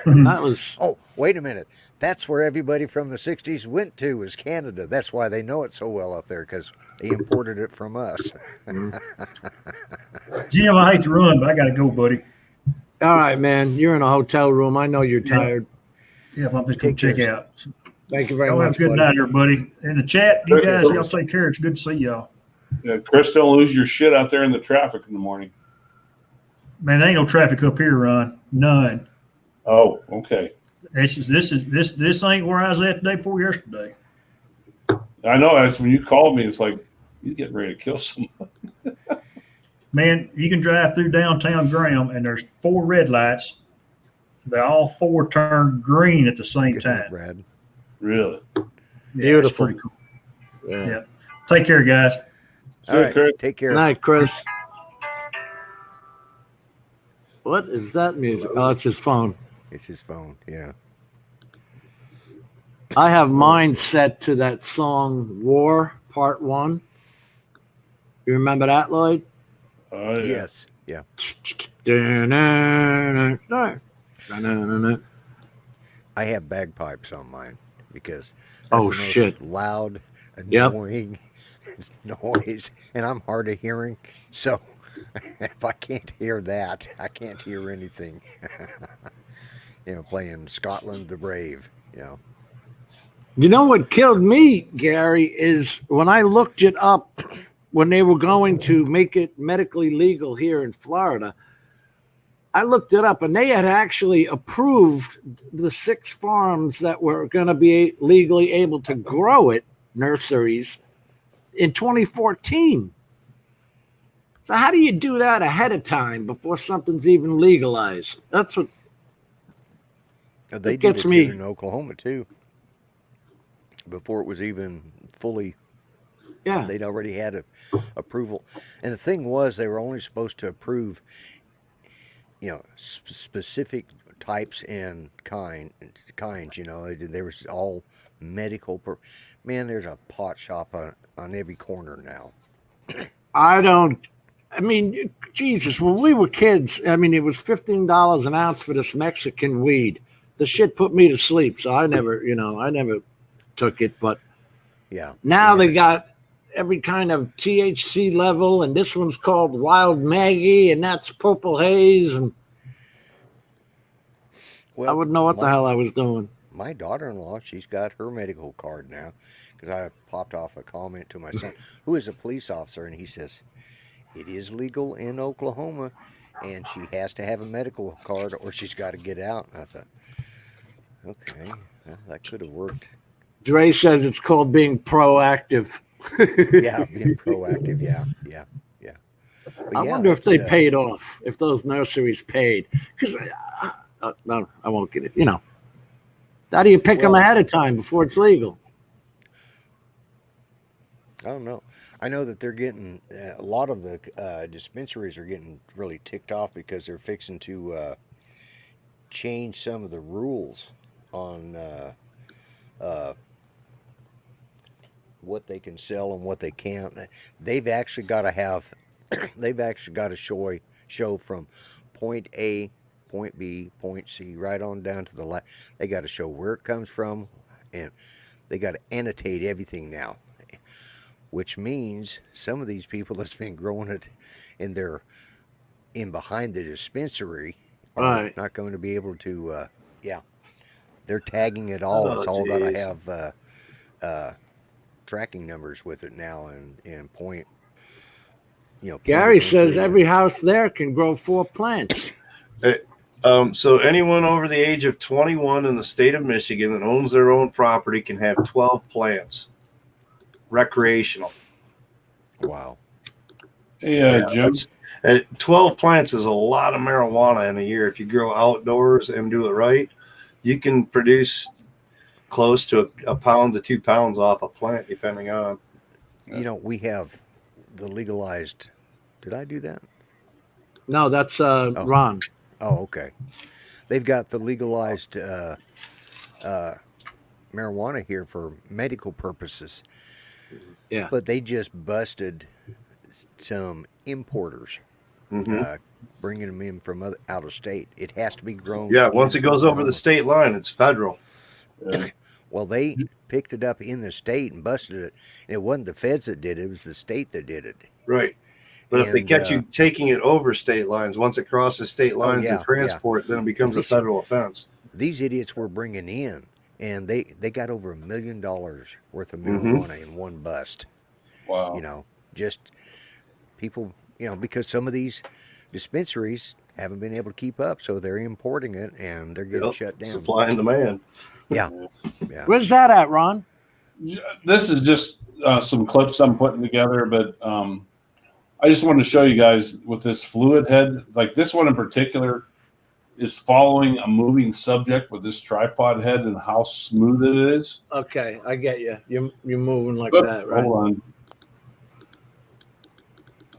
That was. Oh, wait a minute. That's where everybody from the 60s went to, was Canada. That's why they know it so well up there, because they imported it from us. Jim, I hate to run, but I got to go, buddy. All right, man. You're in a hotel room. I know you're tired. Yeah, I'm just going to check out. Thank you very y'all much. Have a good buddy. night, everybody. In the chat, you guys, y'all take care. It's good to see y'all. Yeah, Chris, don't lose your shit out there in the traffic in the morning. Man, there ain't no traffic up here, Ron. None. Oh, okay. This ain't where I was at the day before yesterday. I know. That's when you called me. It's like you're getting ready to kill someone. Man, you can drive through downtown Graham, and there's 4 red lights. They all 4 turn green at the same time. Brad. Really? Yeah, Beautiful. Pretty cool. Yeah. Take care, guys. All right. Chris. Take care. Good night, Chris. What is that music? Oh, it's his phone. It's his phone. Yeah. I have mine set to that song War Part 1. You remember that, Lloyd? Oh, yeah. Yes. Yeah. I have bagpipes on mine because that's Oh, the most shit. loud, Yep. annoying noise, and I'm hard of hearing. So if I can't hear that, I can't hear anything. Playing Scotland the Brave. You know what killed me, Gary, is when I looked it up when they were going to make it medically legal here in Florida. I looked it up, and they had actually approved the 6 farms that were going to be legally able to grow it, nurseries, in 2014. So how do you do that ahead of time before something's even legalized? That's what They did gets it me. here in Oklahoma too. Before it was even fully, they'd already had approval. And the thing was, they were only supposed to approve specific types and kinds. There was all medical. Man, there's a pot shop on every corner now. I mean, Jesus, when we were kids, I mean, it was $15 an ounce for this Mexican weed. The shit put me to sleep, so I never took it. But Yeah. now they got every kind of THC level, and this one's called Wild Maggie, and that's Purple Haze, and I wouldn't know what the hell I was doing. My daughter-in-law, she's got her medical card now, because I popped off a comment to my son, who is a police officer, and he says, it is legal in Oklahoma, and she has to have a medical card or she's got to get out. And I thought, okay, well, that could have worked. Dre says it's called being proactive. Yeah, being proactive, yeah. But I wonder if they paid off, if those nurseries paid. Because, no, I won't get it. How do you pick them ahead of time before it's legal? I don't know. I know that they're getting, a lot of the dispensaries are getting really ticked off because they're fixing to change some of the rules on what they can sell and what they can't. They've actually got to have, show from point A, point B, point C, right on down to the left. They got to show where it comes from, and they got to annotate everything now. Which means some of these people that's been growing it in behind the dispensary are not going to be able to. They're tagging it all. It's all got to have tracking numbers with it now, and point. Gary says every house there can grow 4 plants. So anyone over the age of 21 in the state of Michigan that owns their own property can have 12 plants. Recreational. Wow. Yeah, Jim. 12 plants is a lot of marijuana in a year. If you grow outdoors and do it right, you can produce close to a pound to 2 pounds off a plant, depending on. We have the legalized. Did I do that? No, that's Ron. Oh, okay. They've got the legalized marijuana here for medical purposes. Yeah. But they just busted some importers, bringing them in from out of state. It has to be grown. Yeah, once it goes over the state line, it's federal. Yeah. Well, they picked it up in the state and busted it. And it wasn't the feds that did it. It was the state that did it. Right. But if they catch you taking it over state lines, once it crosses state lines and transport, then it becomes a federal offense. These idiots were bringing in, and they got over $1 million worth of marijuana in one bust. Wow. Just people, because some of these dispensaries haven't been able to keep up, so they're importing it and they're getting shut down. Supply and demand. Yeah. Where's that at, Ron? This is just some clips I'm putting together, but I just wanted to show you guys with this fluid head, like this one in particular is following a moving subject with this tripod head and how smooth it is. Okay, I get you. You're moving like that, right? Hold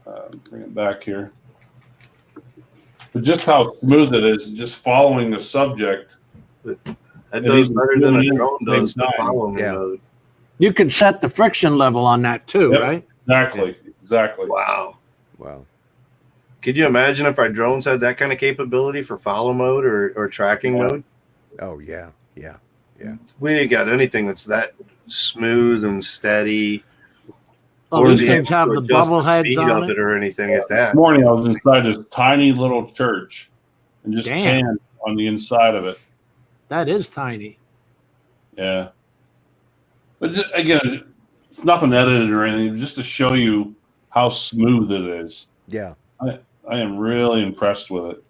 on. Bring it back here. But just how smooth it is, just following the subject. That does better than a drone does for following mode. You can set the friction level on that too, right? Exactly. Wow. Could you imagine if our drones had that kind of capability for follow mode or tracking mode? Oh, yeah. We ain't got anything that's that smooth and steady. Oh, these things have the bubble heads on it or anything like that. This morning I was inside this tiny little church and just canned on the inside of it. That is tiny. Yeah. But just, again, it's nothing edited or anything, just to show you how smooth it is. Yeah. I am really impressed with it.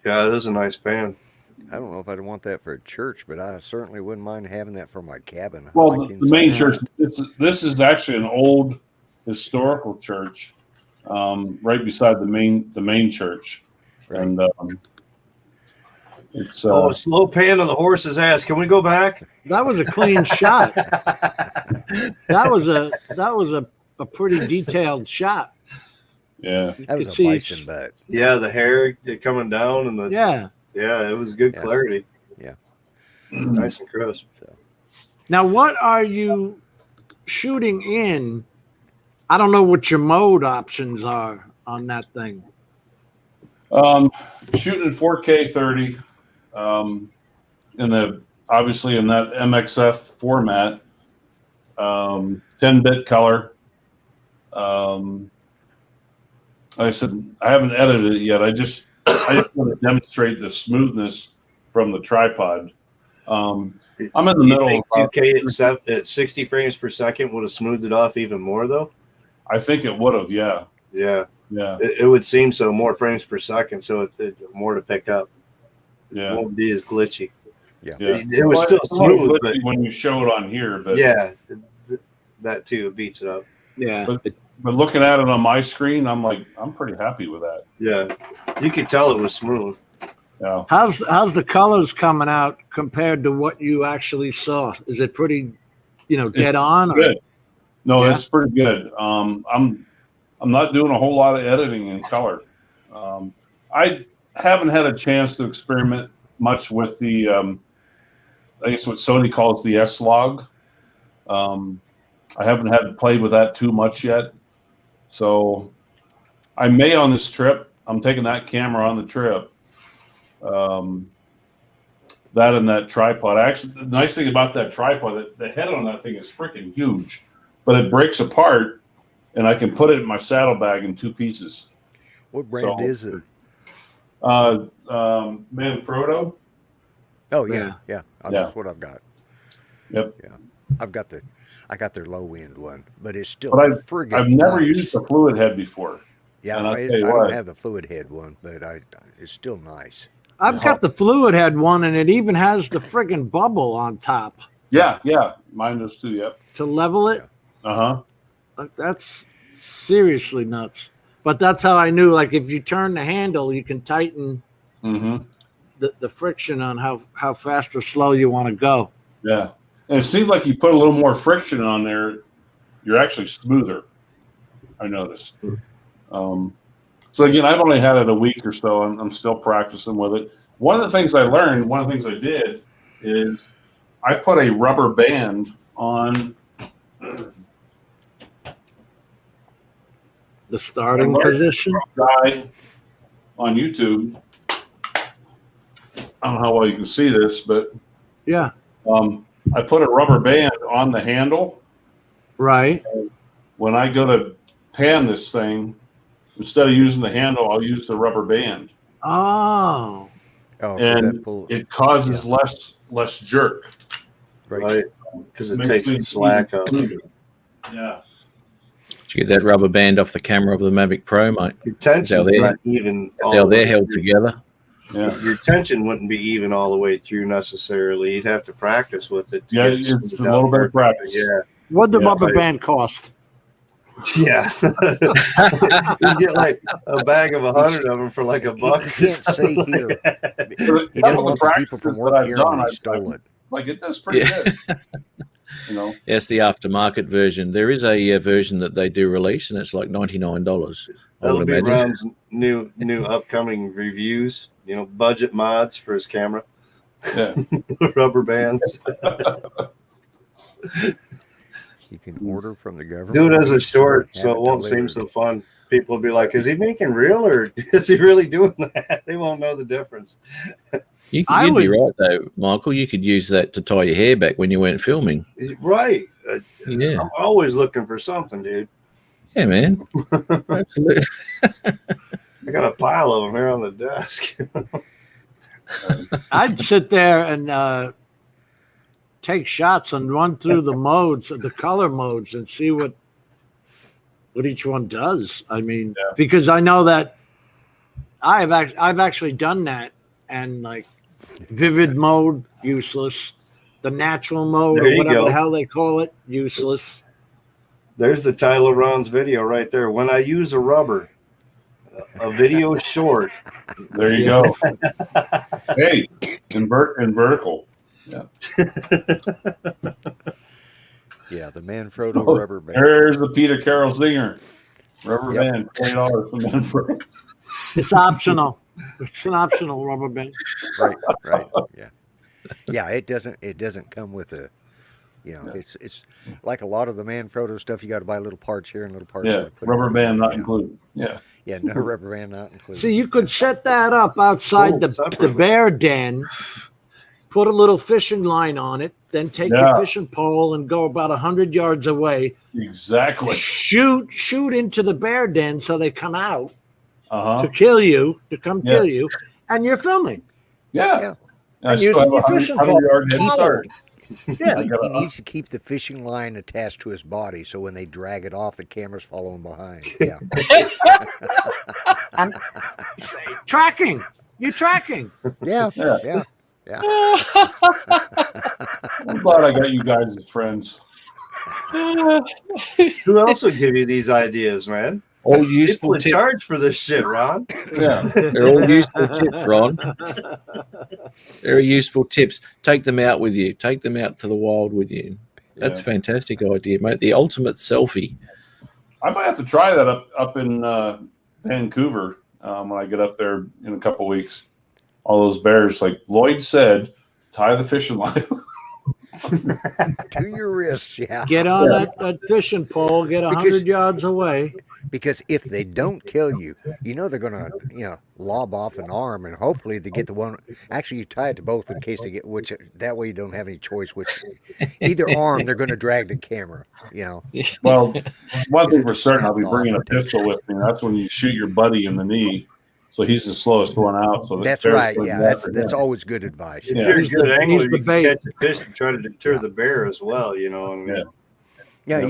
Yeah, it is a nice band. I don't know if I'd want that for a church, but I certainly wouldn't mind having that for my cabin. Well, the main church, this is actually an old historical church right beside the main church. Right. And it's slow pan of the horse's ass. Can we go back? That was a clean shot. That was a pretty detailed shot. Yeah. That was could a see bison butt. Yeah, the hair coming down and the Yeah. yeah, it was good Yeah. clarity. Yeah. Nice and crisp. So Now, what are you shooting in? I don't know what your mode options are on that thing. Shooting in 4K 30, obviously in that MXF format, 10-bit color. Like I said, I haven't edited it yet. I just want to demonstrate the smoothness from the tripod. I'm in the middle of 2K at 60 frames per second would have smoothed it off even more, though. I think it would have, yeah. Yeah, Yeah. it would seem so. More frames per second, so it more to pick up. Yeah. It won't be as glitchy. yeah. It was Well, still it's a little smooth, glitchy but when you show it on here, but yeah, that too beats it up. Yeah. but looking at it on my screen, I'm like, I'm pretty happy with that. Yeah, you could tell it was smooth. Yeah. How's the colors coming out compared to what you actually saw? Is it pretty, dead on? Or? Good. No, Yeah. it's pretty good. I'm not doing a whole lot of editing in color. I haven't had a chance to experiment much with the, I guess what Sony calls the S-Log. I haven't had to play with that too much yet. So I may on this trip. I'm taking that camera on the trip. That and that tripod. Actually, the nice thing about that tripod, the head on that thing is freaking huge, but it breaks apart, and I can put it in my saddlebag in 2 pieces. What brand is it? Manfrotto. Oh yeah, yeah. That's what I've got. Yep. Yeah, I got their low end one, but it's still But friggin' I've never nice. used the fluid head before. Yeah, and I don't have the fluid head one, but it's still nice. I've got the fluid head one, and it even has the friggin' bubble on top. Yeah, mine does too. Yep. To level it. That's seriously nuts. But that's how I knew. Like, if you turn the handle, you can tighten the friction on how fast or slow you want to go. Yeah, and it seems like you put a little more friction on there, you're actually smoother. I noticed. So again, I've only had it a week or so, and I'm still practicing with it. One of the things I learned, one of the things I did, is I put a rubber band on the starting position. Guy on YouTube. I don't know how well you can see this, but yeah, I put a rubber band on the handle. Right. When I go to pan this thing, instead of using the handle, I'll use the rubber band. Oh. And it causes less jerk. Right. Because it takes the slack out. Yeah. Did you get that rubber band off the camera of the Mavic Pro, mate? Your tension's not even. How they're held together. Yeah. Your tension wouldn't be even all the way through necessarily. You'd have to practice with it. Yeah, it's a little bit of practice. Yeah. What'd the rubber band cost? Yeah. You get like a bag of 100 of them for like $1. You can't say here. You didn't want the people from work here and they stole it. Like it does pretty good. Yes, the aftermarket version. There is a version that they do release, and it's like $99. That'll be Ron's new upcoming reviews. Budget mods for his camera. Yeah. Rubber bands. You can order from the government. Do it as a short, so it won't seem so fun. People will be like, "Is he making real, or is he really doing that?" They won't know the difference. You'd be right though, Michael. You could use that to tie your hair back when you weren't filming. Right. Yeah. I'm always looking for something, dude. Yeah, man. Absolutely. I got a pile of them here on the desk. I'd sit there and take shots and run through the modes, the color modes, and see what each one does. I mean, because I know that I've actually done that, and like vivid mode, useless. The natural mode, or whatever the hell they call it, useless. There's the Tyler Ron's video right there. When I use a rubber, a video short. There you go. Hey, in vertical. Yeah. Yeah, the Manfrotto rubber band. There's the Peter Carroll zinger. Rubber band, $20 for Manfred. It's optional. It's an optional rubber band. Right. Yeah. Yeah. It doesn't come with a. It's like a lot of the Manfrotto stuff. You got to buy little parts here and little parts there. Yeah, rubber band not included. Yeah. Yeah, no rubber band not included. See, you could set that up outside the bear den, put a little fishing line on it, then take your fishing pole and go about 100 yards away. Exactly. Shoot into the bear den so they come out to kill you, and you're filming. Yeah. And using your fishing pole. Head start. Yeah. He needs to keep the fishing line attached to his body, so when they drag it off, the camera's following behind. Yeah. Tracking. You're tracking. Yeah. I'm glad I got you guys as friends. Who else would give you these ideas, man? All useful tips. Charge for this shit, Ron. Yeah, they're all useful tips, Ron. Very useful tips. Take them out with you. Take them out to the wild with you. That's a fantastic idea, mate. The ultimate selfie. I might have to try that up in Vancouver when I get up there in a couple weeks. All those bears, like Lloyd said, tie the fishing line. To your wrist, yeah. Get on that fishing pole, get 100 yards away. Because if they don't kill you, they're going to, lob off an arm, and hopefully they get the one. Actually, you tie it to both in case they get, which that way you don't have any choice. Which either arm they're going to drag the camera. Well, one thing for certain, I'll be bringing a pistol with me. That's when you shoot your buddy in the knee. So he's the slowest one out. So that's right. Yeah, that's always good advice. If you're a good angler, you can catch a fish and try to deter the bear as well. You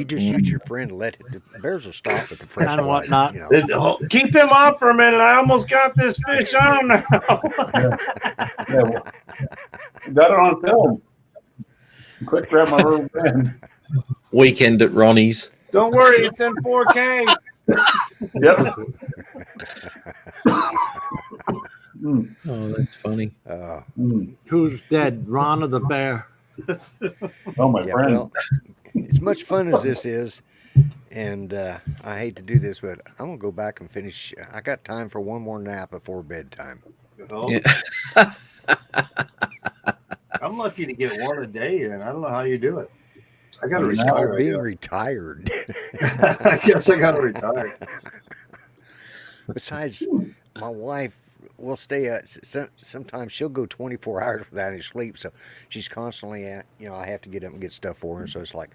just shoot your friend, the bears will stop at the fresh and whatnot. Keep him off for a minute. I almost got this fish on now. Got it on film. Quick, grab my rubber band. Weekend at Ronnie's. Don't worry, it's in 4K. Yep. Oh, that's funny. Who's dead, Ron or the bear? Oh, my friend. Well, as much fun as this is, and I hate to do this, but I'm going to go back and finish. I got time for one more nap before bedtime. Yeah. I'm lucky to get one a day, and I don't know how you do it. I got to It's retire. called being retired. I guess I got to retire. Besides, my wife will stay sometimes she'll go 24 hours without any sleep, so she's constantly I have to get up and get stuff for her, so it's like,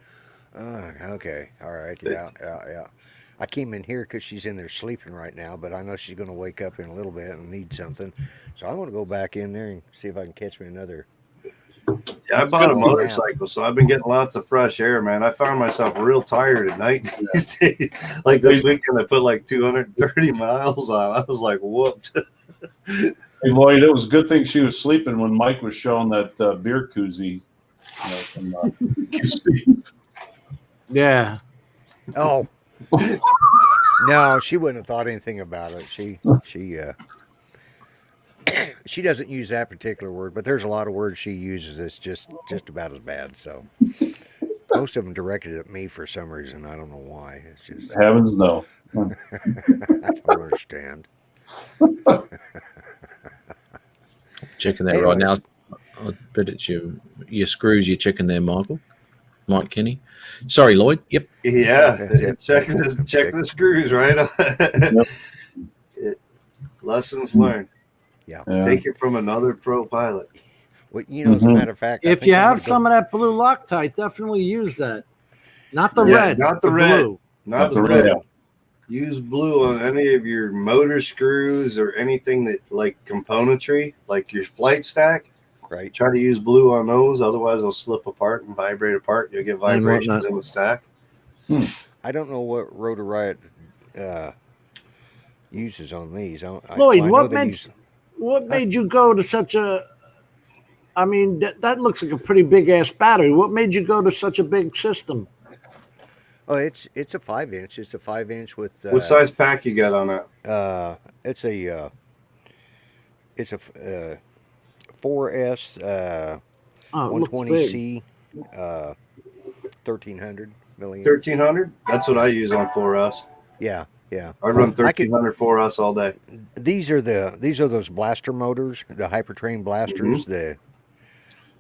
okay, all right, yeah. I came in here because she's in there sleeping right now, but I know she's going to wake up in a little bit and need something, so I'm going to go back in there and see if I can catch me another. Yeah, I bought a motorcycle, so I've been getting lots of fresh air, man. I found myself real tired at night these days. Like this weekend, I put like 230 miles on. I was like, whooped. Hey, Lloyd, it was a good thing she was sleeping when Mike was showing that beer koozie. Yeah. Oh. No, she wouldn't have thought anything about it. She doesn't use that particular word, but there's a lot of words she uses that's just about as bad. So most of them directed at me for some reason. I don't know why. It's just heavens no. I don't understand. Checking that right now. I bet it's your screws you're checking there, Mike Kenny. Sorry, Lloyd. Yep. Yeah, check the screws right on. Lessons learned. Yeah. Take it from another pro pilot. Well, as a matter of fact, if you have some of that blue Loctite, definitely use that. Not the red. Not the red. Blue. Not the red. Use blue on any of your motor screws or anything that like componentry, like your flight stack. Right. Try to use blue on those, otherwise they'll slip apart and vibrate apart. You'll get vibrations in the stack. I don't know what Rotor Riot uses on these. Lloyd, what made you go to such a? I mean, that looks like a pretty big ass battery. What made you go to such a big system? Oh, it's a 5-inch. It's a 5-inch with. What size pack you got on that? It's a 4S 120C 1300 million. 1300. That's what I use on 4S. Yeah, Yeah. I run I could- 1300 for us all day. These are those blaster motors, the Hypertrain blasters. The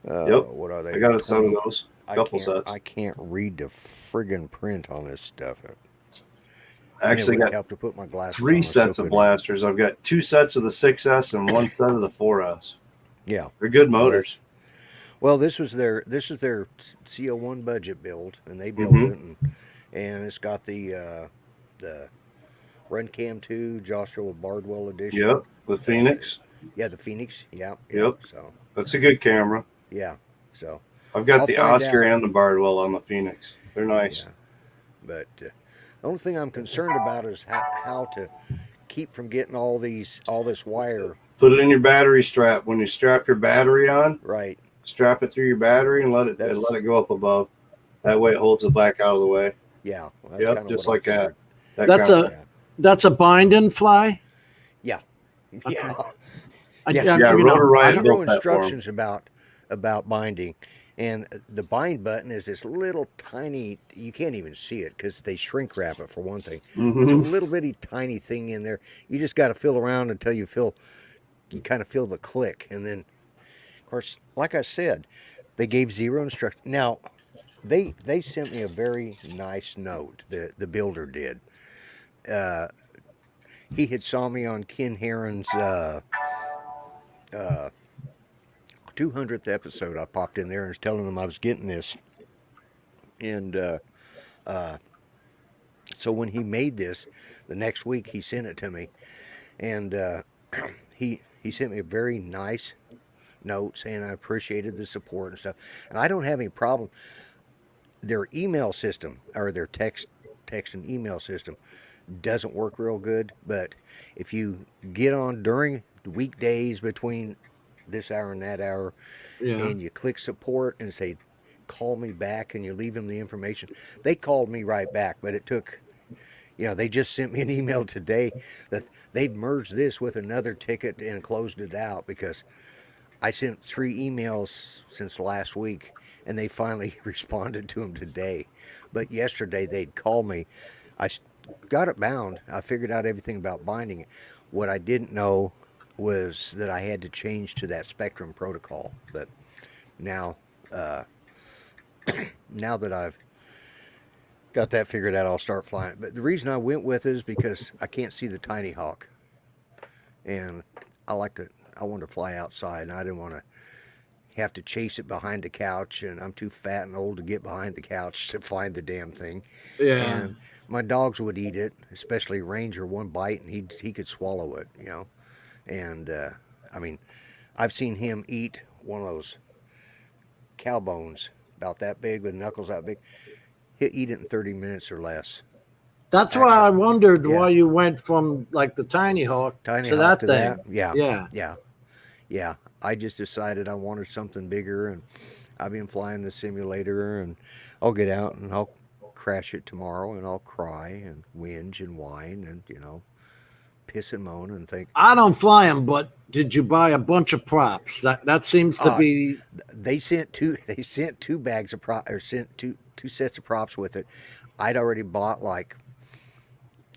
Yep. what are they? I got a set of 20 those. Couple sets. I can't read the friggin' print on this stuff. I actually got help to put my glasses 3 on, I still sets of couldn't- blasters. I've got 2 sets of the 6S and 1 set of the 4S. Yeah. They're good motors. Well, this is their CO1 budget build, and they built it, and it's got the Runcam 2 Joshua Bardwell edition. Yep. The Phoenix. Yeah, the Phoenix. Yeah. Yep. So That's a good camera. yeah. So I've got I'll the find Oscar out. and the Bardwell on the Phoenix. They're nice. Yeah. But the only thing I'm concerned about is how to keep from getting all this wire. Put it in your battery strap. When you strap your battery on, Right. strap it through your battery and let it go up above. That way it holds it back out of the way. Yeah. Well, that's Yep, kinda just what I like that. figured. That's kind of- a that's a bind and fly. Yeah. Yeah. Yeah, you know, Rotor I Ryan know built that for 'em. instructions about binding, and the bind button is this little tiny. You can't even see it because they shrink wrap it for one thing. There's a little bitty tiny thing in there. You just got to feel around until you kind of feel the click, and then, of course, like I said, they gave zero instruction. Now, they sent me a very nice note. The builder did. He had saw me on Ken Heron's 200th episode. I popped in there and was telling him I was getting this, and so when he made this, the next week he sent it to me, and he sent me a very nice note saying I appreciated the support and stuff, and I don't have any problem. Their email system or their text and email system doesn't work real good, but if you get on during the weekdays between this hour and that hour, and you click support and say call me back, and you leave them the information, they called me right back. But it took, they just sent me an email today that they've merged this with another ticket and closed it out because I sent 3 emails since last week, and they finally responded to them today. But yesterday they'd called me. I got it bound. I figured out everything about binding it. What I didn't know was that I had to change to that Spectrum protocol. But now, now that I've got that figured out, I'll start flying. But the reason I went with it is because I can't see the Tinyhawk, and I wanted to fly outside, and I didn't want to have to chase it behind the couch, and I'm too fat and old to get behind the couch to find the damn thing. Yeah. And my dogs would eat it, especially Ranger. One bite and he could swallow it, And I mean, I've seen him eat one of those cow bones about that big with knuckles that big. He'll eat it in 30 minutes or less. That's why I wondered why you went from like the Tinyhawk to that thing. Yeah. I just decided I wanted something bigger, and I've been flying the simulator, and I'll get out and I'll crash it tomorrow, and I'll cry and whinge and whine and piss and moan and think. I don't fly them, but did you buy a bunch of props? That seems to be. They sent two bags of props, or sent two sets of props with it. I'd already bought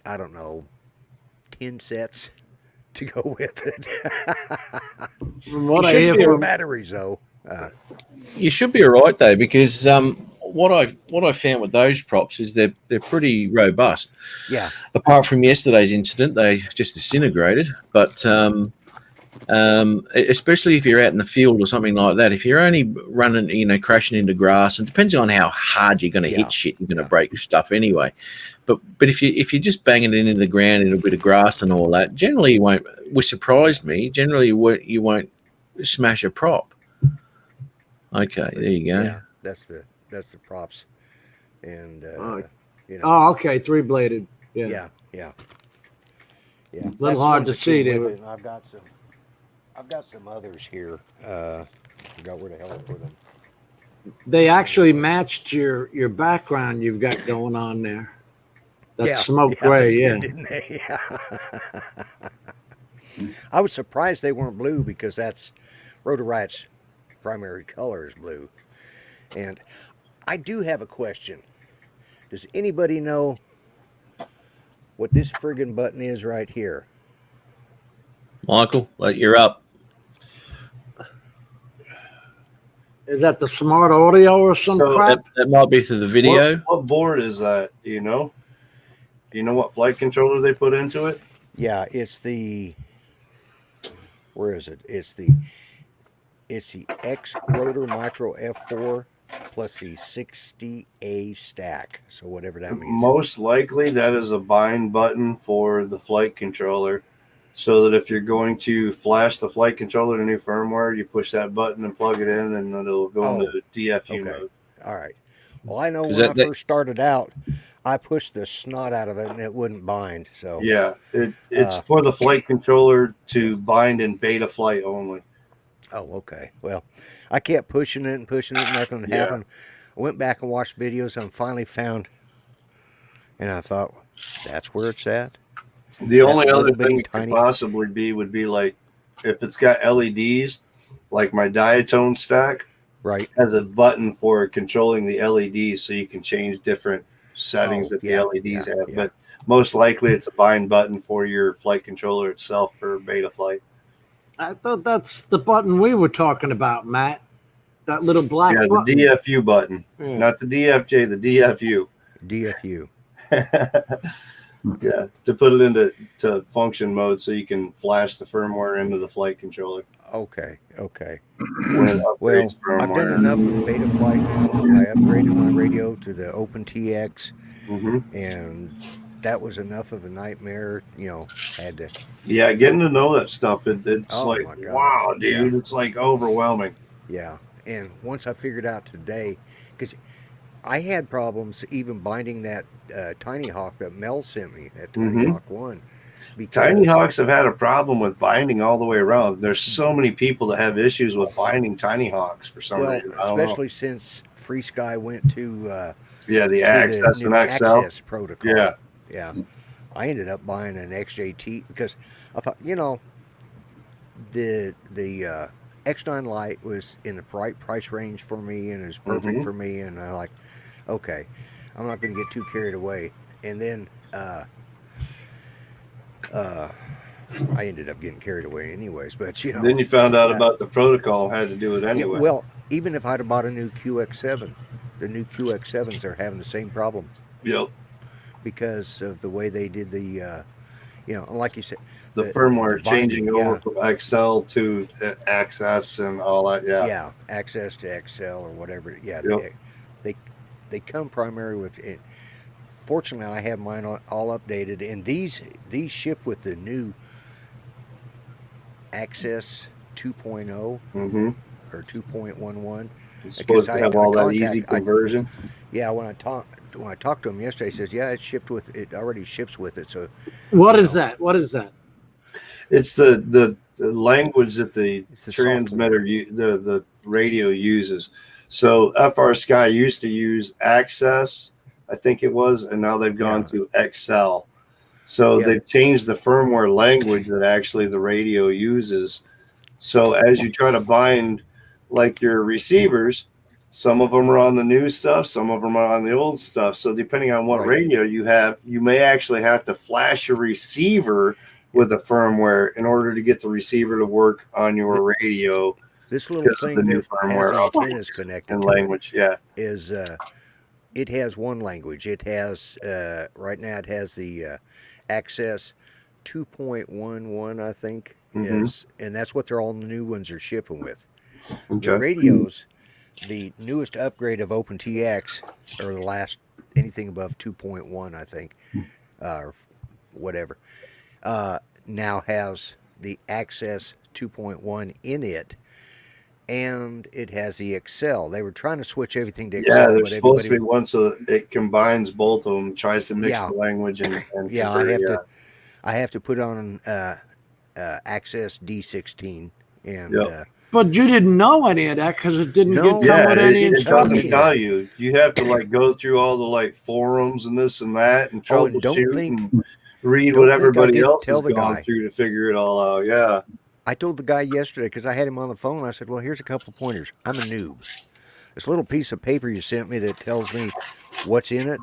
I don't know, 10 sets to go with it. What I hear from batteries though. You should be all right though, because what I found with those props is they're pretty robust. Yeah. Apart from yesterday's incident, they just disintegrated. But especially if you're out in the field or something like that, if you're only running, crashing into grass, and depending on how hard you're going to hit shit, you're going to break stuff anyway. But if you're just banging it into the ground in a bit of grass and all that, generally you won't. Which surprised me. Generally you won't smash a prop. Okay, there you go. Yeah, that's the props, and Oh, okay, 3-bladed. Yeah. A little hard to see there. I've got some others here. Forgot where the hell I put them. They actually matched your background you've got going on there. That smoke gray, didn't they? I was surprised they weren't blue, because that's Rotor Riot's primary color is blue. And I do have a question. Does anybody know what this friggin' button is right here. Michael, well, you're up. Is that the smart audio or some So crap? That might be through the video. What board is that? Do you know? Do you know what flight controller they put into it? Yeah, it's the, where is it? It's the X Rotor Micro F4 plus the 60A stack. So whatever that means. Most likely that is a bind button for the flight controller, so that if you're going to flash the flight controller to new firmware, you push that button and plug it in, and then it'll go into DFU mode. All right. Well, I know Is when that I first started out, I pushed the snot out of it and it wouldn't bind. So Yeah, it's for the flight controller to bind in beta flight only. Oh, okay. Well, I kept pushing it and pushing it. Nothing happened. I went back and watched videos and finally found, and I thought, that's where it's at. The only That other little thing bitty it could possibly be would be like if it's got LEDs, like my diatone stack Right. has a button for controlling the LEDs, so you can change different settings Oh, that yeah, the LEDs yeah, have. yeah. But most likely it's a bind button for your flight controller itself for beta flight. I thought that's the button we were talking about, Matt. That little black Yeah, the button. DFU button, Yeah. not the DFJ, the DFU. DFU. Yeah, to put it into function mode so you can flash the firmware into the flight controller. Okay. Okay. When it Well, upgrades I've done firmware. enough with beta flight now. I upgraded my radio to the OpenTX, and that was enough of a nightmare. You know, had to. Yeah, getting to know that stuff, it's Oh, like, my God. wow, dude, Yeah. it's like overwhelming. Yeah, and once I figured out today, because I had problems even binding that Tinyhawk that Mel sent me, that Tinyhawk 1. Because, Tinyhawks have had a problem with binding all the way around. There's so many people that have issues with binding Tinyhawks for some well, reason. I don't know. especially since Free Sky went to Yeah, the to Access the and new XL. Access protocol. Yeah. Yeah. I ended up buying an XJT because I thought, you know, the X9 Lite was in the right price range for me and it was perfect for me, and I like, okay, I'm not going to get too carried away. And then I ended up getting carried away anyways, but you know. Then you found out about the protocol, had to do it Yeah, anyway. well, even if I'd have bought a new QX7, the new QX7s are having the same problem. Yep. Because of the way they did the, you know, like you said, The firmware the binding, changing over from XL to Access and all that. Yeah. Yeah, Access to XL or whatever. Yeah, Yep. they come primary with it. Fortunately, I have mine all updated, and these ship with the new Access 2.0 or 2.11. It's supposed to have all that easy conversion. Yeah, when I talked to him yesterday, he says, yeah, it already ships with it. So What is that? What is that? It's the language that the the transmitter, the radio uses. So FR Sky used to use Access, I think it was, and now they've gone to XL. So they've changed the firmware language that actually the radio uses. So as you try to bind like your receivers, some of them are on the new stuff, some of them are on the old stuff. So depending on what radio you have, you may actually have to flash your receiver with the firmware in order to get the receiver to work on your radio. This little thing the new that firmware has antennas connected and to language, is it has one language. It has right now it has the Access 2.11, I think, is, and that's what they're all the new ones are shipping with. The radios, the newest upgrade of OpenTX, or the last anything above 2.1, I think, or whatever, now has the Access 2.1 in it, and it has the XL. They were trying to switch everything to XL. Yeah, there's supposed to be one so it combines both of them, tries to mix Yeah. the language and Yeah, convert, I have to put on Access D16, and But you didn't know any of that because it didn't No. come with any it doesn't instructions. tell you. You have to like go through all the like forums and this and that and Oh, and don't troubleshoot think- and read don't what think I everybody didn't else tell has the gone guy. through to figure it all out. Yeah. I told the guy yesterday, because I had him on the phone, I said, well, here's a couple pointers. I'm a noob. This little piece of paper you sent me that tells me what's in it,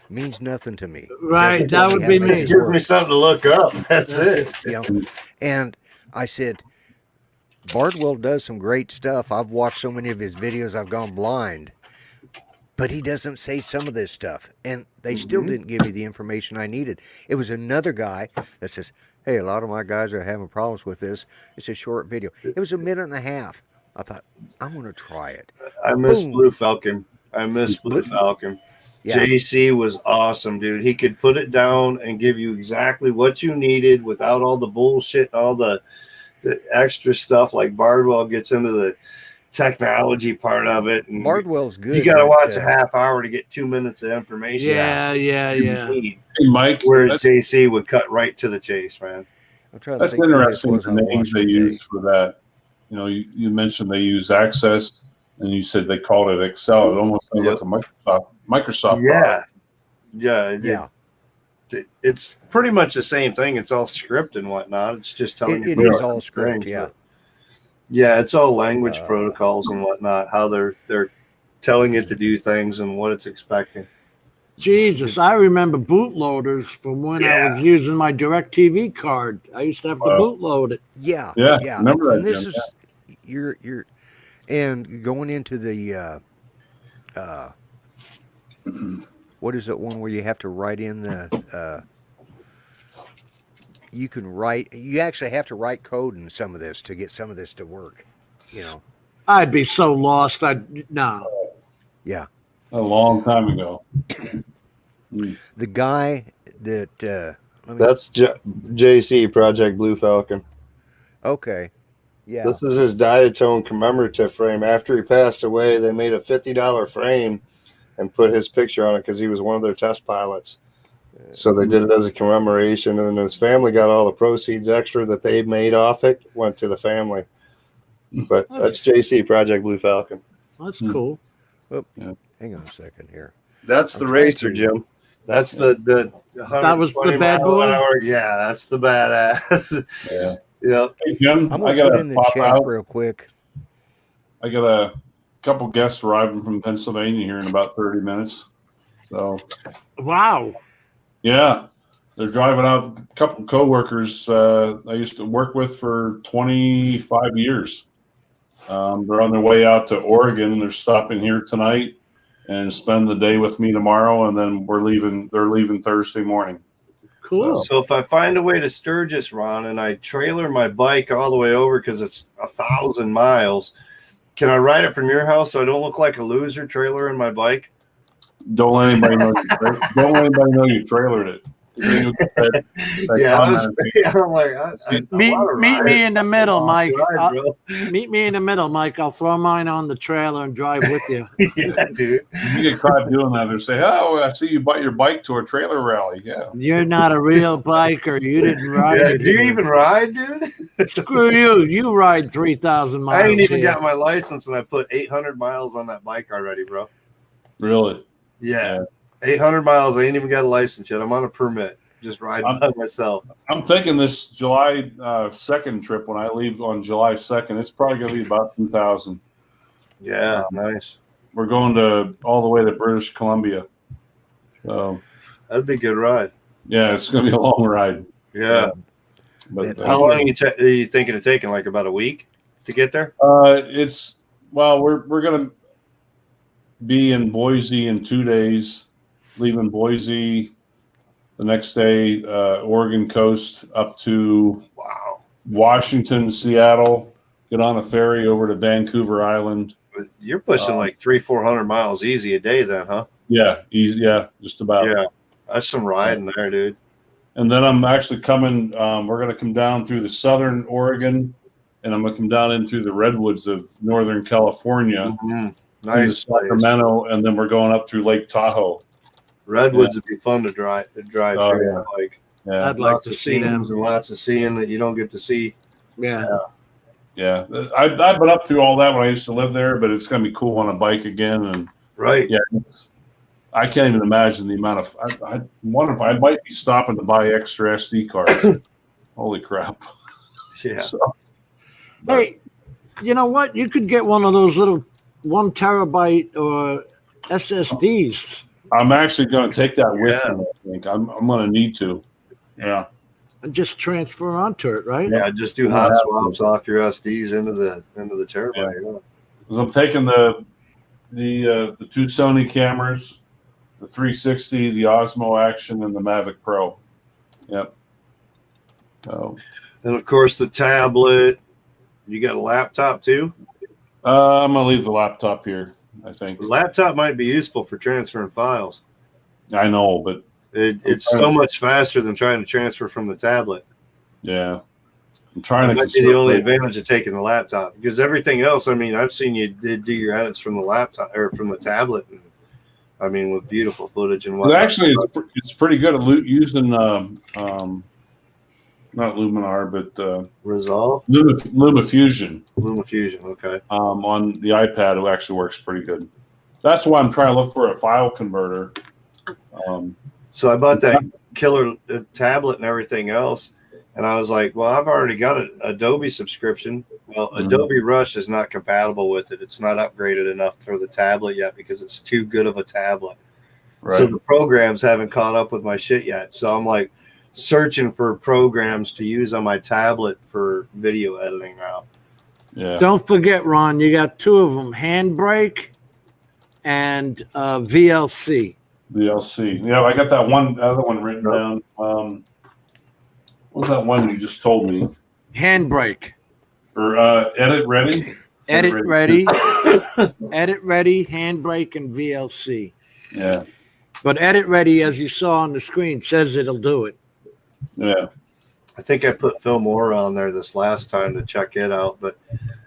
means nothing to me. Right, Doesn't that tell would how be to make me. it Give work, me something to look up. That's it. you know. And I said, Bardwell does some great stuff. I've watched so many of his videos, I've gone blind. But he doesn't say some of this stuff. And they still didn't give me the information I needed. It was another guy that says, hey, a lot of my guys are having problems with this. It's a short video. It was a minute and a half. I thought, I'm going to try it. I miss Boom. Blue Falcon. I miss Blue Falcon. Yeah. JC was awesome, dude. He could put it down and give you exactly what you needed without all the bullshit and all the extra stuff like Bardwell gets into the technology part of it. And Bardwell's good. you got to but, watch a half hour to get 2 minutes of information. Yeah. Hey, Mike, Whereas JC would cut right to the chase, man. I'm trying to that's think who this interesting. was The I names watched they today. use for that. You know, you mentioned they use Access, and you said they called it Excel. It almost sounds like a Microsoft. Yeah. product. Yeah. It's pretty much the same thing. It's all script and whatnot. It's just telling It you. is all script, things, yeah. but yeah, it's all language protocols and whatnot, how they're telling it to do things and what it's expecting. Jesus, I remember bootloaders from when I was using my DirecTV card. I used to have to bootload it. Yeah. Remember that, And this Jim. is you're and going into the what is it one where you have to write in the you actually have to write code in some of this to get some of this to work, you know. I'd be so lost. Yeah. A long time ago. The guy that That's JC, Project Blue Falcon. Okay. Yeah. This is his diatone commemorative frame. After he passed away, they made a $50 frame and put his picture on it because he was one of their test pilots. So they did it as a commemoration, and his family got all the proceeds extra that they made off it, went to the family. But that's JC, Project Blue Falcon. That's cool. Oh, hang on a second here. That's the racer, Jim. That's the that was the bad boy. Yeah, that's the badass. Yeah. Yep. Hey, Jim, I'm I gonna got put to in the pop chat out. real quick. I got a couple guests arriving from Pennsylvania here in about 30 minutes. So, wow. Yeah, they're driving out. A couple coworkers I used to work with for 25 years. They're on their way out to Oregon. They're stopping here tonight and spend the day with me tomorrow, and then we're leaving. They're leaving Thursday morning. Cool. So if I find a way to Sturgis, Ron, and I trailer my bike all the way over because it's 1,000 miles, can I ride it from your house so I don't look like a loser trailering my bike? Don't let anybody know. Don't let anybody know you trailered it. I'm like, meet me in the middle, Mike. Ride, meet me in the middle, Mike. I'll throw mine on the trailer and drive with you. Yeah, dude. You get caught doing that. They say, "Oh, I see you bought your bike to a trailer rally." Yeah, you're not a real biker. You didn't ride. Yeah, do you even ride, dude? Screw you. You ride 3,000 miles. I ain't even here. got my license, and I put 800 miles on that bike already, bro. Really? Yeah. 800 miles. I ain't even got a license yet. I'm on a permit. Just riding by myself. I'm thinking this July 2nd trip when I leave on July 2nd, it's probably going to be about 2,000. Yeah, nice. We're going to all the way to British Columbia. So that'd be a good ride. Yeah, it's going to be a long ride. Yeah. But how long are you thinking of taking? Like about a week to get there? We're going to be in Boise in 2 days, leaving Boise the next day, Oregon coast up to Washington, Seattle, get on a ferry over to Vancouver Island. You're pushing like 300-400 miles easy a day then, huh? Yeah, easy. Yeah, just about. Yeah, that's some riding there, dude. And then I'm actually coming. We're going to come down through the southern Oregon, and I'm going to come down in through the redwoods of Northern California. Nice, Sacramento, and then we're going up through Lake Tahoe. Redwoods would be fun to drive through. Yeah. Like, yeah, I'd like lots to of see them. scenes and lots of seeing that you don't get to see. Yeah. Yeah. I've been up through all that when I used to live there, but it's going to be cool on a bike again. And right. Yeah. I can't even imagine the amount of. I wonder if I might be stopping to buy extra SD cards. Holy crap! Yeah. So, hey, you know what? You could get one of those little 1 terabyte or SSDs. I'm actually going to take that with Yeah. me. I think I'm going to need to. Yeah. And just transfer onto it, right? Yeah, just do hot swaps off your SDs into the terabyte. Yeah. Because I'm taking the two Sony cameras, the 360, the Osmo Action, and the Mavic Pro. Yep. So, And of course the tablet. You got a laptop too? I'm gonna leave the laptop here. I think The laptop might be useful for transferring files. I know, but It's so much faster than trying to transfer from the tablet. yeah, I'm trying That to. might be the only advantage of taking the laptop, because everything else, I mean, I've seen you do your edits from the laptop or from the tablet, and I mean, with beautiful footage and whatnot. Actually, it's pretty good at using not Luminar, but Resolve, LumaFusion. LumaFusion, okay. On the iPad, it actually works pretty good. That's why I'm trying to look for a file converter. So I bought that killer tablet and everything else, and I was like, well, I've already got an Adobe subscription. Well, Adobe Rush is not compatible with it. It's not upgraded enough for the tablet yet because it's too good of a tablet. Right. So the programs haven't caught up with my shit yet. So I'm like searching for programs to use on my tablet for video editing now. Yeah. Don't forget, Ron, you got two of them, Handbrake and VLC. VLC. Yeah, I got that other one written down. What's that one you just told me? Handbrake. Or EditReady? EditReady. EditReady, Handbrake, and VLC. Yeah. But EditReady, as you saw on the screen, says it'll do it. Yeah. I think I put Filmora on there this last time to check it out, but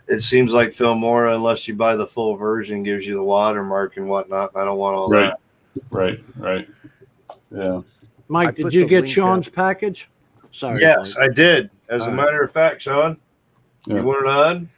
it seems like Filmora, unless you buy the full version, gives you the watermark and whatnot. I don't want all that. Right. Yeah. Mike, did you get Sean's package? Sorry. Yes, Mike. I did. As a matter of fact, Sean, you weren't on?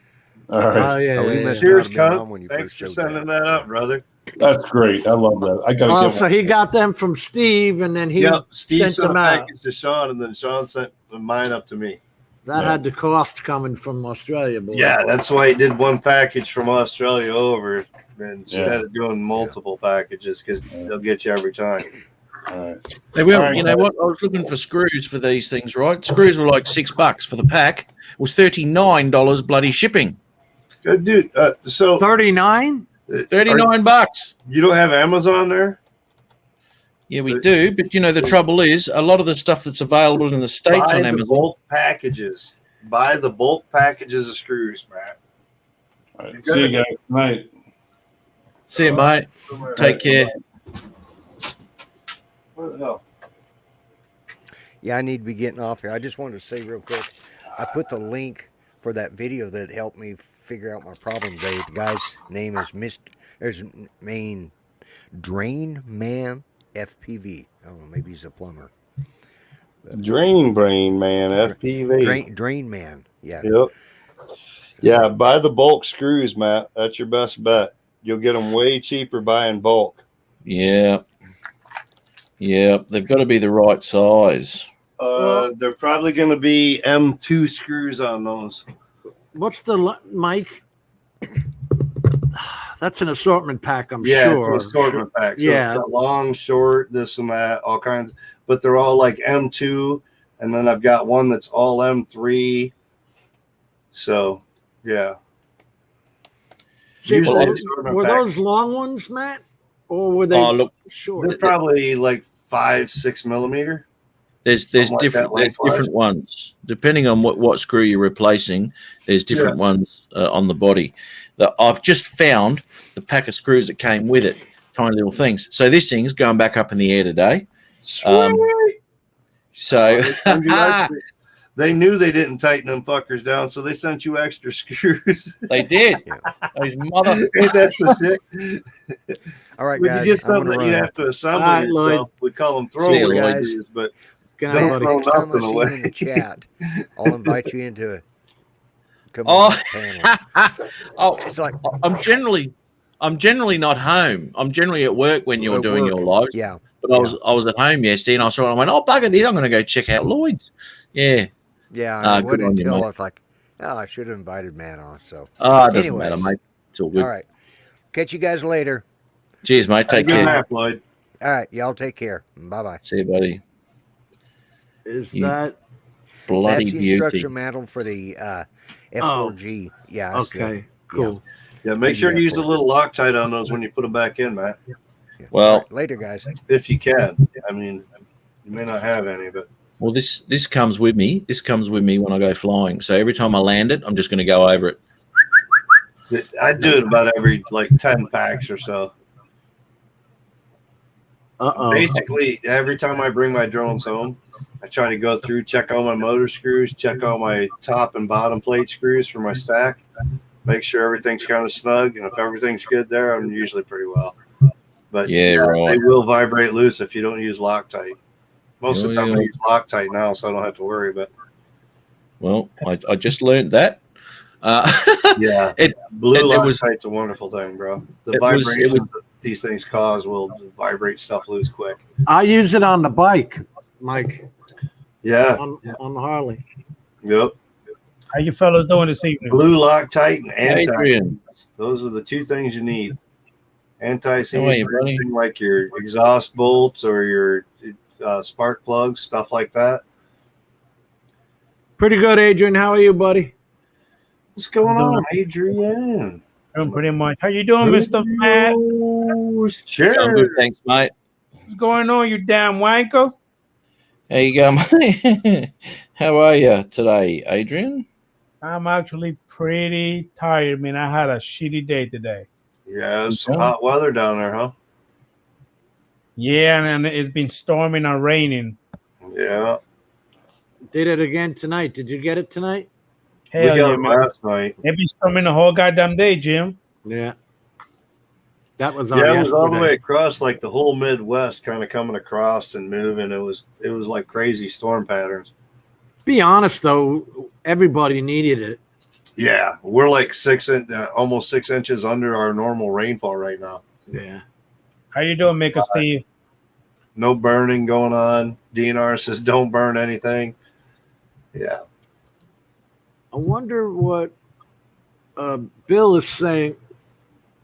All right. Oh, yeah. Cheers, cunt. Thanks for sending that up, brother. That's great. I love that. I gotta get so one. he got them from Steve, and then he Steve sent them a out. package to Sean, and then Sean sent mine up to me. That had the cost coming from Australia, boy. Yeah, that's why he did one package from Australia over instead of doing multiple packages, because they'll get you every time. All right. They will. You know what? I was looking for screws for these things, right? Screws were like $6 for the pack. It was $39 bloody shipping. Good dude. So 39? $39. You don't have Amazon there? Yeah, we do. But you know, the trouble is, a lot of the stuff that's available in the States on Amazon. Bulk packages. Buy the bulk packages of screws, Matt. All right. See you guys tonight. See you, mate. Take care. What the hell? Yeah, I need to be getting off here. I just wanted to say real quick, I put the link for that video that helped me figure out my problem today. The guy's name is Drain Man FPV. I don't know, maybe he's a plumber. Drain Brain Man, FPV. Drain Man, yeah. Yep. Yeah, buy the bulk screws, Matt. That's your best bet. You'll get them way cheaper buying bulk. Yeah. Yeah, they've got to be the right size. They're probably going to be M2 screws on those. What's the Mike? That's an assortment pack, I'm Yeah, sure. it's an assortment pack. So yeah, it's got long, short, this and that, all kinds. But they're all like M2, and then I've got one that's all M3. So, yeah. See, were those long ones, Matt, or were they short? They're probably like 5-6 millimeter. There's different ones depending on what screw you're replacing. There's different ones on the body. I've just found the pack of screws that came with it, tiny little things. So this thing's going back up in the air today. So they knew they didn't tighten them fuckers down, so they sent you extra screws. They did. Those mother. Ain't that the shit? All right, when guys. You get something that you have to assemble yourself. We call them throwaway guys. screws, but don't throw nothing away. In the chat, I'll invite you into a panel. It's like I'm generally not home. I'm generally at work when you're doing your live. Yeah. But I was at home yesterday and I went, oh, bugger this, I'm going to go check out Lloyd's. Yeah. Yeah, I wouldn't until I was like, I should have invited Matt on. So, it doesn't matter, mate. It's all good. All right. Catch you guys later. Cheers, mate. Take care. Good night, Lloyd. All right, y'all take care. Bye bye. See you, buddy. Is You that bloody That's the beauty. instruction manual for the F4G. Yeah. it's the- okay? Cool. Yeah, make sure to use a Yeah. little Loctite on those when you put them back in, Matt. yeah. Well- All right, later, guys. If you can. I mean, you may not have any, but Well, this comes with me. This comes with me when I go flying. So every time I land it, I'm just going to go over it. I do it about every like 10 packs or so. Basically, every time I bring my drones home, I try to go through, check all my motor screws, check all my top and bottom plate screws for my stack, make sure everything's kind of snug, and if everything's good there, I'm usually pretty well. But Yeah, right. they will vibrate loose if you don't use Loctite. Most of the time I use Loctite now, so I don't have to worry. But Well, I just learned that. yeah, Blue Loctite's a wonderful thing, bro. The vibrations that these things cause will vibrate stuff loose quick. I use it on the bike, Mike. Yeah, on the Harley. Yep. How you fellas doing this evening? Blue Loctite and Adrian. those are the two things you need. How are Anti-seize you, for buddy? anything like your exhaust bolts or your spark plugs, stuff like that. Pretty good, Adrian. How are you, buddy? What's going on, Adrian? Doing pretty much. How you doing, Mr. Matt? Sure. I'm good, thanks, mate. What's going on, you damn wanker? There you go, mate. How are you today, Adrian? I'm actually pretty tired, man. I had a shitty day today. Yeah, it's some hot weather down there, huh? Yeah, and it's been storming and raining. Yeah. Did it again tonight. Did you get it tonight? Hell we got yeah, it man. last night. It's been storming the whole goddamn day, Jim. Yeah. That was on Yeah, it was all the yesterday. way across, like the whole Midwest, kind of coming across and moving. It was like crazy storm patterns. Be honest though, everybody needed it. Yeah, we're like almost 6 inches under our normal rainfall right now. Yeah. How you doing, Mika Steve? No burning going on. DNR says don't burn anything. Yeah. I wonder what Bill is saying.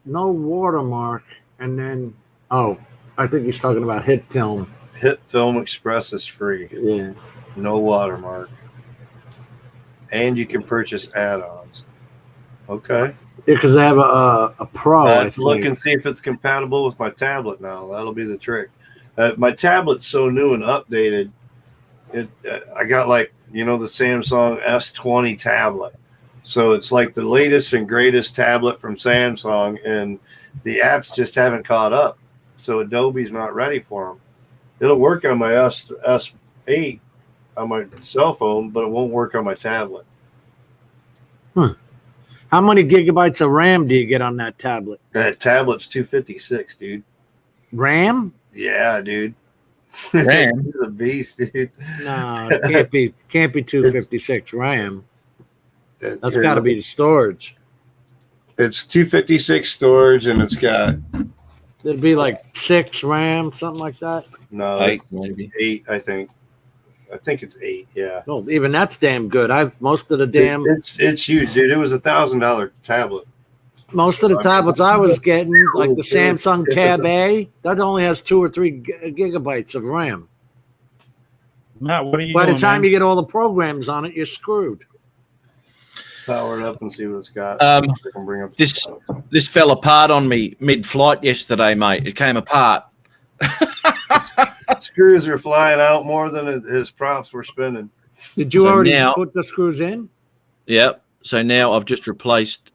No watermark, and then I think he's talking about Hit Film. Hit Film Express is free. Yeah. No watermark. And you can purchase add-ons. Okay. Yeah, because they have a Pro. I I have to look think. and see if it's compatible with my tablet now. That'll be the trick. My tablet's so new and updated. I got the Samsung S20 tablet. So it's like the latest and greatest tablet from Samsung, and the apps just haven't caught up. So Adobe's not ready for them. It'll work on my S8 on my cell phone, but it won't work on my tablet. How many gigabytes of RAM do you get on that tablet? That tablet's 256, dude. RAM? Yeah, dude. RAM? He's a beast, dude. No, it can't be 256 RAM. That's got to be the storage. It's 256 storage, and it's got It'd be like 6 RAM, something like that. no 8, maybe. 8. I think it's 8. Yeah. No, even that's damn good. Most of the damn It's huge, dude. It was $1,000 tablet. most of the tablets I was getting, like the Samsung Tab A, that only has 2 or 3 gigabytes of RAM. Matt, what are you By doing, the time man? you get all the programs on it, you're screwed. Power it up and see what it's got. I can bring up This fell apart on me mid-flight yesterday, mate. It came apart. Screws are flying out more than his props were spinning. Did you So already now- put the screws in? Yep. So now I've just replaced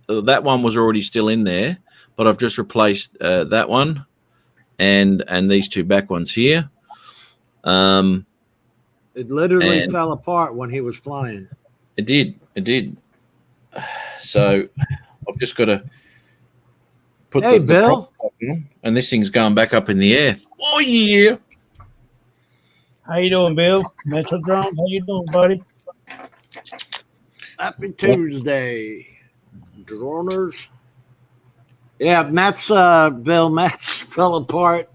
that one was already still in there, but I've just replaced that one and these two back ones here. It literally And- fell apart when he was flying. It did. So I've just got to put Hey, the Bill. prop back in, and this thing's going back up in the air. Oh yeah. How you doing, Bill? Metro Drones, how you doing, buddy? Happy Tuesday, droners. Yeah, Matt's fell apart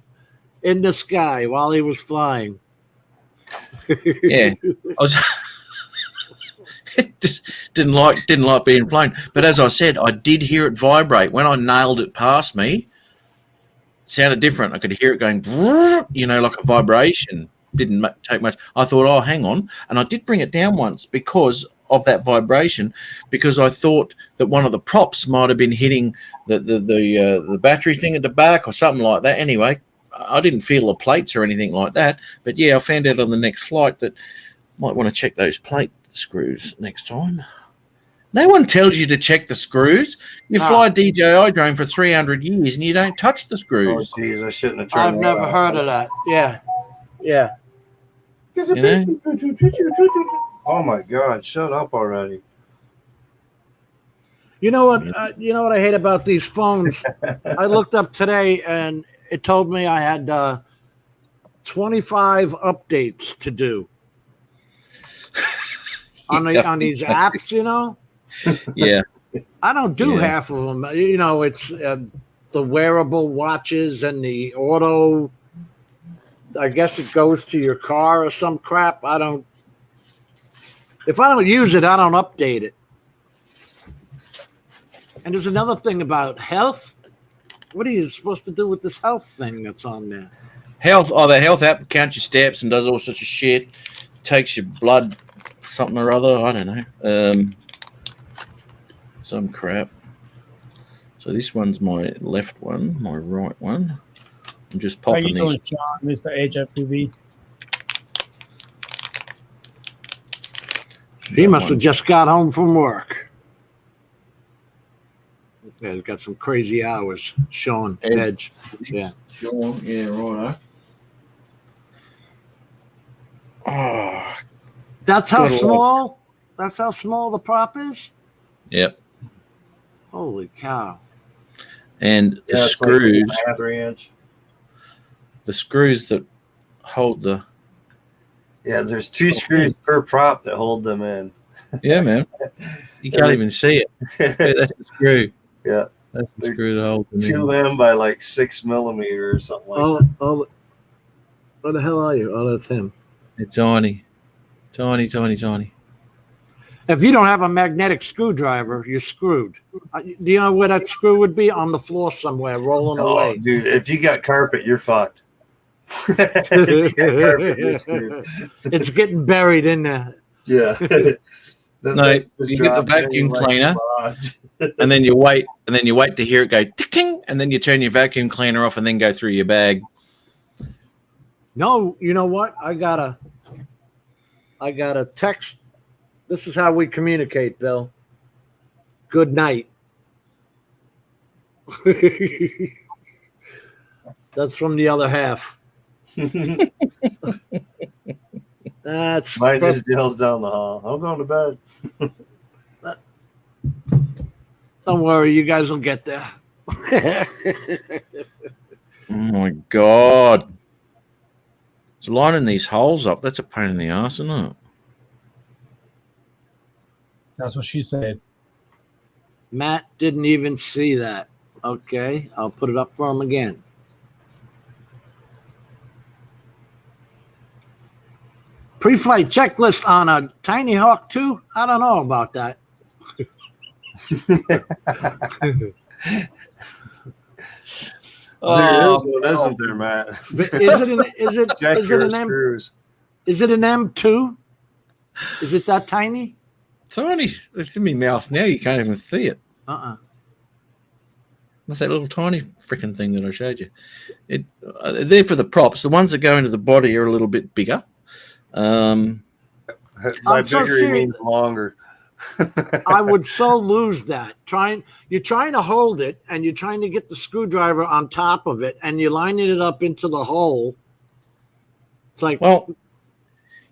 in the sky while he was flying. Yeah. I was just didn't like being flown. But as I said, I did hear it vibrate when I nailed it past me. sounded different. I could hear it going, like a vibration. Didn't take much. I thought, oh, hang on. And I did bring it down once because of that vibration, because I thought that one of the props might have been hitting the battery thing at the back or something like that. Anyway, I didn't feel the plates or anything like that. But yeah, I found out on the next flight that might want to check those plate screws next time. No one tells you to check the screws. You fly a DJI drone for 300 years and you don't touch the screws. Oh, jeez, I shouldn't have turned I've never heard of that. Yeah. Yeah. You know? Oh my God! Shut up already. You know what? You know what I hate about these phones? I looked up today and it told me I had 25 updates to do on these apps. You know? Yeah. I don't do half of them. You know, it's the wearable watches and the auto. I guess it goes to your car or some crap. If I don't use it, I don't update it. And there's another thing about health. What are you supposed to do with this health thing that's on there? Health. Oh, the health app counts your steps and does all sorts of shit. Takes your blood, something or other. I don't know. Some crap. So this one's my left one, my right one. I'm just popping How you doing, these. Sean, Mr. HFPV? He must have just got home from work. Yeah, he's got some crazy hours. Sean Edge. Yeah. Sean, yeah, right. Oh, That's how small. That's how small the prop is. Yep. Holy cow! And the screws. Like 3-inch. The screws that hold the. Yeah, there's 2 screws per prop that hold them in. Yeah, man. You can't even see it. Yeah, that's the screw. Yeah. That's the screw that holds them 2 in. M by like 6 millimeters or something like that. Oh, where the hell are you? Oh, that's him. It's tiny. Tiny, tiny, tiny. If you don't have a magnetic screwdriver, you're screwed. Do you know where that screw would be? On the floor somewhere, rolling away. Dude, if you got carpet, you're fucked. It's getting buried in there. Yeah. No, you get the vacuum cleaner, and then you wait, to hear it go tick ting, and then you turn your vacuum cleaner off, and then go through your bag. No, you know what? I got a text. This is how we communicate, Bill. Good night. That's from the other half. That's mine just yells down the hall. I'm going to bed. Don't worry, you guys will get there. Oh my God. It's lining these holes up. That's a pain in the ass, isn't it? That's what she said. Matt didn't even see that. Okay, I'll put it up for him again. Pre-flight checklist on a Tinyhawk 2? I don't know about that. Isn't there, Matt? Is it an M2? Is it that tiny? Tiny. It's in my mouth now. You can't even see it. That's that little tiny freaking thing that I showed you. They're for the props. The ones that go into the body are a little bit bigger. By bigger, he means longer. I would so lose that. You're trying to hold it, and you're trying to get the screwdriver on top of it, and you're lining it up into the hole. It's like, well,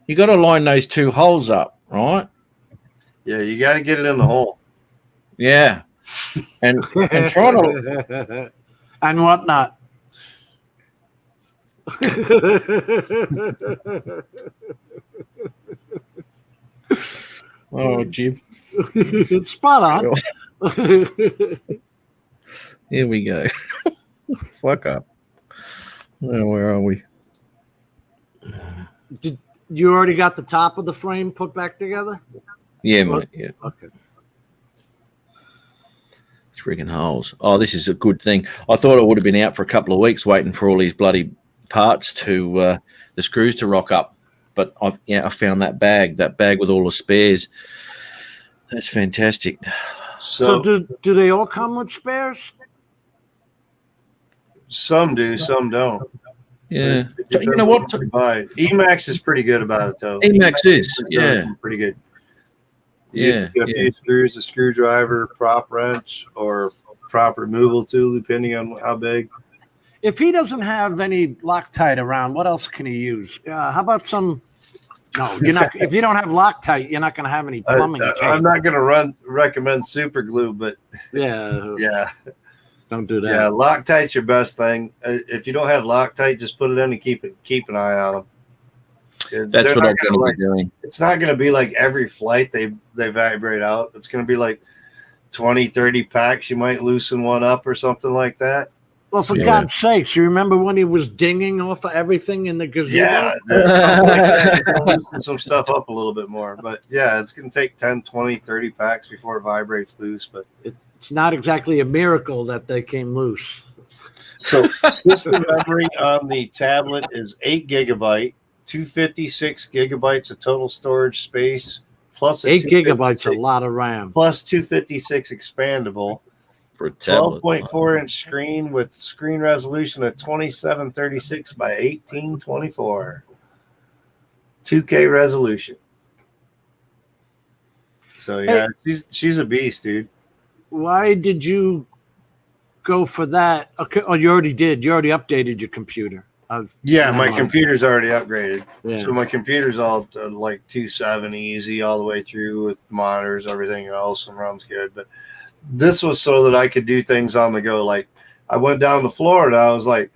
you got to line those 2 holes up, right? Yeah, you got to get it in the hole. Yeah, and try to and whatnot. Oh, Jim. It's spot on. Here we go. Fuck up. Oh, where are we? Did you already got the top of the frame put back together? Yeah, mate. Yeah. Okay. Friggin' holes. Oh, this is a good thing. I thought it would have been out for a couple of weeks waiting for all these bloody parts to the screws to rock up. But I found that bag with all the spares. That's fantastic. So do they all come with spares? Some do, some don't. Yeah. You know what? Emax is pretty good about it, though. Emax is, pretty good. Yeah. You get a few screws, a screwdriver, prop wrench, or prop removal tool, depending on how big. If he doesn't have any Loctite around, what else can he use? How about some? No, you're not. If you don't have Loctite, you're not going to have any plumbing. I'm not going to recommend super glue, but yeah. Don't do that. Yeah, Loctite's your best thing. If you don't have Loctite, just put it in and keep an eye on them. That's what I'm going to be doing. It's not going to be like every flight they vibrate out. It's going to be like 20, 30 packs. You might loosen one up or something like that. Well, for God's sakes, you remember when he was dinging off of everything in the gazebo? Yeah, loosen some stuff up a little bit more. But yeah, it's going to take 10, 20, 30 packs before it vibrates loose. But it's not exactly a miracle that they came loose. So system memory on the tablet is 8 gigabyte, 256 gigabytes of total storage space, plus 8 gigabytes, a lot of RAM, plus 256 expandable. For a tablet. 12.4 inch screen with screen resolution of 2736 by 1824. 2K resolution. So yeah, she's a beast, dude. Why did you go for that? Okay, oh, you already did. You already updated your computer. My computer's already upgraded. Yeah. So my computer's all like 270 easy all the way through with monitors, everything else, and runs good. But this was so that I could do things on the go. Like I went down to Florida. I was like,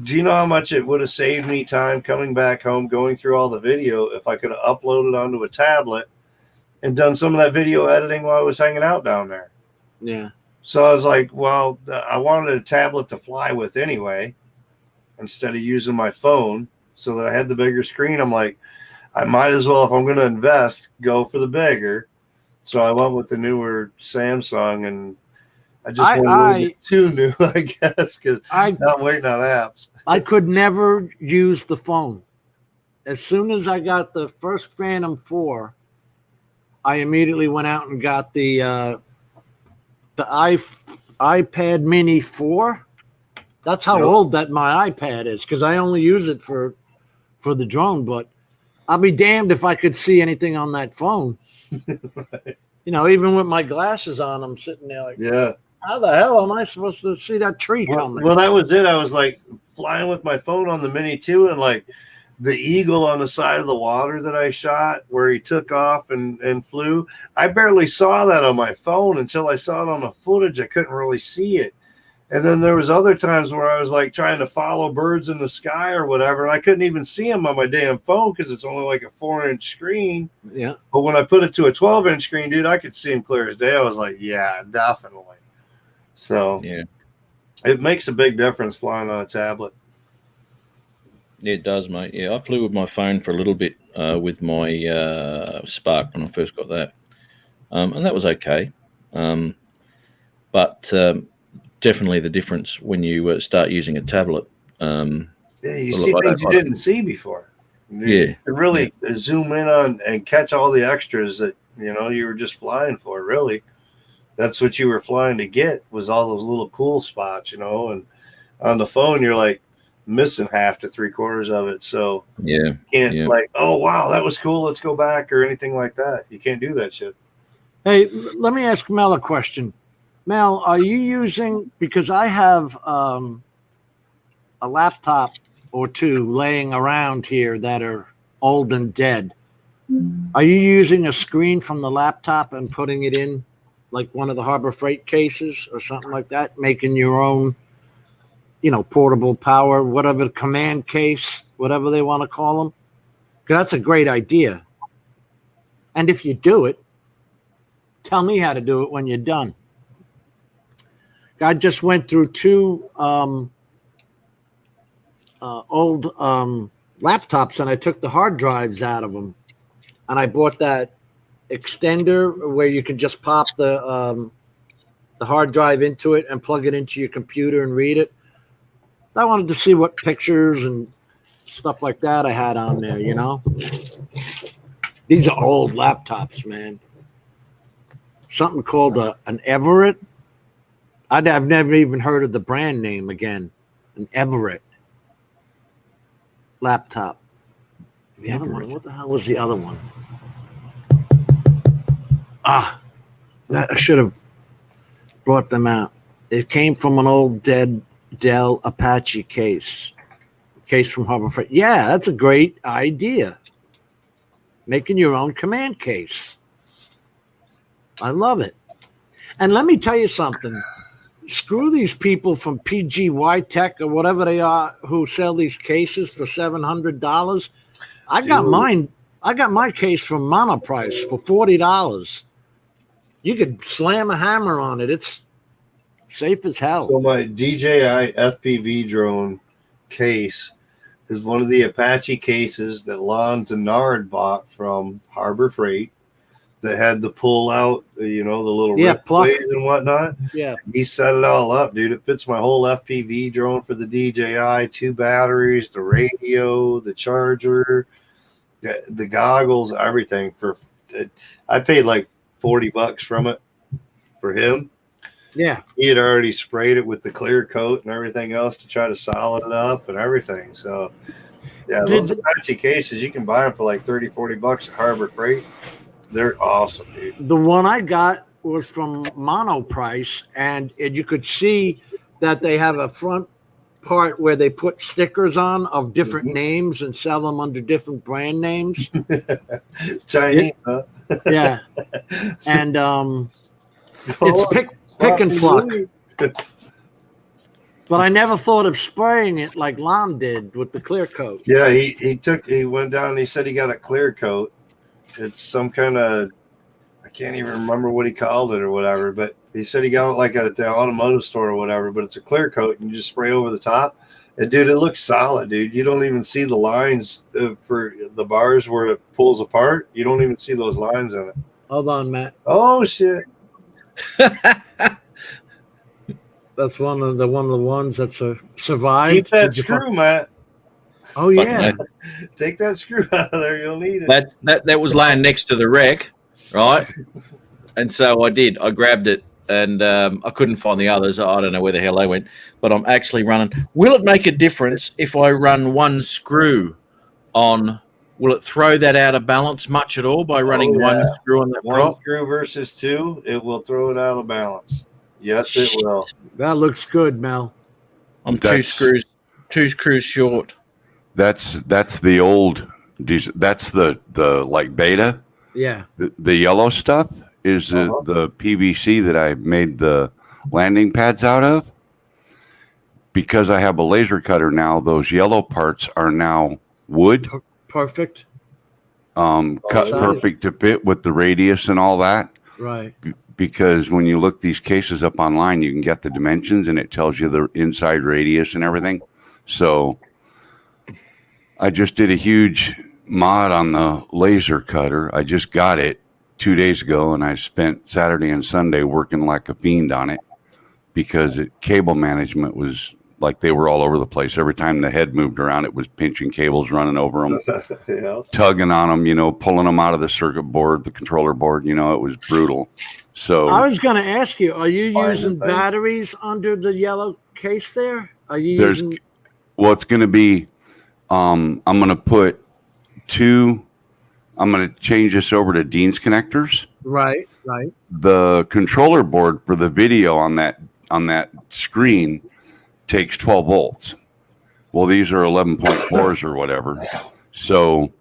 do you know how much it would have saved me time coming back home, going through all the video if I could have uploaded onto a tablet and done some of that video editing while I was hanging out down there? Yeah. So I was like, well, I wanted a tablet to fly with anyway, instead of using my phone, so that I had the bigger screen. I'm like, I might as well, if I'm going to invest, go for the bigger. So I went with the newer Samsung, and I just wanted to get too new, I guess, because I'm waiting on apps. I could never use the phone. As soon as I got the first Phantom 4, I immediately went out and got the iPad Mini 4. That's how old that my iPad is, because I only use it for the drone. But I'll be damned if I could see anything on that phone. Right. You know, even with my glasses on, I'm sitting there like, how the hell am I supposed to see that tree coming? Well, that was it. I was like flying with my phone on the Mini 2, and like the eagle on the side of the water that I shot where he took off and flew, I barely saw that on my phone until I saw it on the footage. I couldn't really see it. And then there was other times where I was like trying to follow birds in the sky or whatever, and I couldn't even see them on my damn phone because it's only like a 4-inch screen. Yeah. But when I put it to a 12-inch screen, dude, I could see them clear as day. I was like, yeah, definitely. So yeah, it makes a big difference flying on a tablet. Yeah, it does, mate. Yeah, I flew with my phone for a little bit with my Spark when I first got that, and that was okay. But definitely the difference when you start using a tablet. Yeah, you see things you didn't see before. You can really zoom in on and catch all the extras that you were just flying for. Really, that's what you were flying to get, was all those little cool spots, and on the phone you're like missing half to 3/4 of it. So you can't like, oh wow, that was cool, let's go back, or anything like that. You can't do that shit. Hey, let me ask Mel a question. Mel, are you using, because I have a laptop or two laying around here that are old and dead. Are you using a screen from the laptop and putting it in like one of the Harbor Freight cases or something like that, making your own, portable power, whatever, command case, whatever they want to call them? Because that's a great idea. And if you do it, tell me how to do it when you're done. I just went through two old laptops, and I took the hard drives out of them, and I bought that extender where you can just pop the the hard drive into it and plug it into your computer and read it. I wanted to see what pictures and stuff like that I had on there, you know? These are old laptops, man. Something called an Everett. I've never even heard of the brand name again. An Everett laptop. The other one, what the hell was the other one? I should have brought them out. It came from an old dead Dell Apache case from Harbor Freight. Yeah, that's a great idea. Making your own command case. I love it. And let me tell you something. Screw these people from PGY Tech or whatever they are who sell these cases for $700. I got mine. I got my case from Monoprice for $40. You could slam a hammer on it. It's safe as hell. So my DJI FPV drone case is one of the Apache cases that Lon Denard bought from Harbor Freight that had the pull out, you know, the little rip blades and whatnot. Yeah. He set it all up, dude. It fits my whole FPV drone for the DJI, 2 batteries, the radio, the charger, the goggles, everything. I paid like $40 from it for him. Yeah. He had already sprayed it with the clear coat and everything else to try to solid it up and everything. So, yeah, those Apache cases, you can buy them for like $30-40 at Harbor Freight. They're awesome, dude. The one I got was from Monoprice, and you could see that they have a front part where they put stickers on of different names and sell them under different brand names. Chinese, huh? Yeah. And it's pick and pluck. But I never thought of spraying it like Lon did with the clear coat. Yeah, he went down and he said he got a clear coat. It's some kind of, I can't even remember what he called it or whatever, but he said he got it like at the automotive store or whatever, but it's a clear coat and you just spray over the top. And dude, it looks solid, dude. You don't even see the lines for the bars where it pulls apart. You don't even see those lines in it. Hold on, Matt. Oh shit. That's one of the ones that's survived. Keep that screw, Matt. Oh yeah. Take that screw out of there. You'll need it. That was laying next to the wreck, right? And so I did. I grabbed it, and I couldn't find the others. I don't know where the hell they went. But I'm actually running. Will it make a difference if I run one screw on? Will it throw that out of balance much at all by running one screw on the one prop? screw versus 2? It will throw it out of balance. Yes, it will. That looks good, Mel. I'm two screws short. That's the old. That's the like beta. Yeah. The yellow stuff is the PVC that I made the landing pads out of. Because I have a laser cutter now, those yellow parts are now wood. Perfect. Cut perfect to fit with the radius and all that. Right. Because when you look these cases up online, you can get the dimensions and it tells you the inside radius and everything. So I just did a huge mod on the laser cutter. I just got it 2 days ago, and I spent Saturday and Sunday working like a fiend on it because cable management was like they were all over the place. Every time the head moved around, it was pinching cables, running over them, tugging on them, pulling them out of the circuit board, the controller board. It was brutal. So I was going to ask you, are you using batteries under the yellow case there? Are you using? Well, it's going to be. I'm going to put 2. I'm going to change this over to Dean's connectors. Right. The controller board for the video on that screen takes 12 volts. Well, these are 11.4s or whatever. So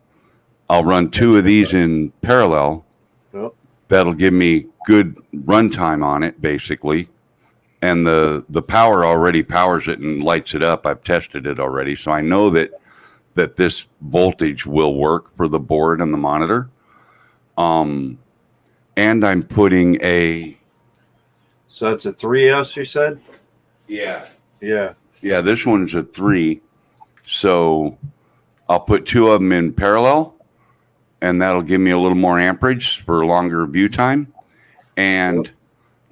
I'll run 2 of these in parallel. Yep. That'll give me good runtime on it, basically. And the power already powers it and lights it up. I've tested it already. So I know that this voltage will work for the board and the monitor. And I'm putting So that's a 3S, you said? Yeah. Yeah. Yeah, this one's a 3. So I'll put 2 of them in parallel, and that'll give me a little more amperage for longer view time. And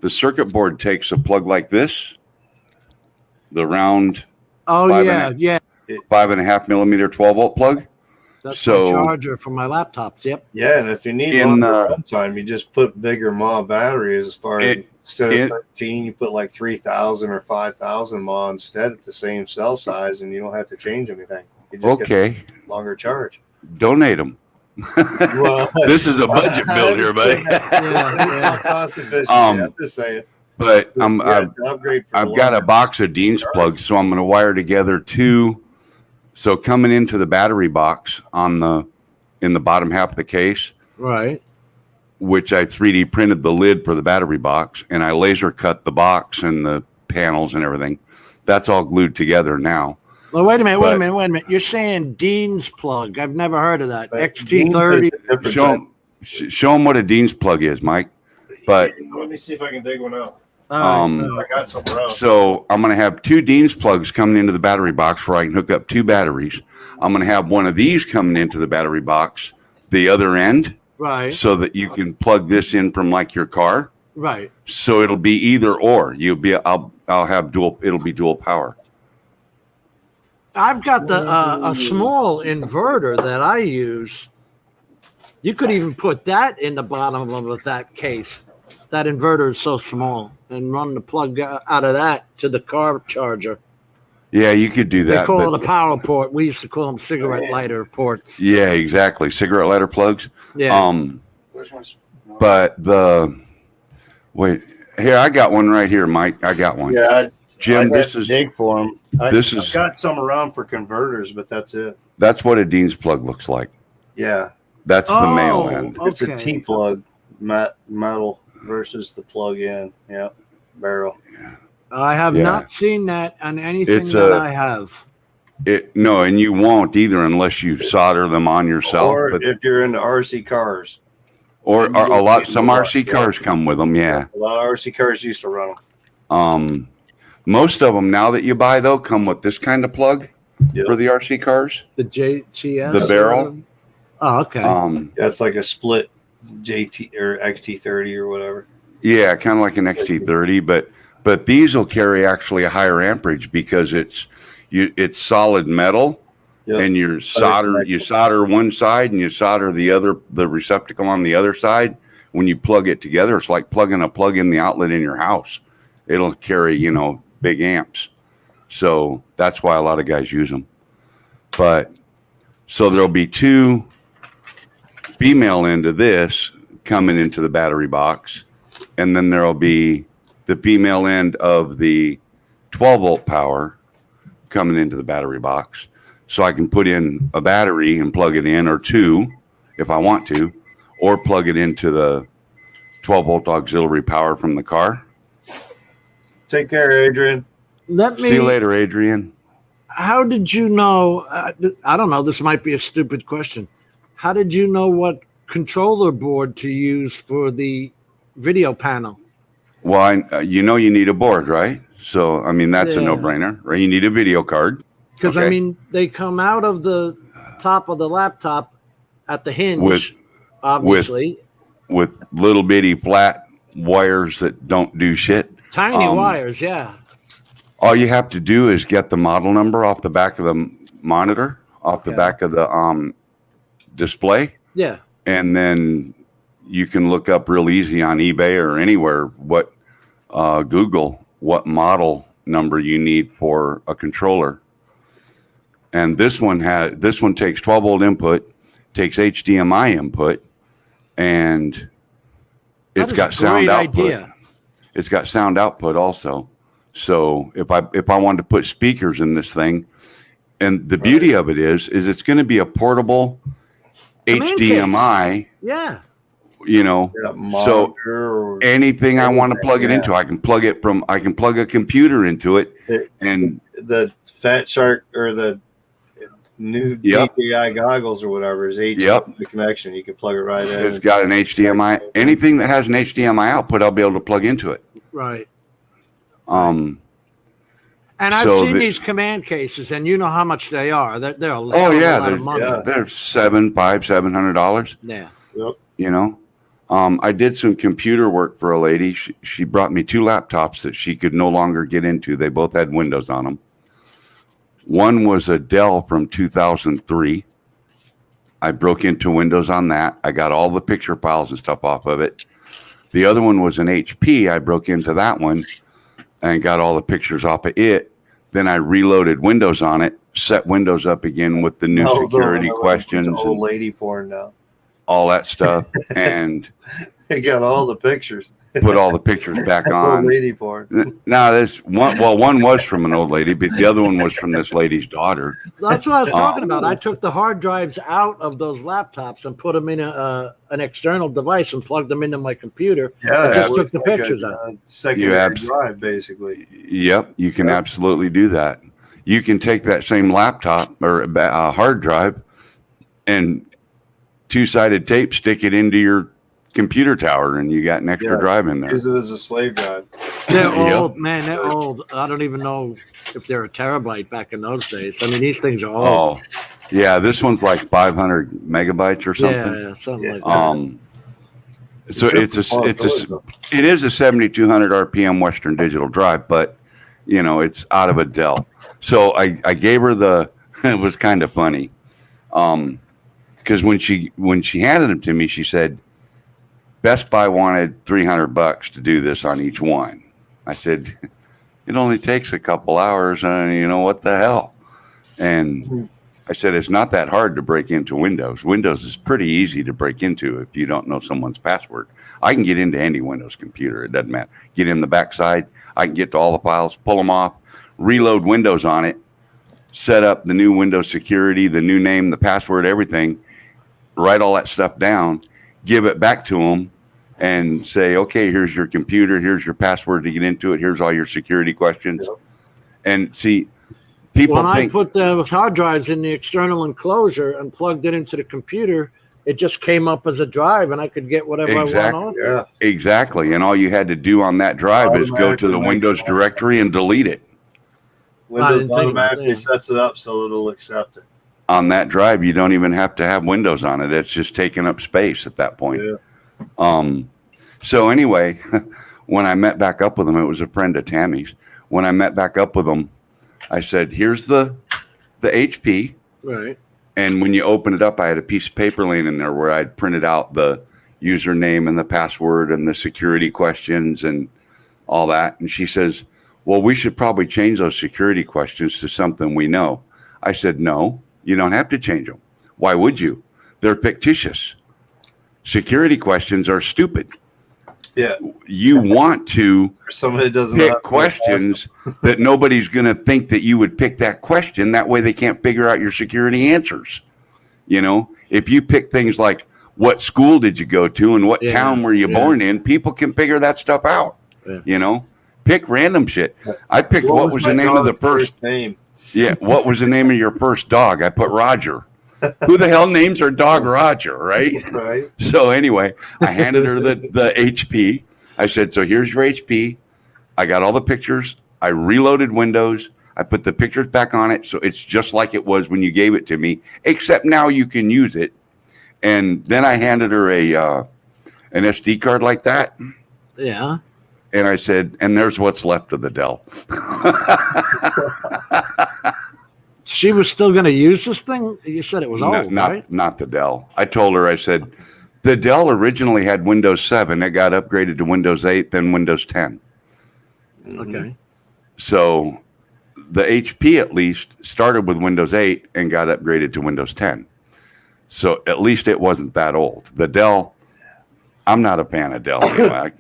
the circuit board takes a plug like this, the round Oh, Five yeah, and yeah. 5.5 millimeter 12 volt plug. That's So- my charger for my laptops. Yep. Yeah, and if you need In, longer runtime, you just put bigger mAh batteries. As far as instead of it- 13, you put like 3,000 or 5,000 mAh instead at the same cell size, and you don't have to change anything. You just get Okay, a longer charge. donate them. Well, This is a budget build here, buddy. It's not cost efficient. I'm just saying. But Yeah, upgrade for I've got a box of Dean's plugs, so I'm going to wire together two. So coming into the battery box in the bottom half of the case, Right. which I 3D printed the lid for the battery box, and I laser cut the box and the panels and everything. That's all glued together now. Well, wait a minute. But- Wait a minute. You're saying Dean's plug. I've never heard of that. But XT30. Show them what a Dean's plug is, Mike. But Let me see if I can dig one out. All right. I got some around. so I'm going to have two Dean's plugs coming into the battery box where I can hook up two batteries. I'm going to have one of these coming into the battery box, the other end, Right. so that you can plug this in from like your car. Right. So it'll be either or. I'll have dual. It'll be dual power. I've got a small inverter that I use. You could even put that in the bottom of that case. That inverter is so small, and run the plug out of that to the car charger. Yeah, you could do that. They call but- it a power port. We used to call them cigarette lighter ports. Yeah, exactly. Cigarette lighter plugs. Yeah. Which one's? But wait, here I got one right here, Mike. I got one. Yeah, Jim, I this is dig for them. I've got some around for converters, but that's it. that's what a Dean's plug looks like. Yeah, That's the male Oh, end. it's a okay. T plug metal versus the plug in. Yeah, barrel. I have Yeah. not seen that on anything It's that a- I have. No, and you won't either unless you solder them on yourself. Or But if you're into RC cars, or you a lot. get Some more, RC yeah. cars come with them. Yeah. a lot of RC cars used to run them. Most of them now that you buy though come with this kind of plug Yep. for the RC cars. The JTS. The barrel. Oh, okay. Yeah, it's like a split JT or XT30 or whatever. Yeah, kind of like an XT30, but these will carry actually a higher amperage because it's solid metal, Yep. and you solder one side and you solder the receptacle on the other side. When you plug it together, it's like plugging a plug in the outlet in your house. It'll carry big amps, so that's why a lot of guys use them. But so there'll be two female end of this coming into the battery box, and then there'll be the female end of the 12 volt power coming into the battery box. So I can put in a battery and plug it in, or two if I want to, or plug it into the 12 volt auxiliary power from the car. Take care, Adrian. Let me. See you later, Adrian. How did you know? I don't know. This might be a stupid question. How did you know what controller board to use for the video panel? Well, you need a board, right? So, I mean, that's a Yeah. no-brainer, right? You need a video card. Because Okay. I mean, they come out of the top of the laptop at the hinge, With- obviously. with little bitty flat wires that don't do shit. Tiny wires, yeah. All you have to do is get the model number off the back of the monitor, off the back of the display, Yeah. and then you can look up real easy on eBay or anywhere Google what model number you need for a controller. And this one takes 12 volt input, takes HDMI input, and it's That got is a great sound output. idea. It's got sound output also. So if I wanted to put speakers in this thing, and the beauty of it is it's going to be a portable Command HDMI, Yeah. so Monitor or anything I want to plug it yeah. into, I can plug a computer into it, and the Fat Shark or the new Yep. DJI goggles or whatever is HDMI Yep. connection. You can plug it right in. it's got an HDMI. Anything that has an HDMI output, I'll be able to plug into it. Right. Um, And I've So seen the- these command cases, and you know how much they are. They're a oh yeah, lot of money. they're $700. Yeah. I did some computer work for a lady. She brought me 2 laptops that she could no longer get into. They both had Windows on them. One was a Dell from 2003. I broke into Windows on that. I got all the picture files and stuff off of it. The other one was an HP. I broke into that one and got all the pictures off of it. Then I reloaded Windows on it, set Windows up again with the new security questions. Old lady porn now. All that stuff. And they got all the pictures. Put all the pictures back on. Old lady porn. No, there's one. Well, one was from an old lady, but the other one was from this lady's daughter. That's what I was talking about. I took the hard drives out of those laptops and put them in an external device and plugged them into my computer. Yeah, and just took the pictures out. Secondary drive, basically. Yep, you can absolutely do that. You can take that same laptop or a hard drive and 2-sided tape, stick it into your computer tower, and you got an extra drive in there. Use it as a slave drive. They're old, man. They're old. I don't even know if they're a terabyte back in those days. I mean, these things are old. Oh, yeah. This one's like 500 megabytes or something. Yeah, something like that. So it is a 7,200 RPM Western Digital drive, but it's out of a Dell. So I gave her it was kind of funny, because when she handed them to me, she said, Best Buy wanted $300 to do this on each one. I said, it only takes a couple hours, and what the hell? And I said, it's not that hard to break into Windows. Windows is pretty easy to break into if you don't know someone's password. I can get into any Windows computer. It doesn't matter. Get in the backside. I can get to all the files, pull them off, reload Windows on it, set up the new Windows security, the new name, the password, everything, write all that stuff down, give it back to them, and say, okay, here's your computer, here's your password to get into it, here's all your security questions. Yep. And see, people when I put the hard drives in the external enclosure and plugged it into the computer, it just came up as a drive, and I could get whatever I want off. Yeah, exactly. And all you had to do on that drive is go to the Windows directory and delete it. Windows automatically sets it up so it'll accept it. On that drive, you don't even have to have Windows on it. It's just taking up space at that point. Yeah. So anyway, when I met back up with them, it was a friend of Tammy's. When I met back up with them, I said, here's the HP. Right. And when you open it up, I had a piece of paper laying in there where I'd printed out the username and the password and the security questions and all that. And she says, well, we should probably change those security questions to something we know. I said, no, you don't have to change them. Why would you? They're fictitious. Security questions are stupid. Yeah. You want to somebody doesn't pick questions that nobody's going to think that you would pick that question. That way they can't figure out your security answers. If you pick things like what school did you go to and what town were you born in, people can figure that stuff out. Yeah. Pick random shit. I picked what was the name of the first name. Yeah. What was the name of your first dog? I put Roger. Who the hell names her dog Roger, right? Right. So anyway, I handed her the HP. I said, so here's your HP. I got all the pictures. I reloaded Windows. I put the pictures back on it. So it's just like it was when you gave it to me, except now you can use it. And then I handed her an SD card like that. Yeah. And I said, and there's what's left of the Dell. She was still going to use this thing? You said it was old, right? Not the Dell. I told her, I said, the Dell originally had Windows 7. It got upgraded to Windows 8, then Windows 10. Okay. So the HP at least started with Windows 8 and got upgraded to Windows 10. So at least it wasn't that old. The Dell, I'm not a fan of Dell. Dell.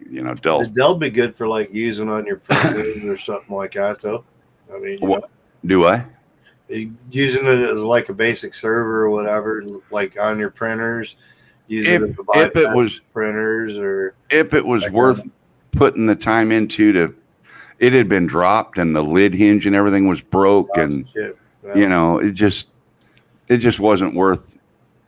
The Dell be good for like using on your printers or something like that, though. I mean, do I? Using it as like a basic server or whatever, like on your printers. If it was printers, or if it was worth putting the time into, it had been dropped and the lid hinge and everything was broke, and it just wasn't worth.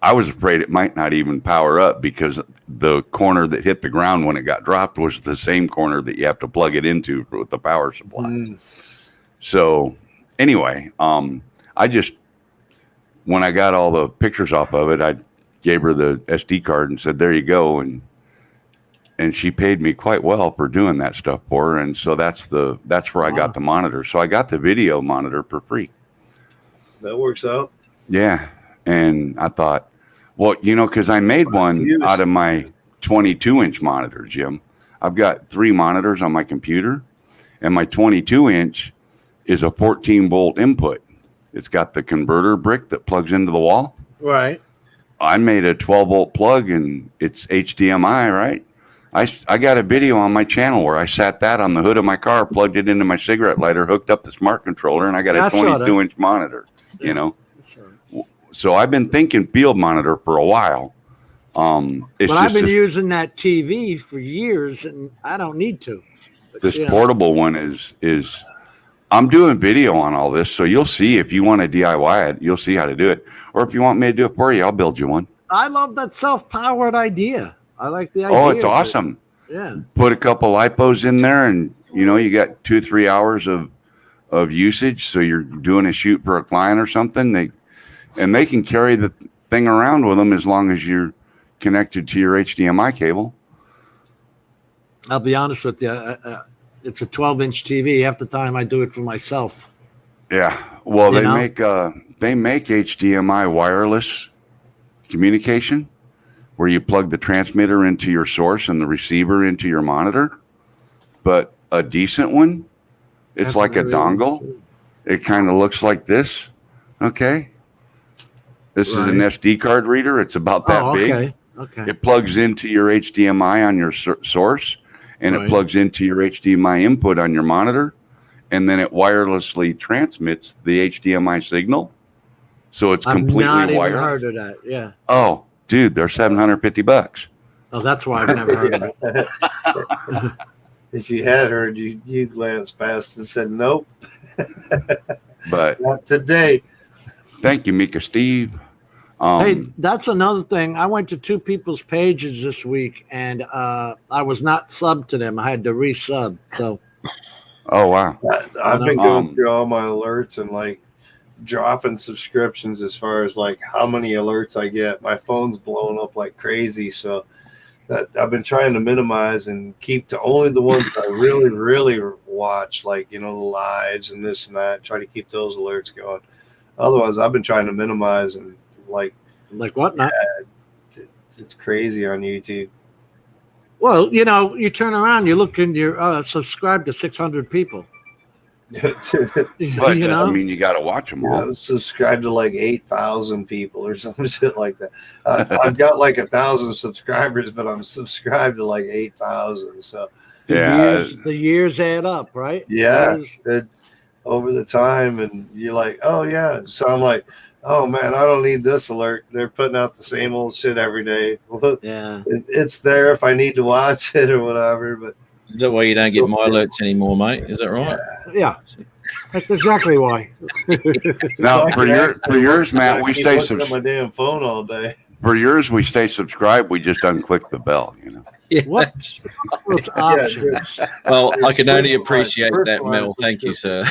I was afraid it might not even power up because the corner that hit the ground when it got dropped was the same corner that you have to plug it into with the power supply. So anyway, when I got all the pictures off of it, I gave her the SD card and said, there you go. And and she paid me quite well for doing that stuff for her. And so that's where I got the monitor. So I got the video monitor for free. That works out. Yeah. And I thought, well, because I made one out of my 22-inch monitor, Jim. I've got 3 monitors on my computer, and my 22-inch is a 14-volt input. It's got the converter brick that plugs into the wall. Right. I made a 12-volt plug, and it's HDMI, right? I got a video on my channel where I sat that on the hood of my car, plugged it into my cigarette lighter, hooked up the smart controller, and I got a 22-inch monitor, So I've been thinking field monitor for a while. But I've been using that TV for years, and I don't need to. This portable one is I'm doing video on all this, so you'll see if you want to DIY it, you'll see how to do it. Or if you want me to do it for you, I'll build you one. I love that self-powered idea. I like the idea. Oh, it's awesome. Yeah. Put a couple lipos in there, and you got 2-3 hours of usage. So you're doing a shoot for a client or something. They can carry the thing around with them as long as you're connected to your HDMI cable. I'll be honest with you. It's a 12-inch TV. Half the time I do it for myself. Yeah. Well, they make HDMI wireless communication, where you plug the transmitter into your source and the receiver into your monitor. But a decent one, it's like a dongle. It kind of looks like this. Okay. This is an SD card reader. It's about that big. Okay. It plugs into your HDMI on your source, and it plugs into your HDMI input on your monitor, and then it wirelessly transmits the HDMI signal. So it's completely wireless. I've not even heard of that. Yeah. Oh, dude, they're $750. Oh, that's why I've never heard of it. If you had heard, you glanced past and said nope. But not today. Thank you, Mika Steve. Hey, that's another thing. I went to 2 people's pages this week, and I was not subbed to them. I had to resub. So. Oh wow. I've been going through all my alerts and like dropping subscriptions as far as like how many alerts I get. My phone's blowing up like crazy, so that I've been trying to minimize and keep to only the ones that I really, really watch, like the lives and this and that. Try to keep those alerts going. Otherwise, I've been trying to minimize and like what? Not? It's crazy on YouTube. Well, you turn around, you look and you're subscribed to 600 people. But I mean, you got to watch them all. Subscribe to like 8,000 people or some shit like that. I've got like 1,000 subscribers, but I'm subscribed to like 8,000. So the years add up, right? Yeah, over the time, and you're like, oh yeah. So I'm like, oh man, I don't need this alert. They're putting out the same old shit every day. Yeah, it's there if I need to watch it or whatever. But is that why you don't get my alerts anymore, mate? Is that right? Yeah, that's exactly why. Now, for yours, Matt, we stay on my damn phone all day. For yours, we stay subscribed. We just unclick the bell. Yeah. What? Those options? Well, I can only appreciate that, Mel. Thank you, sir.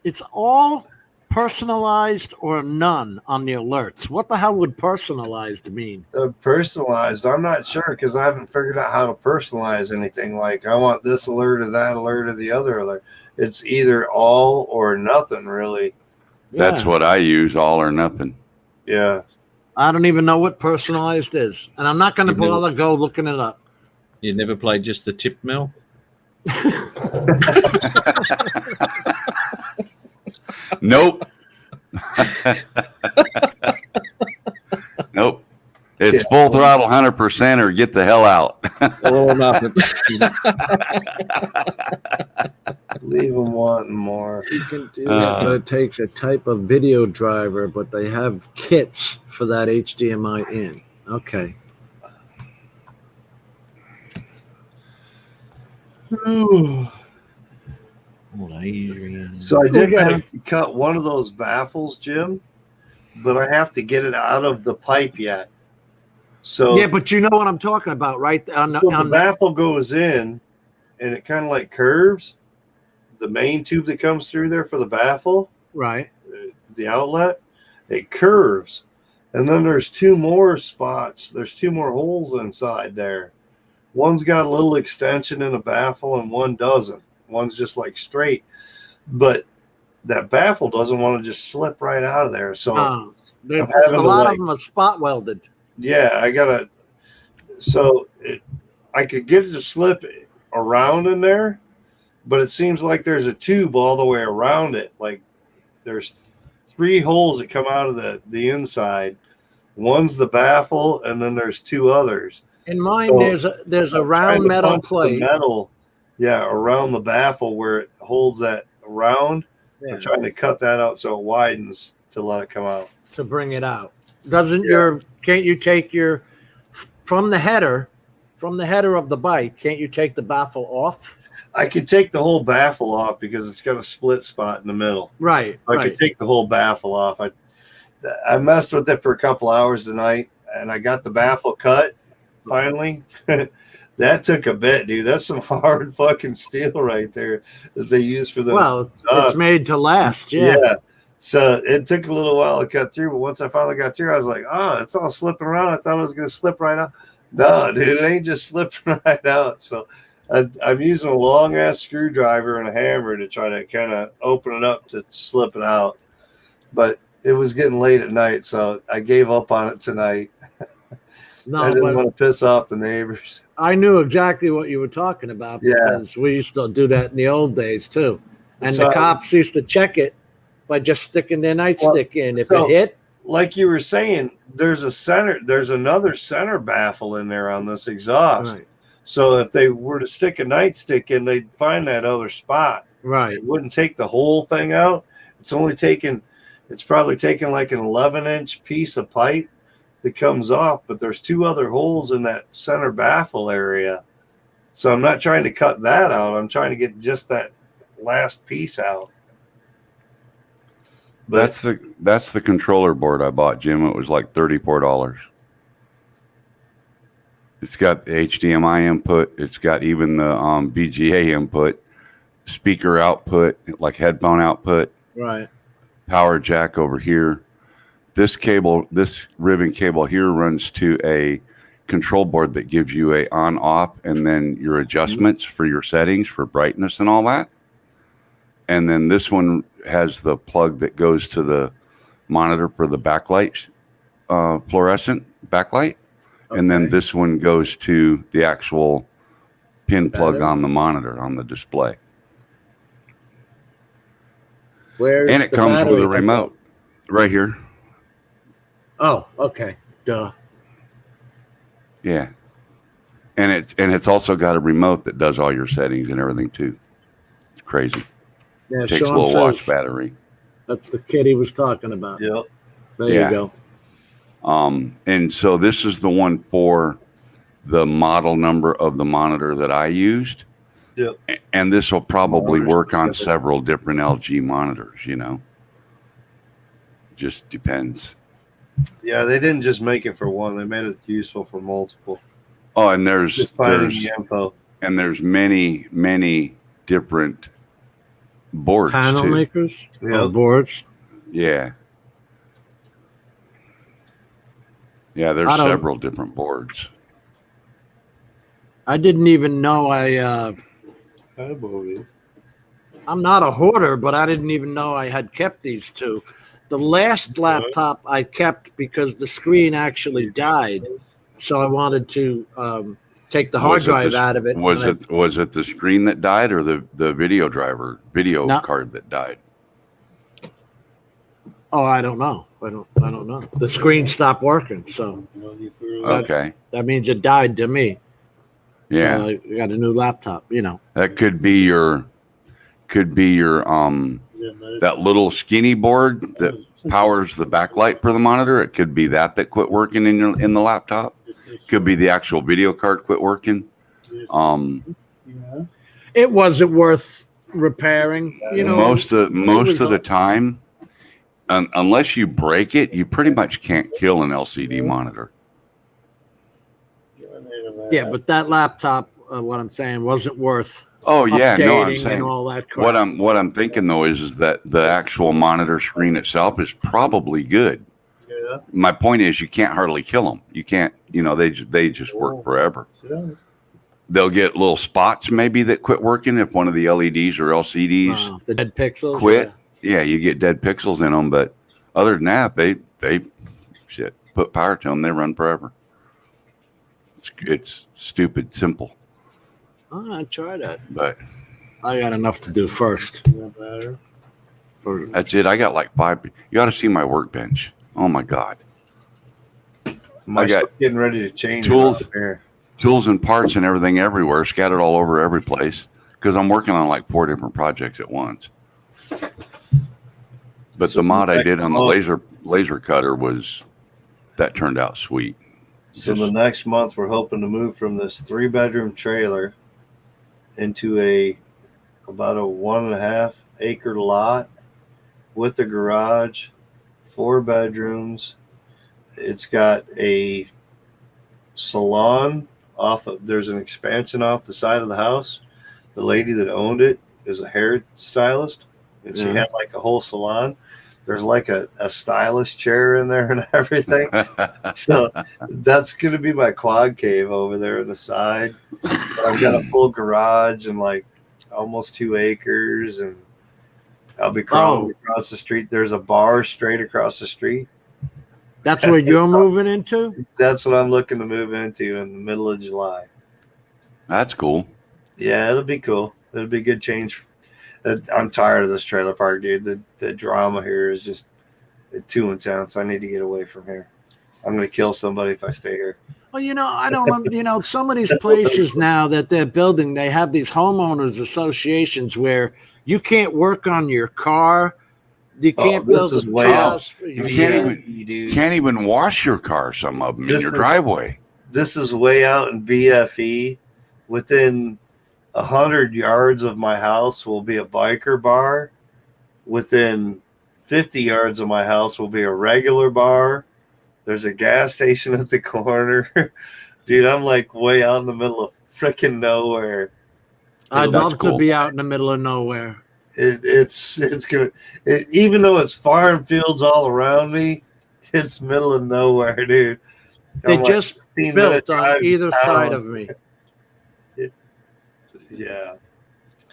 It's all personalized or none on the alerts. What the hell would personalized mean? Personalized, I'm not sure because I haven't figured out how to personalize anything. Like I want this alert or that alert or the other alert. It's either all or nothing, really. That's what I use, all or nothing. Yeah. I don't even know what personalized is, and I'm not going to bother go looking it up. You never played just the tip, Mel? Nope. Nope. It's full throttle 100% or get the hell out. Or nothing. Leave them wanting more. You can do that, but it takes a type of video driver, but they have kits for that HDMI in. Okay. So I did cut one of those baffles, Jim, but I have to get it out of the pipe yet. So yeah, but you know what I'm talking about, right? The baffle goes in, and it kind of like curves. The main tube that comes through there for the baffle, right? The outlet, it curves, And then there's two more spots. There's two more holes inside there. One's got a little extension in the baffle and one doesn't. One's just like straight. But that baffle doesn't want to just slip right out of there. So a lot of them are spot welded. Yeah, I gotta. So I could get it to slip around in there, but it seems like there's a tube all the way around it. Like there's 3 holes that come out of the inside. One's the baffle, and then there's 2 others. In mine, so there's a round metal plate. Metal, yeah, around the baffle where it holds that around. Yeah. I'm trying to cut that out so it widens to let it come out. To bring it out. Can't you take from the header of the bike, can't you take the baffle off? I could take the whole baffle off because it's got a split spot in the middle. Right. I could take the whole baffle off. I messed with it for a couple hours tonight, and I got the baffle cut finally. That took a bit, dude. That's some hard fucking steel right there that they use for the. Well, it's made to last. Yeah. Yeah. So it took a little while to cut through, but once I finally got through, I was like, oh, it's all slipping around. I thought it was going to slip right out. No, dude, it ain't just slipping right out. So I'm using a long-ass screwdriver and a hammer to try to kind of open it up to slip it out. But it was getting late at night, so I gave up on it tonight. I didn't want to piss off the neighbors. I knew exactly what you were talking about because we used to do that in the old days, too. And the cops used to check it by just sticking their nightstick in. If it hit, like you were saying, there's another center baffle in there on this exhaust. Right. So if they were to stick a nightstick in, they'd find that other spot. Right. It wouldn't take the whole thing out. It's probably taking like an 11-inch piece of pipe that comes off, but there's 2 other holes in that center baffle area. So I'm not trying to cut that out. I'm trying to get just that last piece out. But that's the controller board I bought, Jim. It was like $34. It's got the HDMI input. It's got even the VGA input, speaker output, like headphone output. Right. Power jack over here. This ribbon cable here runs to a control board that gives you a on-off and then your adjustments for your settings for brightness and all that. And then this one has the plug that goes to the monitor for the backlight, fluorescent backlight. Okay. And then this one goes to the actual pin plug on the monitor, on the display. And it comes with a remote right here. Oh, okay. Duh. Yeah. And it's also got a remote that does all your settings and everything too. It's crazy. Yeah, takes Sean a little says watch battery. That's the kid he was talking about. Yep. There you go. And so this is the one for the model number of the monitor that I used. Yep. And this will probably work on several different LG monitors, Just depends. Yeah, they didn't just make it for one. They made it useful for multiple. Oh, and there's the info. And there's many, many different boards. Panel makers? Yeah. Boards? Yeah. Yeah, there's several different boards. I didn't even know I'm not a hoarder, but I didn't even know I had kept these 2. The last laptop I kept because the screen actually died, so I wanted to take the hard drive out of it. Was it the screen that died or the video card that died? Oh, I don't know. I don't know. The screen stopped working, so okay. That means it died to me. Yeah, so I got a new laptop. That could be your that little skinny board that powers the backlight for the monitor. It could be that quit working in the laptop. Could be the actual video card quit working. It wasn't worth repairing. Most of the time, unless you break it, you pretty much can't kill an LCD monitor. Yeah, but that laptop, what I'm saying, wasn't worth. Oh yeah, no, I'm saying all that crap. What I'm thinking though is that the actual monitor screen itself is probably good. My point is, you can't hardly kill them. You can't, they just work forever. They'll get little spots maybe that quit working if one of the LEDs or LCDs the dead pixels quit. Yeah, you get dead pixels in them. But other than that, they put power to them. They run forever. It's stupid simple. I try that, but I got enough to do first. That's it. I got like 5. You ought to see my workbench. Oh my God! I got getting ready to change tools and parts and everything everywhere, scattered all over every place. Because I'm working on like 4 different projects at once. But the mod I did on the laser cutter that turned out sweet. So the next month we're hoping to move from this 3-bedroom trailer into about a 1.5 acre lot with a garage, 4 bedrooms. It's got a salon there's an expansion off the side of the house. The lady that owned it is a hairstylist, and she had like a whole salon. There's like a stylist chair in there and everything. So that's going to be my quad cave over there on the side. But I've got a full garage and like almost 2 acres, and I'll be crawling across the street. There's a bar straight across the street. That's where you're moving into? That's what I'm looking to move into in the middle of July. That's cool. Yeah, it'll be cool. It'll be a good change. I'm tired of this trailer park, dude. The drama here is just too intense. I need to get away from here. I'm going to kill somebody if I stay here. Well, I don't, some of these places now that they're building, they have these homeowners associations where you can't work on your car. You can't build a house. You can't even wash your car, some of them, in your driveway. This is way out in BFE. Within 100 yards of my house will be a biker bar. Within 50 yards of my house will be a regular bar. There's a gas station at the corner. Dude, I'm like way out in the middle of freaking nowhere. I'd love to be out in the middle of nowhere. It's gonna, even though it's farm fields all around me, it's middle of nowhere, dude. They just built on either side of me. Yeah.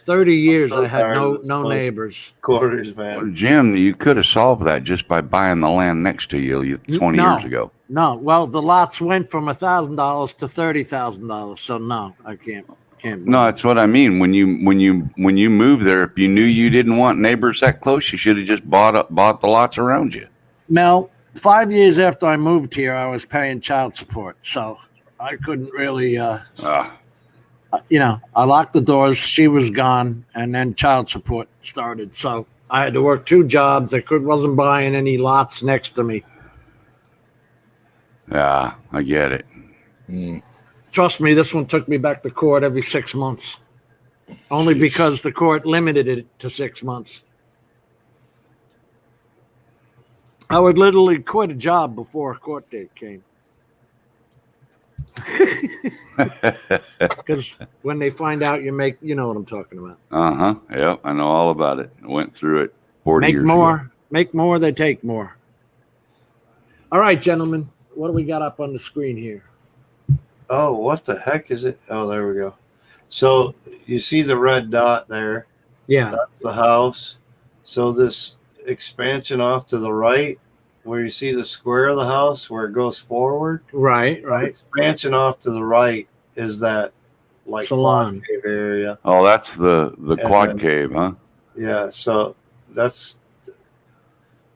30 years I had no neighbors. Quarters, man. Well, Jim, you could have solved that just by buying the land next to you 20 years ago. No, well, the lots went from $1,000 to $30,000, so no, I can't. No, that's what I mean. When you move there, if you knew you didn't want neighbors that close, you should have just bought the lots around you. Mel, 5 years after I moved here, I was paying child support, so I couldn't really. I locked the doors. She was gone, and then child support started. So I had to work 2 jobs. Wasn't buying any lots next to me. Yeah, I get it. Trust me, this one took me back to court every 6 months. Only because the court limited it to 6 months. I would literally quit a job before a court date came. Because when they find out you make, you know what I'm talking about. Yep, I know all about it. I went through it 40 years ago. Make more, they take more. All right, gentlemen, what do we got up on the screen here? Oh, what the heck is it? Oh, there we go. So you see the red dot there? Yeah. That's the house. So this expansion off to the right, where you see the square of the house where it goes forward. Right. The expansion off to the right is that like salon cave area. Oh, that's the quad cave, huh? Yeah, so that's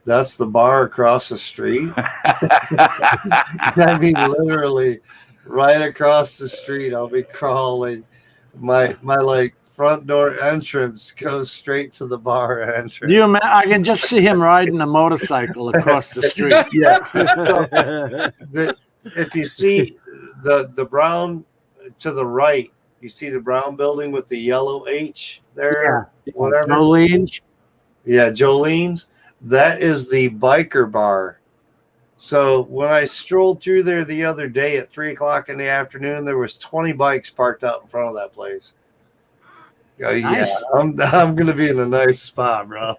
the bar across the street. I mean, literally right across the street. I'll be crawling. My like front door entrance goes straight to the bar entrance. I can just see him riding a motorcycle across the street. Yeah. So if you see the brown to the right, you see the brown building with the yellow H there. Yeah. Whatever. Jolene's. Yeah, Jolene's. That is the biker bar. So when I strolled through there the other day at 3:00 in the afternoon, there was 20 bikes parked out in front of that place. Nice. Yeah, I'm gonna be in a nice spot, bro.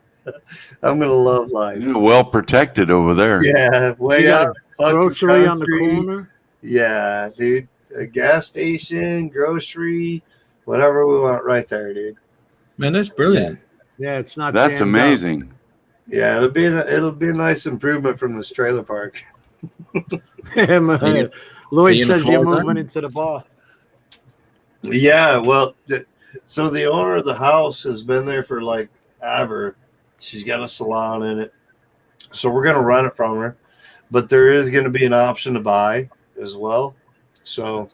I'm gonna love life. You're well protected over there. Yeah, way You got out. fucking grocery on the country. corner. Yeah, dude. A gas station, grocery, whatever we want, right there, dude. Man, that's brilliant. Yeah, it's not. That's jammed up. amazing. Yeah, it'll be a nice improvement from this trailer park. Lloyd you says gonna you're fly moving down? into the bar. Yeah, well, so the owner of the house has been there for like ever. She's got a salon in it, so we're gonna run it from her. But there is going to be an option to buy as well. So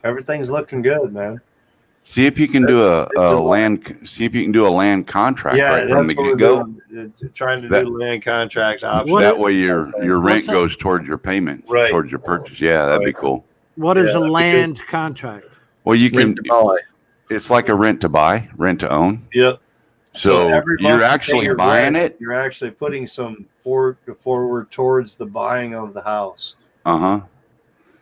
everything's looking good, man. See if you can do a land. See if you can do a land contract Yeah, right from the that's what we're get go. doing. Trying to do land contract option. That way your rent that? goes towards your payment, Right. towards your purchase. Yeah, that'd be cool. What is Yeah, a that'd be land contract? Well, you can. Rent to buy. It's like a rent to buy, rent to own. Yep. So every month you're you pay actually your buying rent, it. You're actually putting some forward towards the buying of the house.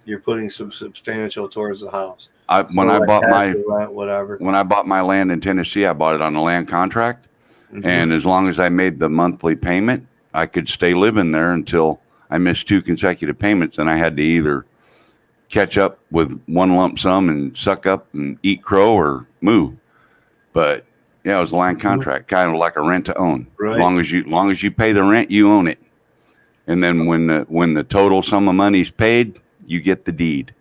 You're putting some substantial towards the house. When I bought my whatever. When I bought my land in Tennessee, I bought it on a land contract, Mhm. and as long as I made the monthly payment, I could stay living there until I missed 2 consecutive payments, and I had to either catch up with one lump sum and suck up and eat crow or move. But yeah, it was a land contract, kind of like a rent to own. Right. As long as you pay the rent, you own it. And then when the total sum of money is paid, you get the deed.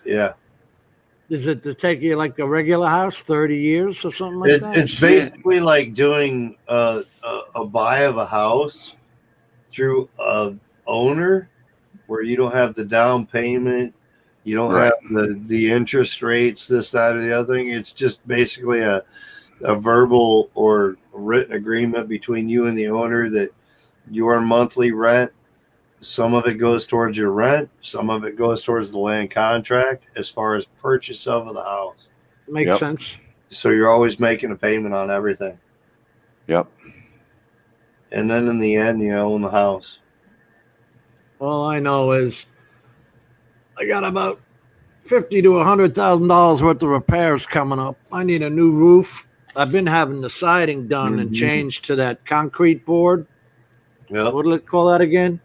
Yeah. Is it to take you like a regular house, 30 years or something like that? It's basically like doing a buy of a house through a owner where you don't have the down payment, you don't Right. have the interest rates, this, that, or the other thing. It's just basically a verbal or written agreement between you and the owner that your monthly rent, some of it goes towards your rent, some of it goes towards the land contract as far as purchase of the house. Makes sense. So you're always making a payment on everything. Yep. And then in the end, you own the house. All I know is I got about $50,000 to $100,000 worth of repairs coming up. I need a new roof. I've been having the siding done and changed to that concrete board. Yep. What do they call that again?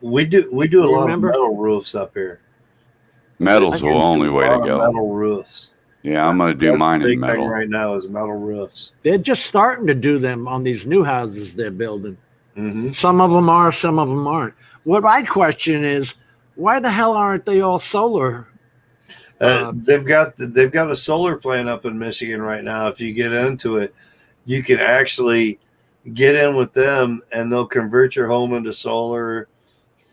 We do a You lot remember? of metal roofs up here. Metal's the only way to go. Metal roofs. Yeah, I'm going to do That's mine the in big thing metal. right now is metal roofs. They're just starting to do them on these new houses they're building. Mm-hmm. Some of them are, some of them aren't. What I question is, why the hell aren't they all solar? They've got a solar plant up in Michigan right now. If you get into it, you can actually get in with them, and they'll convert your home into solar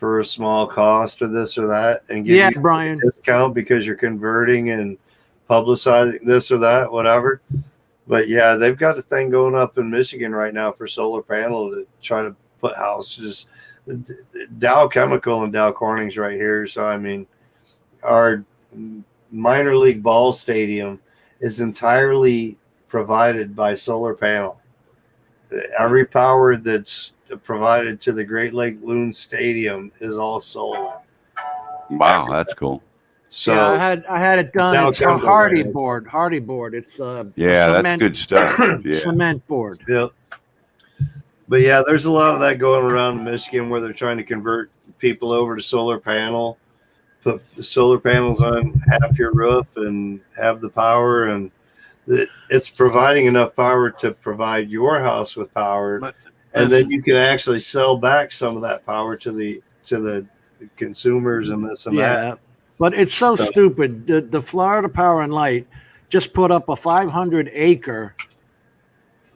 for a small cost or this or that, and give you Brian. a discount because you're converting and publicizing this or that, whatever. But yeah, they've got a thing going up in Michigan right now for solar panel to try to put houses. Dow Chemical and Dow Corning's right here. So I mean, our minor league ball stadium is entirely provided by solar panel. Every power that's provided to the Great Lake Loon Stadium is all solar. Wow, that's cool. So yeah, I had it done. Dow It's a Chemical, hardy right? board. Hardy board. It's Yeah, that's cement, good stuff. Yeah. cement board. Yep. But yeah, there's a lot of that going around in Michigan where they're trying to convert people over to solar panel, put the solar panels on half your roof and have the power, and it's providing enough power to provide your house with power, and then you can actually sell back some of that power to the consumers and this and that. But it's so stupid. The Florida Power and Light just put up a 500-acre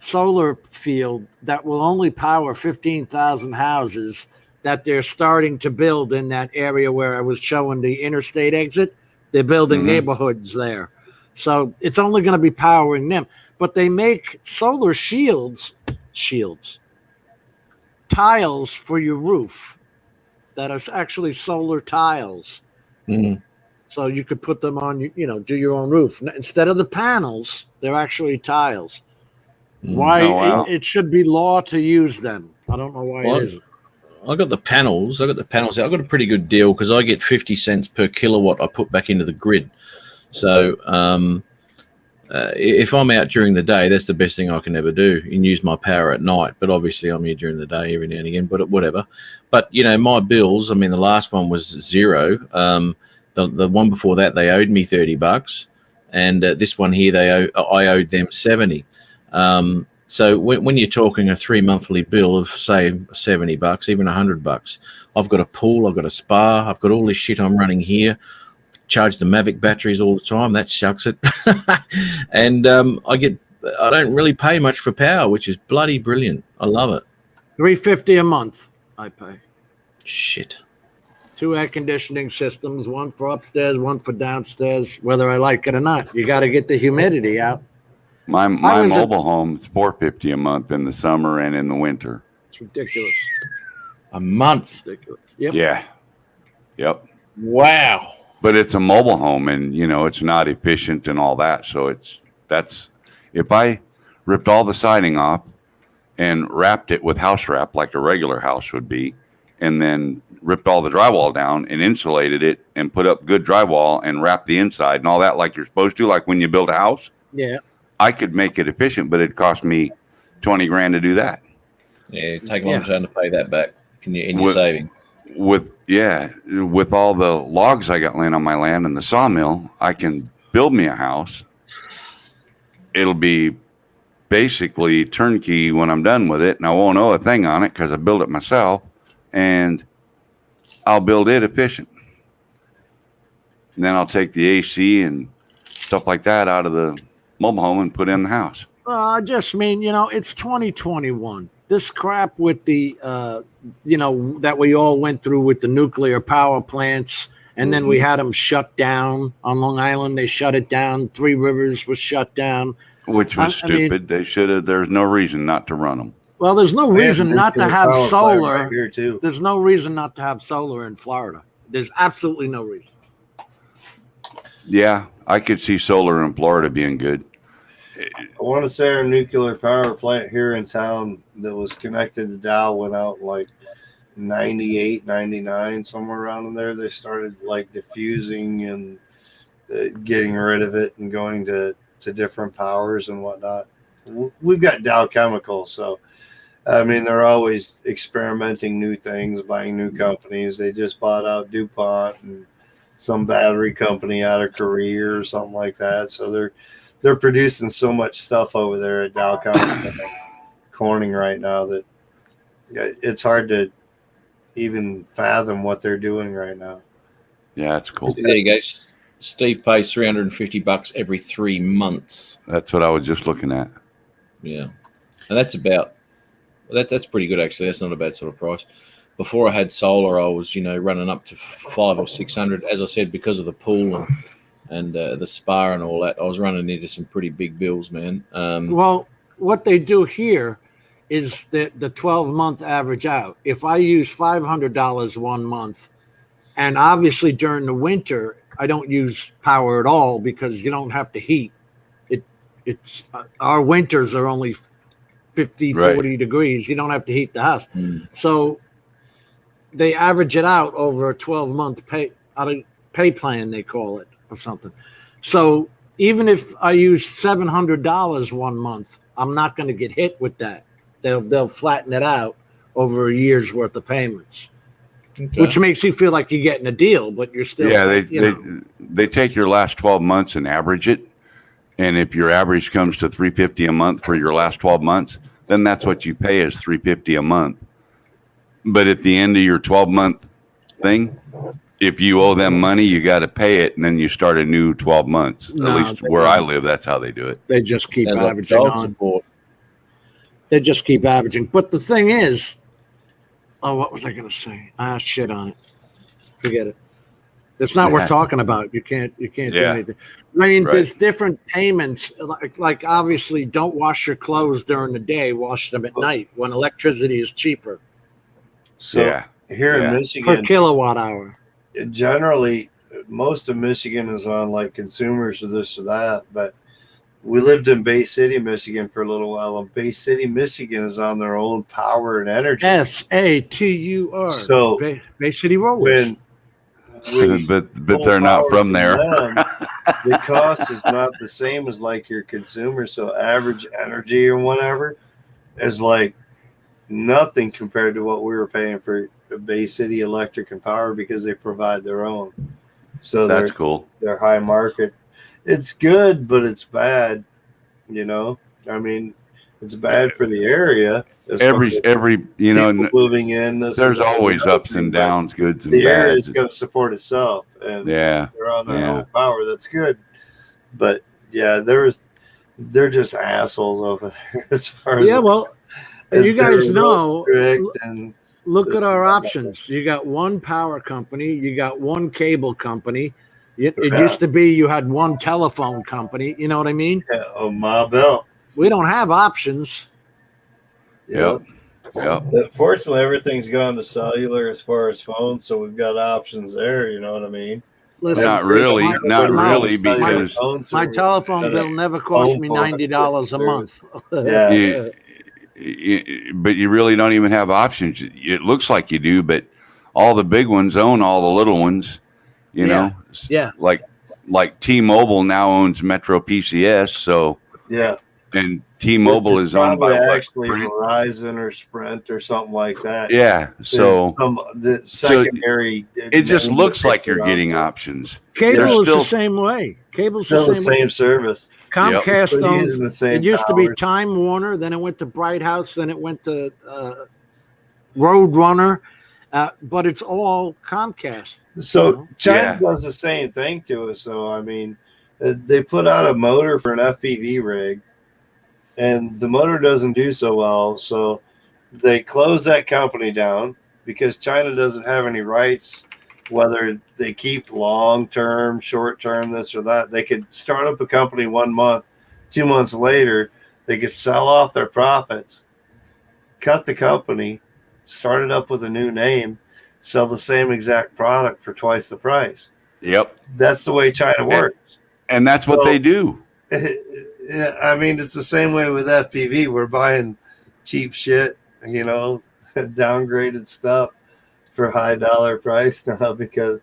solar field that will only power 15,000 houses that they're starting to build in that area where I was showing the interstate exit. They're building neighborhoods there. So it's only going to be powering them. But they make solar tiles for your roof that are actually solar tiles. Mm. So you could put them on, do your own roof. Instead of the panels, they're actually tiles. Why? Oh, wow. It should be law to use them. I don't know why it isn't. I got the panels. I got a pretty good deal because I get 50 cents per kilowatt I put back into the grid. So if I'm out during the day, that's the best thing I can ever do, and use my power at night. But obviously, I'm here during the day every now and again. But whatever. But my bills. I mean, the last one was zero. The one before that, they owed me $30, and this one here, I owed them 70. So when you're talking a 3 monthly bill of say $70, even $100, I've got a pool, I've got a spa, I've got all this shit I'm running here. Charge the Mavic batteries all the time. That shucks it. And I don't really pay much for power, which is bloody brilliant. I love it. $350 a month I pay. Shit. 2 air conditioning systems, one for upstairs, one for downstairs, whether I like it or not. You got to get the humidity out. My mobile home is $450 a month in the summer and in the winter. It's ridiculous. A month. Ridiculous. Yep. Yeah. Yep. Wow. But it's a mobile home, and it's not efficient and all that. So that's if I ripped all the siding off and wrapped it with house wrap like a regular house would be, and then ripped all the drywall down and insulated it and put up good drywall and wrapped the inside and all that like you're supposed to, like when you build a house. Yeah. I could make it efficient, but it cost me $20,000 to do that. Yeah, take a long time to pay that back in your savings. With all the logs I got laying on my land and the sawmill, I can build me a house. It'll be basically turnkey when I'm done with it, and I won't owe a thing on it because I built it myself, and I'll build it efficient. And then I'll take the AC and stuff like that out of the mobile home and put in the house. I just mean, it's 2021. This crap with the, that we all went through with the nuclear power plants, and then we had them shut down on Long Island. They shut it down. 3 Rivers was shut down. Which was stupid. They should have. There's no reason not to run them. Well, there's no reason not to have solar. Right here too. There's no reason not to have solar in Florida. There's absolutely no reason. Yeah, I could see solar in Florida being good. I want to say our nuclear power plant here in town that was connected to Dow went out in like 98, 99, somewhere around in there. They started like diffusing and getting rid of it and going to different powers and whatnot. We've got Dow Chemical, so I mean they're always experimenting new things, buying new companies. They just bought out DuPont and some battery company out of Korea or something like that. So they're producing so much stuff over there at Dow Chemical Corning right now that it's hard to even fathom what they're doing right now. Yeah, that's cool. There you go. Steve pays $350 every 3 months. That's what I was just looking at. Yeah, and that's pretty good actually. That's not a bad sort of price. Before I had solar, I was running up to 500 or 600. As I said, because of the pool and the spa and all that, I was running into some pretty big bills, man. Well, what they do here is the 12-month average out. If I use $500 1 month, and obviously during the winter I don't use power at all because you don't have to heat. It's our winters are only 50, 40 degrees. You don't have to heat the house. So they average it out over a 12-month pay plan, they call it, or something. So even if I use $700 1 month, I'm not going to get hit with that. They'll flatten it out over a year's worth of payments, which makes you feel like you're getting a deal, but you're still. Yeah, they take your last 12 months and average it, and if your average comes to $350 a month for your last 12 months, then that's what you pay is $350 a month. But at the end of your 12-month thing, if you owe them money, you got to pay it, and then you start a new 12 months. At least where I live, that's how they do it. They just keep averaging on. They just keep averaging. But the thing is, what was I going to say? Shit on it. Forget it. It's not worth talking about. You can't do anything. I mean, there's different payments. Like obviously, don't wash your clothes during the day. Wash them at night when electricity is cheaper. So here in Michigan, per kilowatt hour. Generally, most of Michigan is on like consumers or this or that. But we lived in Bay City, Michigan for a little while, and Bay City, Michigan is on their own power and energy. SATUR. So Bay City Rollers. But they're not from there. the cost is not the same as like your consumer. So average energy or whatever is like nothing compared to what we were paying for Bay City Electric and Power because they provide their own. So That's cool. They're high market. It's good, but it's bad. You know, I mean, it's bad for the area. Every you know, moving in. There's always ups and downs, goods and the area bads. is going to support itself, and Yeah, they're on their own power. That's good, but yeah, they're just assholes over there as far as well, you guys know. And look at our options. You got one power company. You got one cable company. It used to be you had one telephone company. You know what I mean? Yeah, oh, my belt. We don't have options. Yep. Fortunately, everything's gone to cellular as far as phones, so we've got options there. You know what I mean? Listen, not really, because my telephone bill never cost me $90 a month. But you really don't even have options. It looks like you do, but all the big ones own all the little ones. You know, like T-Mobile now owns Metro PCS, so and T-Mobile is owned by actually Verizon or Sprint or something like that. Yeah, so the secondary. It just looks like you're getting options. Cable is the same way. Cable's still the same service. Comcast owns. It used to be towers. Time Warner, then it went to Bright House, then it went to Roadrunner, but it's all Comcast. So China does the same thing to us. So I mean, they put out a motor for an FPV rig, and the motor doesn't do so well. So they close that company down because China doesn't have any rights, whether they keep long-term, short-term, this or that. They could start up a company 1 month, 2 months later, they could sell off their profits, cut the company, start it up with a new name, sell the same exact product for twice the price. Yep. That's the way China works. And that's what they do. I mean, it's the same way with FPV. We're buying cheap shit, you know, downgraded stuff for high dollar price now because,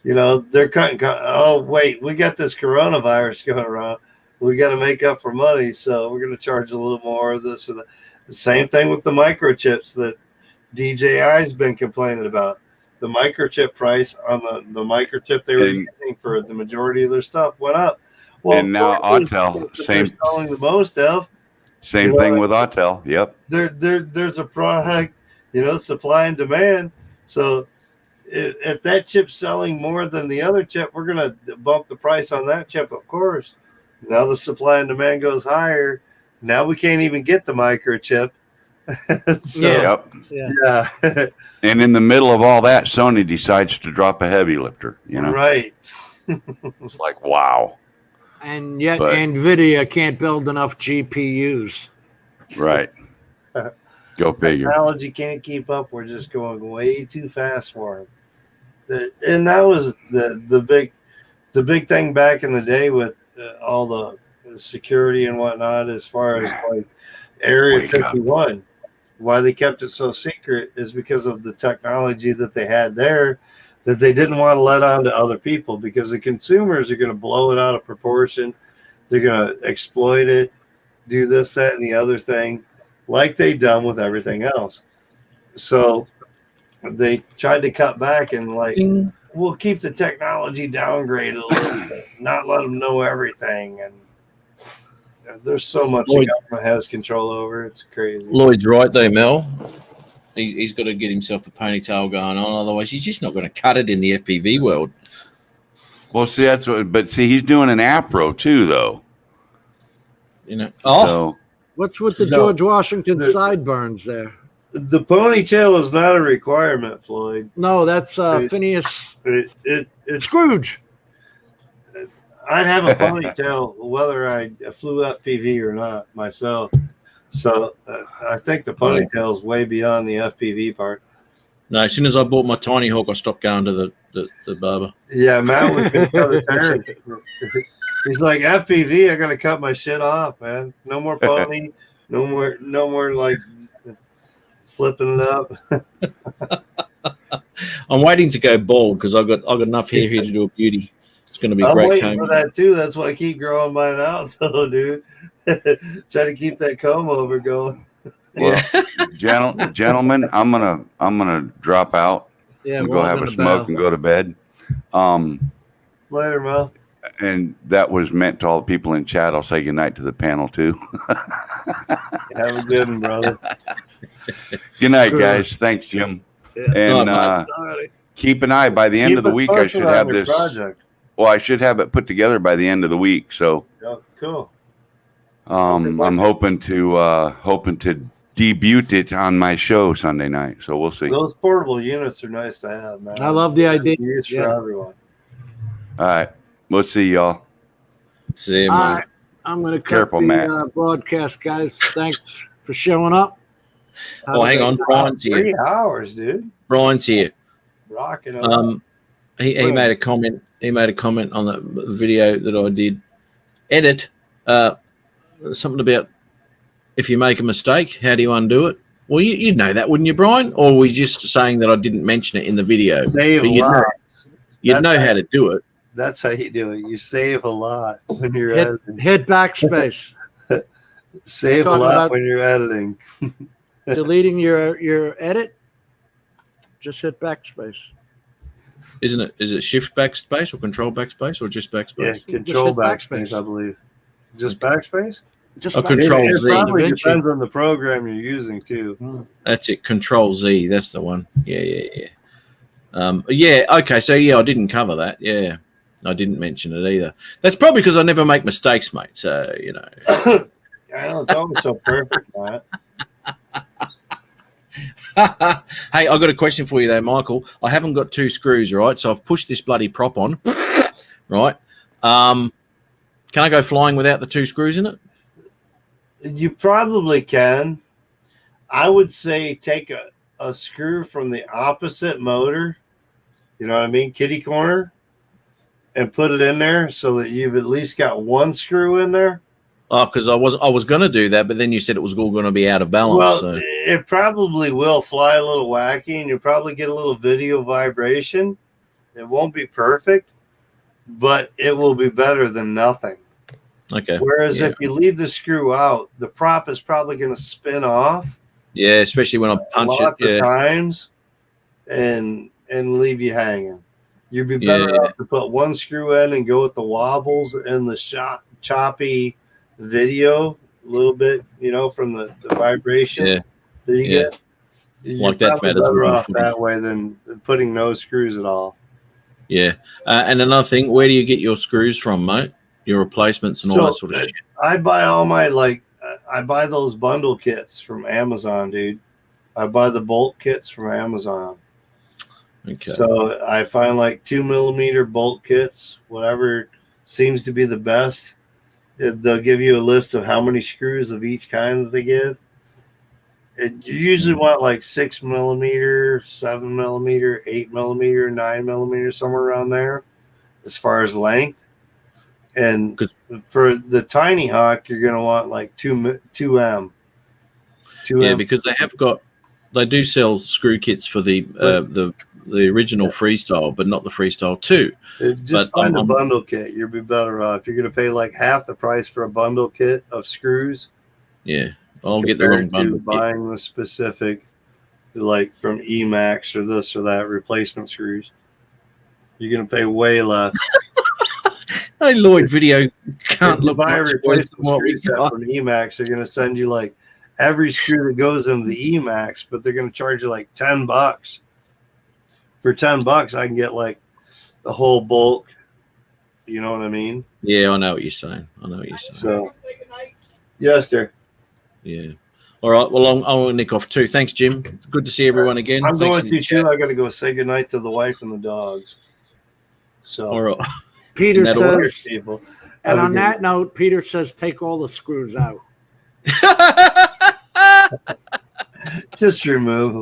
you know, they're cutting. Oh, wait, we got this coronavirus going around. We got to make up for money. So we're going to charge a little more of this or that. The same thing with the microchips that DJI's been complaining about. The microchip price on the microchip they were using for the majority of their stuff went up. Well, and now Autel, selling the most of. Same thing with Autel. Yep. There's a product, you know, supply and demand. So if that chip's selling more than the other chip, we're going to bump the price on that chip, of course. Now the supply and demand goes higher. Now we can't even get the microchip. And in the middle of all that, Sony decides to drop a heavy lifter, you know? Right. It's like, wow. And yet NVIDIA can't build enough GPUs. Right. Go figure. Technology can't keep up. We're just going way too fast for them. And that was the big thing back in the day with all the security and whatnot, as far as like Area 51. Why they kept it so secret is because of the technology that they had there that they didn't want to let on to other people, because the consumers are going to blow it out of proportion. They're going to exploit it, do this, that, and the other thing, like they done with everything else. So they tried to cut back and like, we'll keep the technology downgraded a little bit, not let them know everything. And there's so much the government has control over. It's crazy. Lloyd's right though, Mel. He's got to get himself a ponytail going on, otherwise he's just not going to cut it in the FPV world. Well, see, that's what. But see, he's doing an APRO too, though. You know. So, what's with the George Washington sideburns there? The ponytail is not a requirement, Floyd. No, that's Phineas. It's Scrooge. I'd have a ponytail whether I flew FPV or not myself. So I think the ponytail is way beyond the FPV part. No, as soon as I bought my Tinyhawk, I stopped going to the barber. Yeah, Matt was going to cut his hair. He's like, FPV, I got to cut my shit off, man. No more pony. No more like flipping it up. I'm waiting to go bald because I've got enough hair here to do a beauty. It's going to be I'm great. waiting for that too. That's why I keep growing mine out, though, dude. Try to keep that comb over going. Well, gentlemen, I'm gonna drop out. Yeah, and we're go all have a gonna smoke bow. and go to bed. Later, Mel. And that was meant to all the people in chat. I'll say goodnight to the panel too. Have a good one, brother. Good night, guys. Thanks, Jim. Yeah. And Alrighty. keep an eye. By the end Keep of the us week, I posted should on have your this. project. Well, I should have it put together by the end of the week. So Yeah, cool. I'm hoping to debut it on my show Sunday night. So we'll see. Those portable units are nice to have, man. I love the idea. It's Yeah. for everyone. All right. We'll see y'all. See you, All man. right. I'm going to cut Careful, the Matt. broadcast, guys. Thanks for showing up. Oh, hang on. Brian's here. 3 hours, dude. Brian's here. Rocking it. He made a comment. He made a comment on the video that I did. Edit something about if you make a mistake, how do you undo it? Well, you'd know that, wouldn't you, Brian? Or were you just saying that I didn't mention it in the video? Save But a lot. you'd know how to do it. That's how you do it. You save a lot when you're Hit, editing. hit backspace. Save a Talking lot about- when you're editing. Deleting your edit, just hit backspace. Isn't it? Is it shift backspace or control backspace or just Yeah, backspace? control hit backspace, backspace. I believe. Just backspace? Just Oh, Control It Z. probably DaVinci. depends on the program you're using, too. That's it. Control Z. That's the one. Yeah. Yeah. Okay. So yeah, I didn't cover that. Yeah, I didn't mention it either. That's probably because I never make mistakes, mate. So you know. I don't know. It's so perfect, Matt. Hey, I've got a question for you though, Michael. I haven't got 2 screws, right? So I've pushed this bloody prop on, right? Can I go flying without the 2 screws in it? You probably can. I would say take a screw from the opposite motor, you know what I mean, kitty corner, and put it in there so that you've at least got 1 screw in there. Oh, because I was going to do that, but then you said it was all going to be out of balance. Well, So. it probably will fly a little wacky, and you'll probably get a little video vibration. It won't be perfect, but it will be better than nothing. Okay. Whereas Yeah. if you leave the screw out, the prop is probably going to spin off. Yeah, especially when I punch lots it. of Yeah. times and leave you hanging. You'd be better Yeah. off to put 1 screw in and go with the wobbles and the choppy video a little bit, you know, from the vibration Yeah. that you Yeah. get. You're Like that probably matters better more off for me. that way than putting no screws at all. Yeah. And another thing, where do you get your screws from, mate? Your replacements and all that sort of shit. I buy all my I buy those bundle kits from Amazon, dude. I buy the bolt kits from Amazon. Okay. So I find like 2mm bolt kits, whatever seems to be the best. They'll give you a list of how many screws of each kind that they give. You usually want like 6mm, 7mm, 8mm, 9mm, somewhere around there as far as length. And for the Tinyhawk, you're going to want like 2M. Yeah, because they do sell screw kits for the original Freestyle, but not the Freestyle 2. Just find a bundle kit. You'll be better off. You're going to pay like half the price for a bundle kit of screws. Yeah, I'll get the wrong bundle kit. Buying the specific, like from Emax or this or that replacement screws. You're going to pay way less. Hey, Lloyd, video can't look buy a much worse replacement than what we screw set got. from Emax. They're going to send you like every screw that goes into the Emax, but they're going to charge you like $10. For $10, I can get like the whole bulk. You know what I mean? Yeah, I know what you're saying. So, yes, sir. Yeah. All right. Well, I'm going to nick off too. Thanks, Jim. Good to see everyone again. I'm Thanks going in to the chat. too. I got to go say goodnight to the wife and the dogs. So, All right. Peter That'll work. says, people. and Have a on good that note, Peter says, take all the screws out. just remove them.